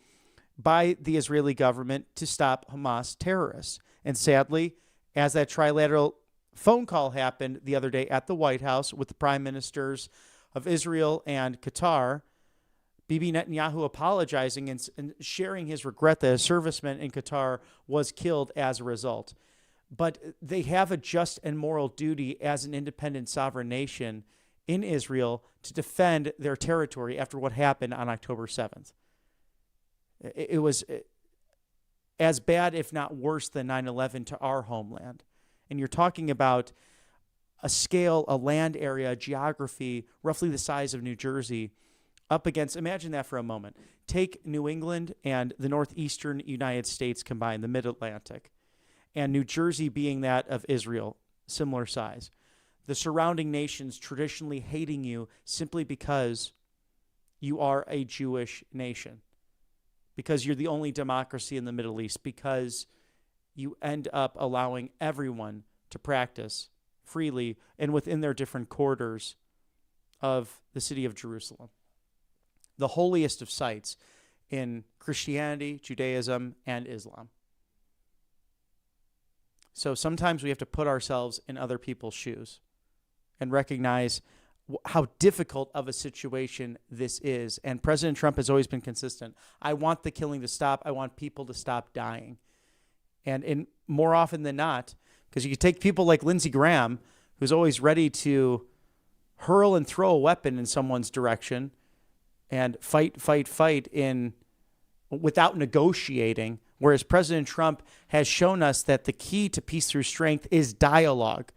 by the Israeli government to stop Hamas terrorists. And sadly, as that trilateral phone call happened the other day at the White House with the prime ministers of Israel and Qatar, Bibi Netanyahu apologizing and sharing his regret that a serviceman in Qatar was killed as a result. But they have a just and moral duty as an independent sovereign nation in Israel to defend their territory after what happened on October 7th. It was as bad, if not worse, than 9/11 to our homeland. And you're talking about a scale, a land area, a geography, roughly the size of New Jersey, up against, imagine that for a moment. Take New England and the northeastern United States combined, the mid-Atlantic, and New Jersey being that of Israel, similar size. The surrounding nations traditionally hating you simply because you are a Jewish nation, because you're the only democracy in the Middle East, because you end up allowing everyone to practice freely and within their different quarters of the city of Jerusalem, the holiest of sites in Christianity, Judaism, and Islam. So sometimes we have to put ourselves in other people's shoes and recognize how difficult of a situation this is. And President Trump has always been consistent. I want the killing to stop. I want people to stop dying. And more often than not, because you could take people like Lindsey Graham, who's always ready to hurl and throw a weapon in someone's direction and fight without negotiating, whereas President Trump has shown us that the key to peace through strength is dialogue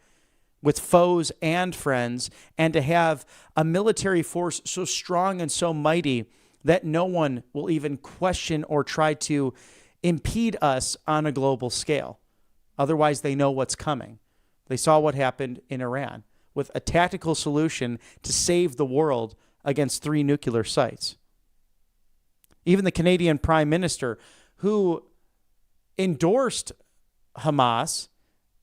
with foes and friends, and to have a military force so strong and so mighty that no one will even question or try to impede us on a global scale. Otherwise, they know what's coming. They saw what happened in Iran with a tactical solution to save the world against 3 nuclear sites. Even the Canadian Prime Minister, who endorsed Hamas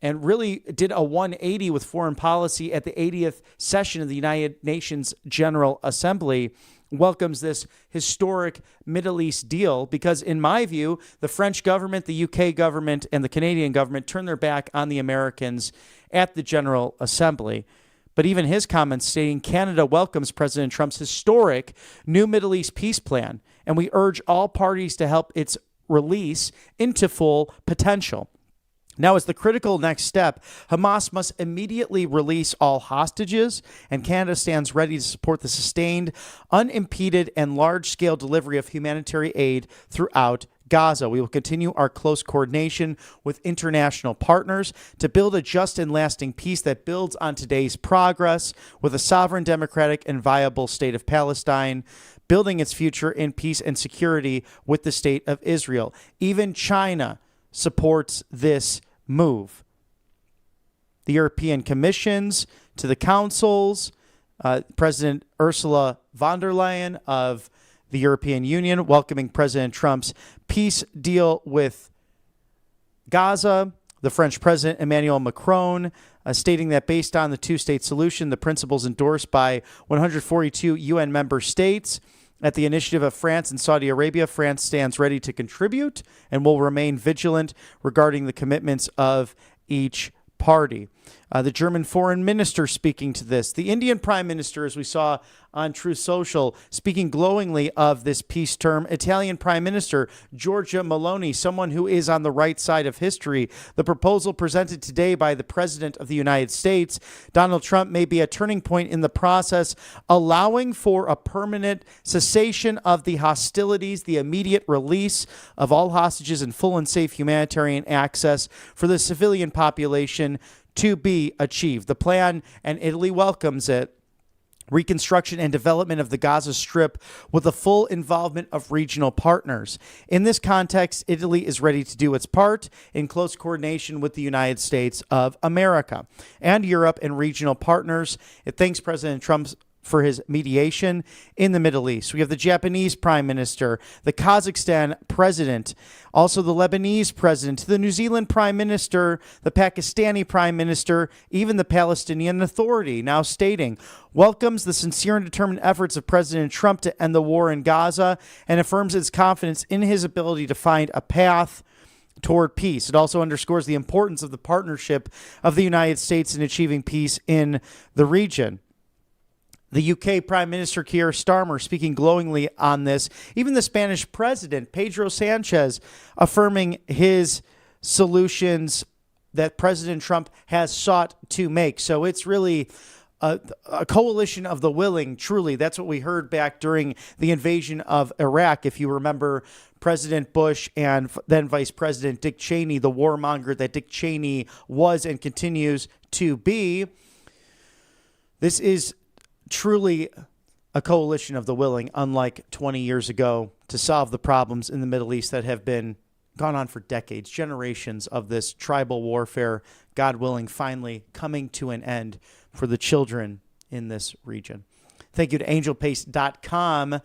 and really did a 180 with foreign policy at the 80th session of the United Nations General Assembly, welcomes this historic Middle East deal because, in my view, the French government, the UK government, and the Canadian government turned their back on the Americans at the General Assembly. But even his comments stating Canada welcomes President Trump's historic new Middle East peace plan, and we urge all parties to help its release into full potential. Now, as the critical next step, Hamas must immediately release all hostages, and Canada stands ready to support the sustained, unimpeded, and large-scale delivery of humanitarian aid throughout Gaza. We will continue our close coordination with international partners to build a just and lasting peace that builds on today's progress with a sovereign, democratic, and viable state of Palestine, building its future in peace and security with the state of Israel. Even China supports this move. The European Commissions to the councils, President Ursula von der Leyen of the European Union welcoming President Trump's peace deal with Gaza, the French President Emmanuel Macron stating that based on the two-state solution, the principles endorsed by 142 UN member states, at the initiative of France and Saudi Arabia, France stands ready to contribute and will remain vigilant regarding the commitments of each party. The German foreign minister speaking to this. The Indian prime minister, as we saw on Truth Social, speaking glowingly of this peace term. Italian prime minister Giorgia Meloni, someone who is on the right side of history. The proposal presented today by the president of the United States, Donald Trump, may be a turning point in the process, allowing for a permanent cessation of the hostilities, the immediate release of all hostages, and full and safe humanitarian access for the civilian population to be achieved. The plan, and Italy welcomes it, reconstruction and development of the Gaza Strip with the full involvement of regional partners. In this context, Italy is ready to do its part in close coordination with the United States of America and Europe and regional partners. It thanks President Trump for his mediation in the Middle East. We have the Japanese prime minister, the Kazakhstan president, also the Lebanese president, the New Zealand prime minister, the Pakistani prime minister, even the Palestinian Authority now stating, welcomes the sincere and determined efforts of President Trump to end the war in Gaza and affirms its confidence in his ability to find a path toward peace. It also underscores the importance of the partnership of the United States in achieving peace in the region. The UK Prime Minister Keir Starmer speaking glowingly on this. Even the Spanish President, Pedro Sanchez, affirming his solutions that President Trump has sought to make. So it's really a coalition of the willing, truly. That's what we heard back during the invasion of Iraq. If you remember, President Bush and then Vice President Dick Cheney, the warmonger that Dick Cheney was and continues to be. This is truly a coalition of the willing, unlike 20 years ago, to solve the problems in the Middle East that have been gone on for decades, generations of this tribal warfare, God willing, finally coming to an end for the children in this region. Thank you to angelpaste.com.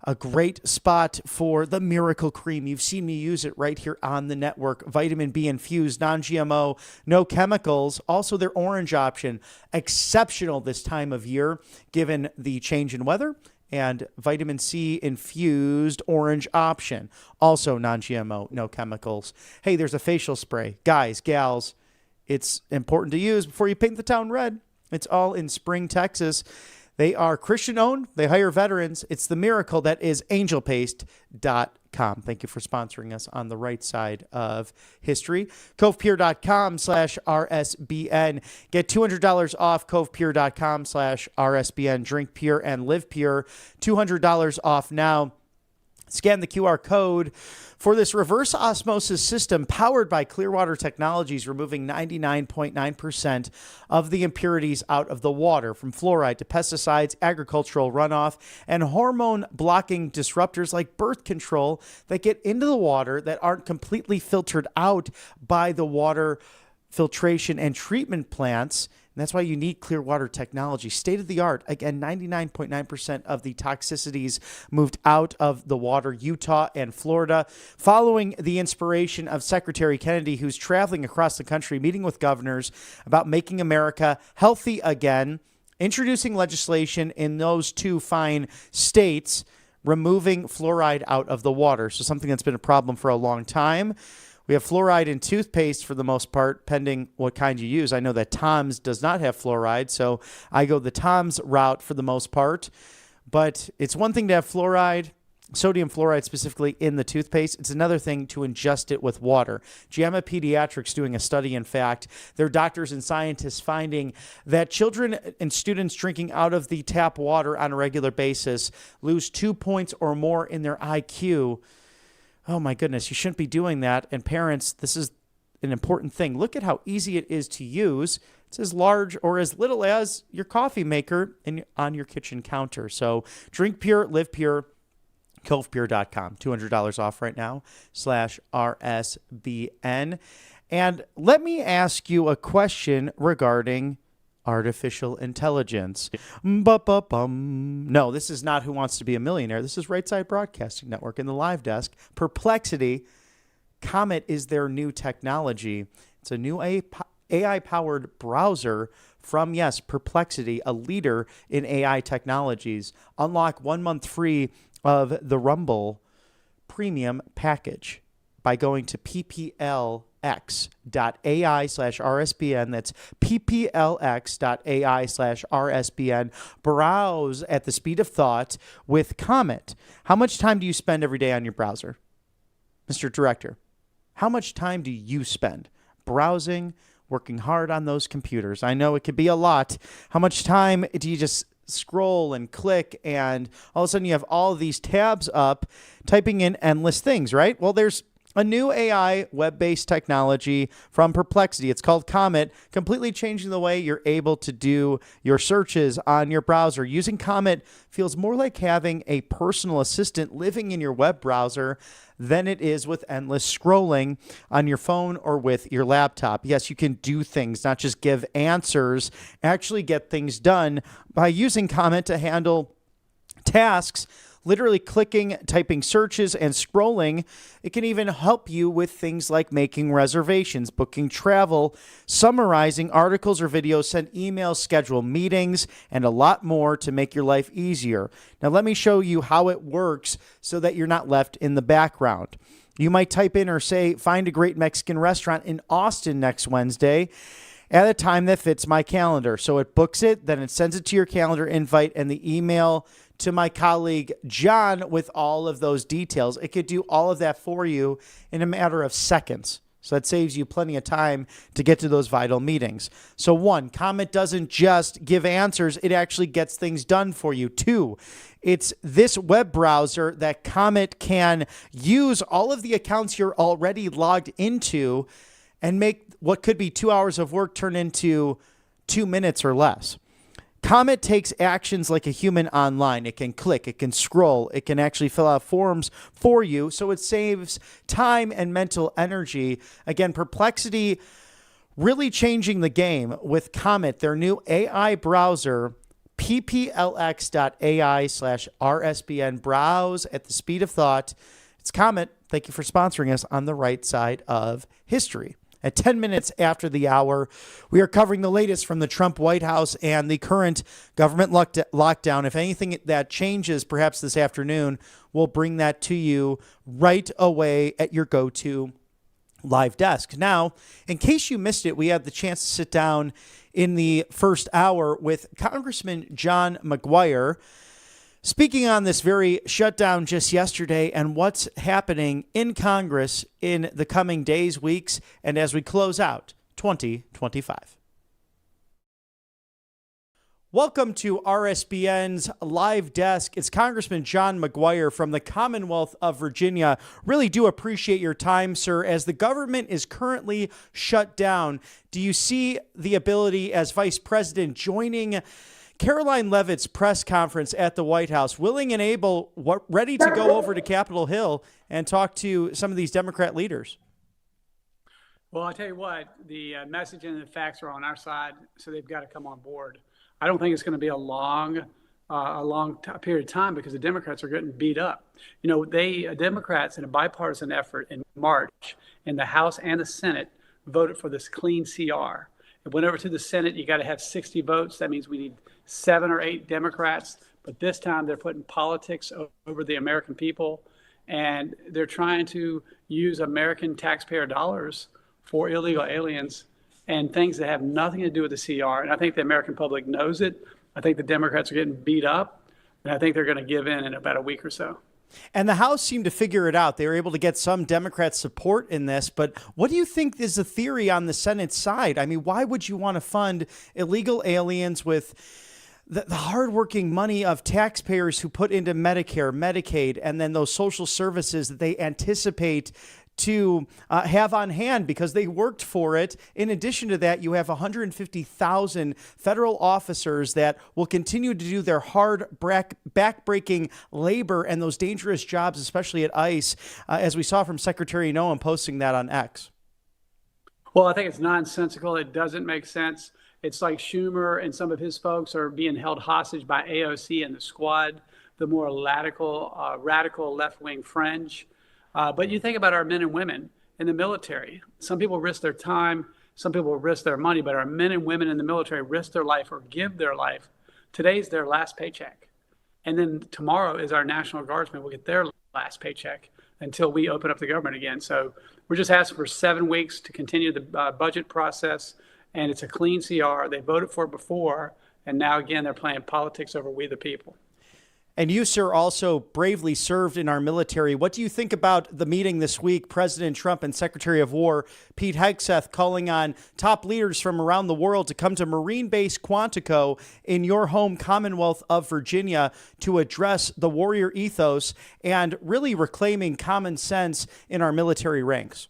A great spot for the Miracle Cream. You've seen me use it right here on the network. Vitamin B infused, non-GMO, no chemicals. Also their orange option, exceptional this time of year, given the change in weather. And vitamin C infused orange option, also non-GMO, no chemicals. Hey, there's a facial spray. Guys, gals, it's important to use before you paint the town red. It's all in Spring, Texas. They are Christian-owned. They hire veterans. It's the miracle that is angelpaste.com. Thank you for sponsoring us on the right side of history. CovePure.com/RSBN. Get $200 off CovePure.com/RSBN. Drink pure and live pure. $200 off now. Scan the QR code for this reverse osmosis system powered by Clearwater Technologies, removing 99.9% of the impurities out of the water, from fluoride to pesticides, agricultural runoff, and hormone-blocking disruptors like birth control that get into the water that aren't completely filtered out by the water filtration and treatment plants. And that's why you need Clearwater Technology. State-of-the-art. Again, 99.9% of the toxicities moved out of the water, Utah and Florida, following the inspiration of Secretary Kennedy, who's traveling across the country, meeting with governors about making America healthy again, introducing legislation in those two fine states, removing fluoride out of the water. So something that's been a problem for a long time. We have fluoride in toothpaste for the most part, pending what kind you use. I know that Tom's does not have fluoride, so I go the Tom's route for the most part. But it's one thing to have fluoride, sodium fluoride specifically, in the toothpaste. It's another thing to ingest it with water. JAMA Pediatrics doing a study, in fact. They're doctors and scientists finding that children and students drinking out of the tap water on a regular basis lose 2 points or more in their IQ. Oh my goodness, you shouldn't be doing that. And parents, this is an important thing. Look at how easy it is to use. It's as large or as little as your coffee maker on your kitchen counter. So drink pure, live pure, CovePure.com. $200 off right now /RSBN. And let me ask you a question regarding artificial intelligence. No, this is not Who Wants to Be a Millionaire. This is Right Side Broadcasting Network in the live desk. Perplexity. Comet is their new technology. It's a new AI-powered browser from, yes, Perplexity, a leader in AI technologies. Unlock 1 month free of the Rumble Premium package by going to pplx.ai/RSBN. That's pplx.ai/RSBN. Browse at the speed of thought with Comet. How much time do you spend every day on your browser? Mr. Director, how much time do you spend browsing, working hard on those computers? I know it could be a lot. How much time do you just scroll and click, and all of a sudden you have all of these tabs up, typing in endless things, right? Well, there's a new AI web-based technology from Perplexity. It's called Comet, completely changing the way you're able to do your searches on your browser. Using Comet feels more like having a personal assistant living in your web browser than it is with endless scrolling on your phone or with your laptop. Yes, you can do things, not just give answers, actually get things done by using Comet to handle tasks. Literally clicking, typing searches, and scrolling. It can even help you with things like making reservations, booking travel, summarizing articles or videos, send emails, schedule meetings, and a lot more to make your life easier. Now, let me show you how it works so that you're not left in the background. You might type in or say, find a great Mexican restaurant in Austin next Wednesday at a time that fits my calendar. So it books it, then it sends it to your calendar invite and the email to my colleague John with all of those details. It could do all of that for you in a matter of seconds. So that saves you plenty of time to get to those vital meetings. So 1, Comet doesn't just give answers, it actually gets things done for you. 2, it's this web browser that Comet can use all of the accounts you're already logged into and make what could be 2 hours of work turn into 2 minutes or less. Comet takes actions like a human online. It can click, it can scroll, it can actually fill out forms for you, so it saves time and mental energy. Again, Perplexity really changing the game with Comet, their new AI browser, pplx.ai/RSBN. Browse at the speed of thought. It's Comet. Thank you for sponsoring us on the right side of history. At 10 minutes after the hour, we are covering the latest from the Trump White House and the current government lockdown. If anything that changes perhaps this afternoon, we'll bring that to you right away at your go-to live desk. Now, in case you missed it, we had the chance to sit down in the first hour with Congressman John McGuire, speaking on this very shutdown just yesterday and what's happening in Congress in the coming days, weeks, and as we close out 2025. Welcome to RSBN's live desk. It's Congressman John McGuire from the Commonwealth of Virginia. Really do appreciate your time, sir. As the government is currently shut down, do you see the ability as Vice President joining Caroline Leavitt's press conference at the White House, willing and able, ready to go over to Capitol Hill and talk to some of these Democrat leaders? Well, I'll tell you what, the message and the facts are on our side, so they've got to come on board. I don't think it's going to be a long period of time because the Democrats are getting beat up. You know, Democrats in a bipartisan effort in March in the House and the Senate voted for this clean CR. It went over to the Senate. You got to have 60 votes. That means we need 7 or 8 Democrats. But this time they're putting politics over the American people. And they're trying to use American taxpayer dollars for illegal aliens and things that have nothing to do with the CR. And I think the American public knows it. I think the Democrats are getting beat up. And I think they're going to give in about a week or so. And the House seemed to figure it out. They were able to get some Democrat support in this. But what do you think is the theory on the Senate side? I mean, why would you want to fund illegal aliens with the hardworking money of taxpayers who put into Medicare, Medicaid, and then those social services that they anticipate to have on hand because they worked for it? In addition to that, you have 150,000 federal officers that will continue to do their hard, back-breaking labor and those dangerous jobs, especially at ICE, as we saw from Secretary Noem posting that on X. Well, I think it's nonsensical. It doesn't make sense. It's like Schumer and some of his folks are being held hostage by AOC and the Squad, the more radical left-wing fringe. But you think about our men and women in the military. Some people risk their time, some people risk their money, but our men and women in the military risk their life or give their life. Today's their last paycheck. And then tomorrow is our National Guardsmen will get their last paycheck until we open up the government again. So we're just asking for 7 weeks to continue the budget process. And it's a clean CR. They voted for it before. And now, again, they're playing politics over we the people. And you, sir, also bravely served in our military. What do you think about the meeting this week, President Trump and Secretary of War Pete Hegseth calling on top leaders from around the world to come to Marine Base Quantico in your home Commonwealth of Virginia to address the warrior ethos and really reclaiming common sense in our military ranks?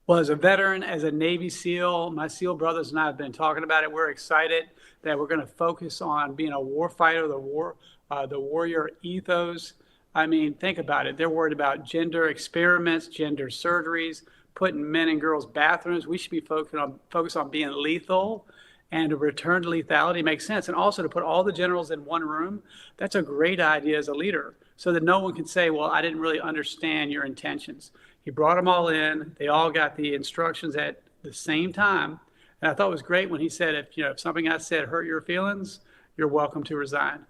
Well, as a veteran, as a Navy SEAL, my SEAL brothers and I have been talking about it. We're excited that we're going to focus on being a war fighter, the warrior ethos. I mean, think about it. They're worried about gender experiments, gender surgeries, putting men in girls' bathrooms. We should be focused on being lethal, and to return to lethality makes sense. And also to put all the generals in one room, that's a great idea as a leader, so that no one can say, well, I didn't really understand your intentions. He brought them all in. They all got the instructions at the same time. And I thought it was great when he said, if something I said hurt your feelings, you're welcome to resign.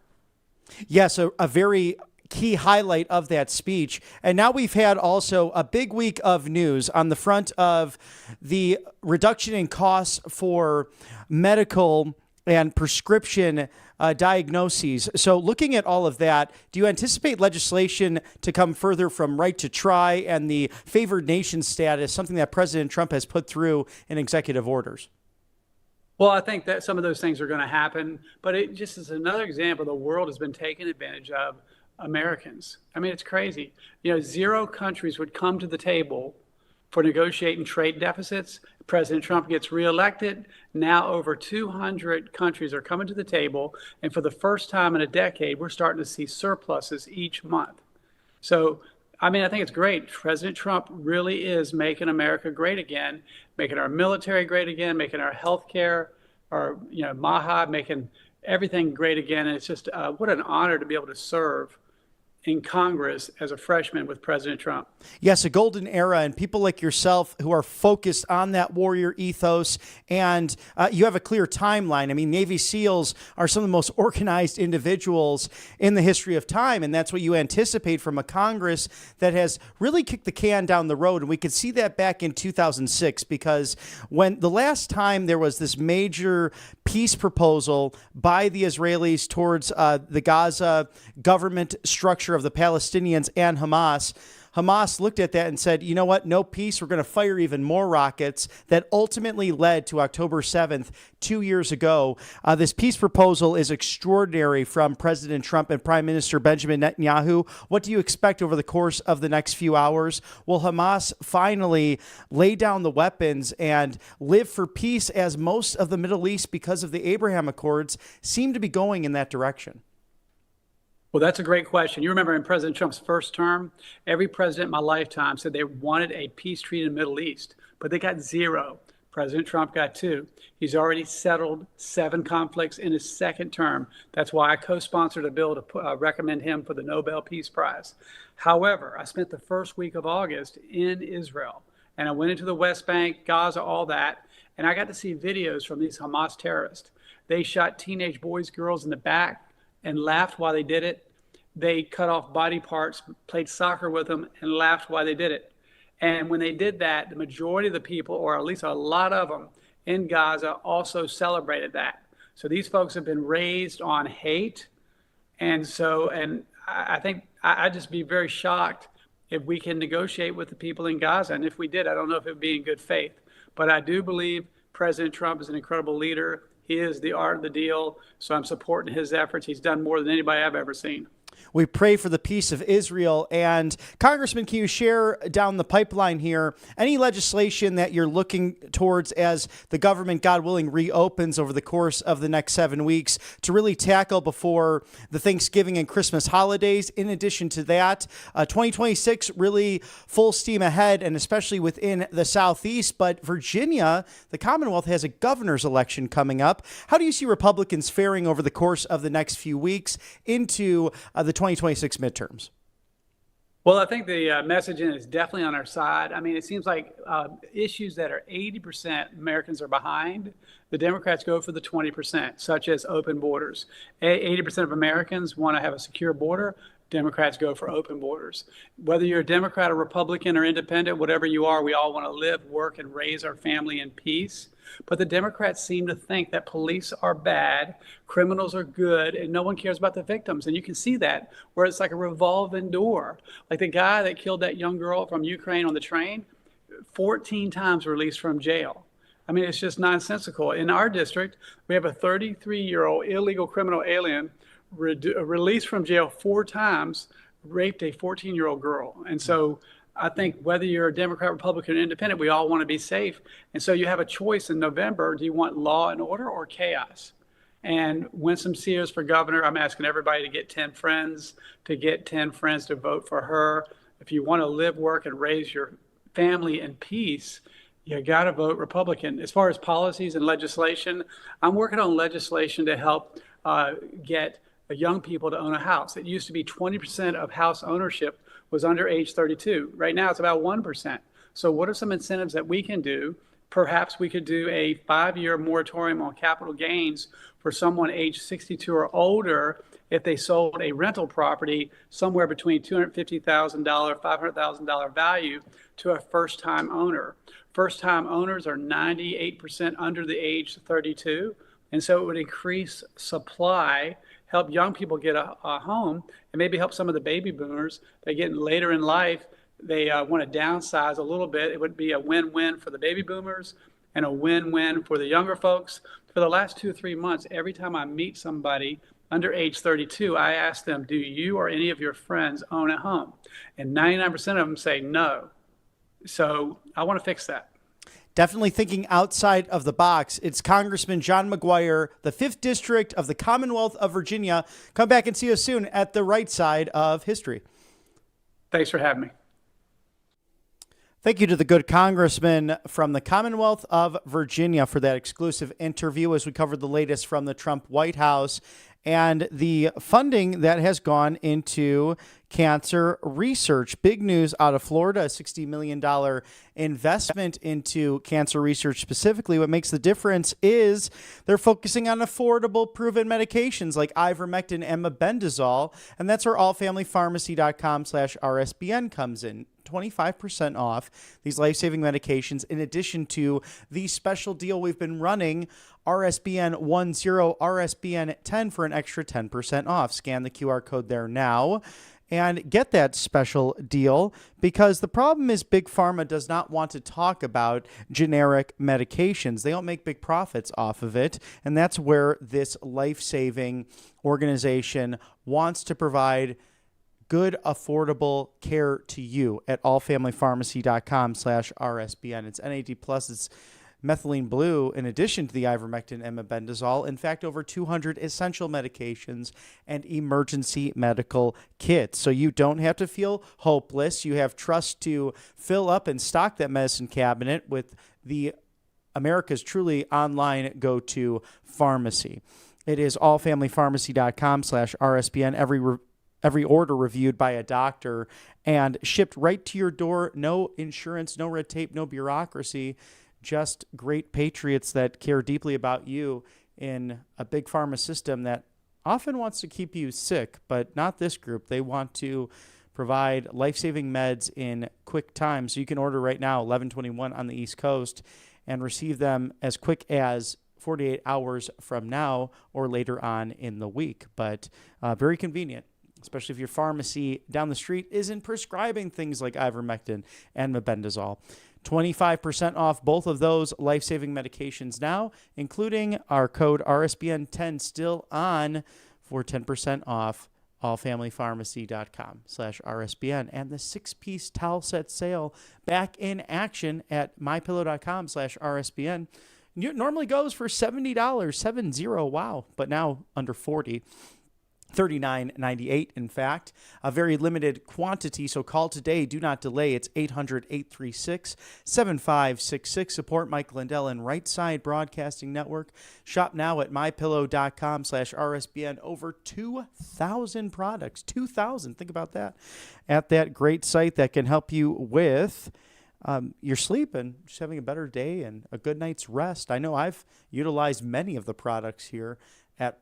Yes, a very key highlight of that speech. And now we've had also a big week of news on the front of the reduction in costs for medical and prescription diagnoses. So looking at all of that, do you anticipate legislation to come further from right to try and the favored nation status, something that President Trump has put through in executive orders? Well, I think that some of those things are going to happen, but it just is another example the world has been taking advantage of Americans. I mean, it's crazy. 0 countries would come to the table for negotiating trade deficits. President Trump gets reelected. Now over 200 countries are coming to the table, and for the first time in a decade, we're starting to see surpluses each month. So, I mean, I think it's great. President Trump really is making America great again, making our military great again, making our healthcare, our MAHA, making everything great again. And it's just what an honor to be able to serve in Congress as a freshman with President Trump. Yes, a golden era, and people like yourself who are focused on that warrior ethos, and you have a clear timeline. I mean, Navy SEALs are some of the most organized individuals in the history of time, and that's what you anticipate from a Congress that has really kicked the can down the road. And we could see that back in 2006, because when the last time there was this major peace proposal by the Israelis towards the Gaza government structure of the Palestinians and Hamas looked at that and said, you know what, no peace, we're going to fire even more rockets. That ultimately led to October 7th, 2 years ago. This peace proposal is extraordinary from President Trump and Prime Minister Benjamin Netanyahu. What do you expect over the course of the next few hours? Will Hamas finally lay down the weapons and live for peace, as most of the Middle East, because of the Abraham Accords, seem to be going in that direction? Well, that's a great question. You remember in President Trump's first term, every president in my lifetime said they wanted a peace treaty in the Middle East, but they got 0. President Trump got 2. He's already settled 7 conflicts in his second term. That's why I co-sponsored a bill to recommend him for the Nobel Peace Prize. However, I spent the first week of August in Israel, and I went into the West Bank, Gaza, all that, and I got to see videos from these Hamas terrorists. They shot teenage boys, girls in the back and laughed while they did it. They cut off body parts, played soccer with them, and laughed while they did it. And when they did that, the majority of the people, or at least a lot of them in Gaza, also celebrated that. So these folks have been raised on hate. And I think I'd just be very shocked if we can negotiate with the people in Gaza. And if we did, I don't know if it would be in good faith. But I do believe President Trump is an incredible leader. He is the art of the deal. So I'm supporting his efforts. He's done more than anybody I've ever seen. We pray for the peace of Israel. And Congressman, can you share down the pipeline here any legislation that you're looking towards as the government, God willing, reopens over the course of the next 7 weeks to really tackle before the Thanksgiving and Christmas holidays? In addition to that, 2026 really full steam ahead, and especially within the Southeast. But Virginia, the Commonwealth, has a governor's election coming up. How do you see Republicans faring over the course of the next few weeks into the 2026 midterms? Well, I think the messaging is definitely on our side. I mean, it seems like issues that are 80% Americans are behind, the Democrats go for the 20%, such as open borders. 80% of Americans want to have a secure border. Democrats go for open borders. Whether you're a Democrat or Republican or independent, whatever you are, we all want to live, work, and raise our family in peace. But the Democrats seem to think that police are bad, criminals are good, and no one cares about the victims. And you can see that where it's like a revolving door. Like the guy that killed that young girl from Ukraine on the train, 14 times released from jail. I mean, it's just nonsensical. In our district, we have a 33-year-old illegal criminal alien released from jail 4 times, raped a 14-year-old girl. And so I think whether you're a Democrat, Republican, or independent, we all want to be safe. And so you have a choice in November. Do you want law and order or chaos? And Winsome Sears for governor, I'm asking everybody to get 10 friends, to vote for her. If you want to live, work, and raise your family in peace, you got to vote Republican. As far as policies and legislation, I'm working on legislation to help get young people to own a house. It used to be 20% of house ownership was under age 32. Right now, it's about 1%. So what are some incentives that we can do? Perhaps we could do a 5-year moratorium on capital gains for someone age 62 or older if they sold a rental property somewhere between $250,000, $500,000 value to a first-time owner. First-time owners are 98% under the age 32, and so it would increase supply, help young people get a home, and maybe help some of the baby boomers. They get later in life, they want to downsize a little bit. It would be a win-win for the baby boomers and a win-win for the younger folks. For the last 2 or 3 months, every time I meet somebody under age 32, I ask them, do you or any of your friends own a home? And 99% of them say no. So I want to fix that. Definitely thinking outside of the box. It's Congressman John McGuire, the 5th District of the Commonwealth of Virginia. Come back and see us soon at the right side of history. Thanks for having me. Thank you to the good congressman from the Commonwealth of Virginia for that exclusive interview as we covered the latest from the Trump White House and the funding that has gone into cancer research. Big news out of Florida, a $60 million investment into cancer research specifically. What makes the difference is they're focusing on affordable, proven medications like ivermectin and mebendazole, and that's where allfamilypharmacy.com/RSBN comes in. 25% off these life-saving medications in addition to the special deal we've been running, RSBN 10, RSBN 10 for an extra 10% off. Scan the QR code there now and get that special deal, because the problem is Big Pharma does not want to talk about generic medications. They don't make big profits off of it, and that's where this life-saving organization wants to provide good, affordable care to you at allfamilypharmacy.com/RSBN. It's NAD+, it's methylene blue, in addition to the ivermectin and mebendazole. In fact, over 200 essential medications and emergency medical kits. So you don't have to feel hopeless. You have trust to fill up and stock that medicine cabinet with the America's truly online go-to pharmacy. It is allfamilypharmacy.com/RSBN. Every order reviewed by a doctor and shipped right to your door. No insurance, no red tape, no bureaucracy. Just great patriots that care deeply about you in a big pharma system that often wants to keep you sick, but not this group. They want to provide life-saving meds in quick time. So you can order right now, 11/21 on the East Coast, and receive them as quick as 48 hours from now or later on in the week. But very convenient, especially if your pharmacy down the street isn't prescribing things like ivermectin and mebendazole. 25% off both of those life-saving medications now, including our code RSBN10 still on for 10% off allfamilypharmacy.com/RSBN. And the 6-piece towel set sale back in action at mypillow.com/RSBN. It normally goes for $70, 70, wow, but now under $40. $39.98, in fact. A very limited quantity, so call today. Do not delay. It's 800-836-7566. Support Mike Lindell and Right Side Broadcasting Network. Shop now at mypillow.com/RSBN. Over 2,000 products. 2,000. Think about that. At that great site that can help you with your sleep and just having a better day and a good night's rest. I know I've utilized many of the products here at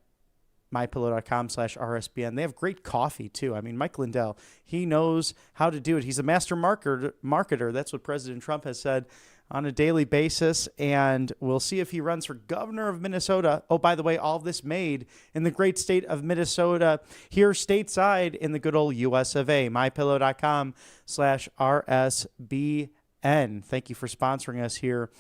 mypillow.com/RSBN. They have great coffee, too. I mean, Mike Lindell, he knows how to do it. He's a master marketer. That's what President Trump has said on a daily basis, and we'll see if he runs for governor of Minnesota. Oh, by the way, all this made in the great state of Minnesota, here stateside in the good old US of A. mypillow.com/RSBN. Thank you for sponsoring us here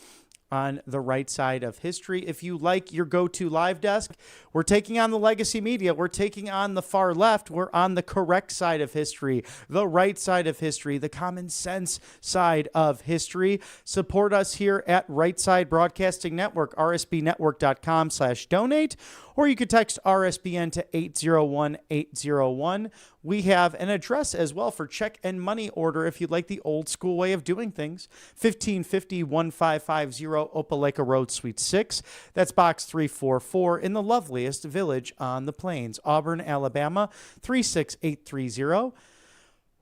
on the right side of history. If you like your go-to live desk, we're taking on the legacy media. We're taking on the far left. We're on the correct side of history, the right side of history, the common sense side of history. Support us here at Right Side Broadcasting Network, rsbnetwork.com/donate, or you could text RSBN to 801-801. We have an address as well for check and money order if you'd like the old school way of doing things. 1550-1550 Opelika Road, Suite 6. That's Box 344 in the loveliest village on the plains, Auburn, Alabama, 36830.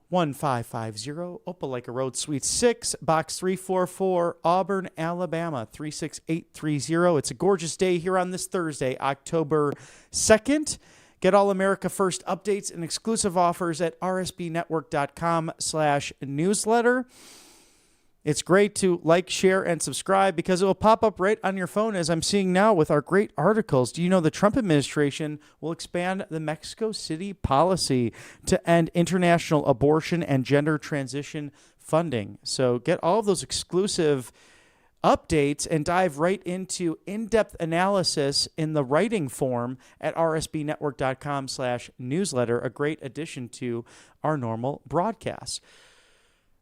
1550 Opelika Road, Suite 6, Box 344, Auburn, Alabama, 36830. It's a gorgeous day here on this Thursday, October 2nd. Get all America First updates and exclusive offers at rsbnetwork.com/newsletter. It's great to like, share, and subscribe because it will pop up right on your phone, as I'm seeing now with our great articles. Do you know the Trump administration will expand the Mexico City policy to end international abortion and gender transition funding? So get all of those exclusive updates and dive right into in-depth analysis in the writing form at rsbnetwork.com/newsletter, a great addition to our normal broadcasts.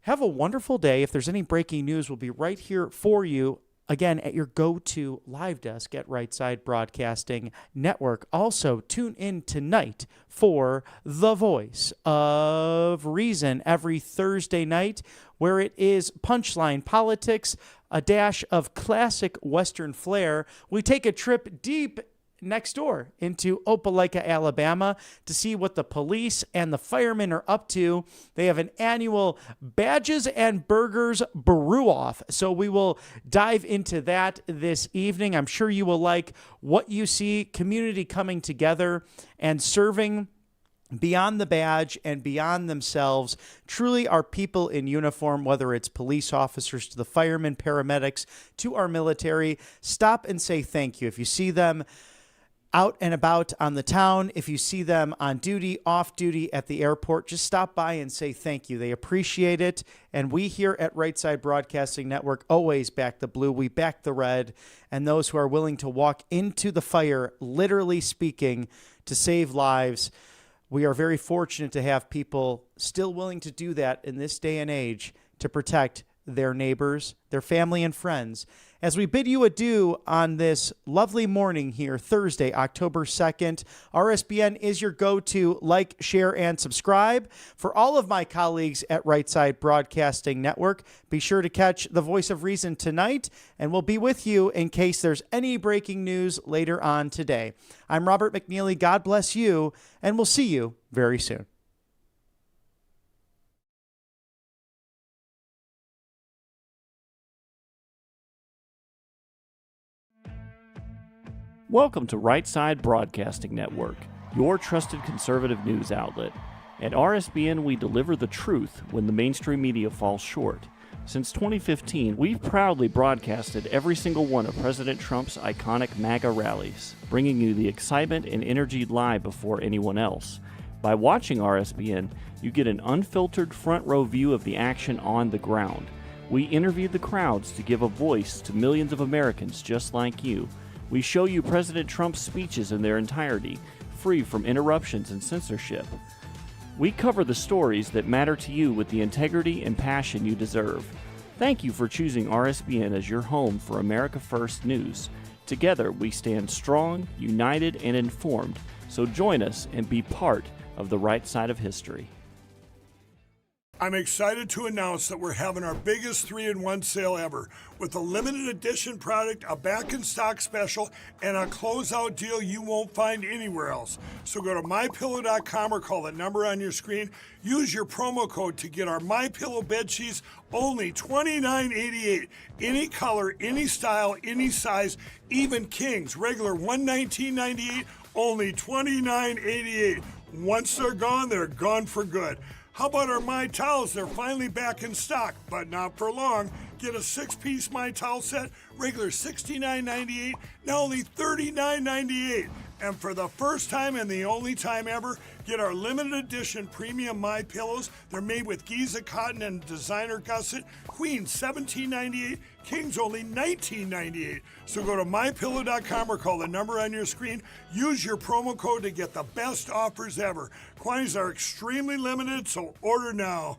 Have a wonderful day. If there's any breaking news, we'll be right here for you, again, at your go-to live desk at Right Side Broadcasting Network. Also, tune in tonight for The Voice of Reason every Thursday night, where it is punchline politics, a dash of classic Western flair. We take a trip deep next door into Opelika, Alabama, to see what the police and the firemen are up to. They have an annual Badges and Burgers brew-off, so we will dive into that this evening. I'm sure you will like what you see, community coming together and serving beyond the badge and beyond themselves. Truly our people in uniform, whether it's police officers to the firemen, paramedics, to our military. Stop and say thank you. If you see them out and about on the town, if you see them on duty, off duty at the airport, just stop by and say thank you. They appreciate it. And we here at Right Side Broadcasting Network always back the blue. We back the red. And those who are willing to walk into the fire, literally speaking, to save lives. We are very fortunate to have people still willing to do that in this day and age to protect their neighbors, their family and friends. As we bid you adieu on this lovely morning here, Thursday, October 2nd, RSBN is your go-to like, share, and subscribe. For all of my colleagues at Right Side Broadcasting Network, be sure to catch The Voice of Reason tonight, and we'll be with you in case there's any breaking news later on today. I'm Robert McNeely. God bless you, and we'll see you very soon. Welcome to Right Side Broadcasting Network, your trusted conservative news outlet. At RSBN, we deliver the truth when the mainstream media falls short. Since 2015, we've proudly broadcasted every single one of President Trump's iconic MAGA rallies, bringing you the excitement and energy live before anyone else. By watching RSBN, you get an unfiltered front row view of the action on the ground. We interview the crowds to give a voice to millions of Americans just like you. We show you President Trump's speeches in their entirety, free from interruptions and censorship. We cover the stories that matter to you with the integrity and passion you deserve. Thank you for choosing RSBN as your home for America First News. Together, we stand strong, united, and informed, so join us and be part of the right side of history. I'm excited to announce that we're having our biggest 3-in-1 sale ever with a limited edition product, a back-in-stock special, and a closeout deal you won't find anywhere else. So go to MyPillow.com or call the number on your screen. Use your promo code to get our MyPillow bed sheets, only $29.88. Any color, any style, any size, even kings, regular $119.98 only $29.88. Once they're gone for good. How about our My Towels? They're finally back in stock, but not for long. Get a 6-piece My Towel set, regular $69.98, now only $39.98. And for the first time and the only time ever, get our limited edition premium My Pillows. They're made with Giza cotton and designer gusset. Queen $17.98, Kings only $19.98. So go to mypillow.com or call the number on your screen. Use your promo code to get the best offers ever. Quantities are extremely limited, so order now.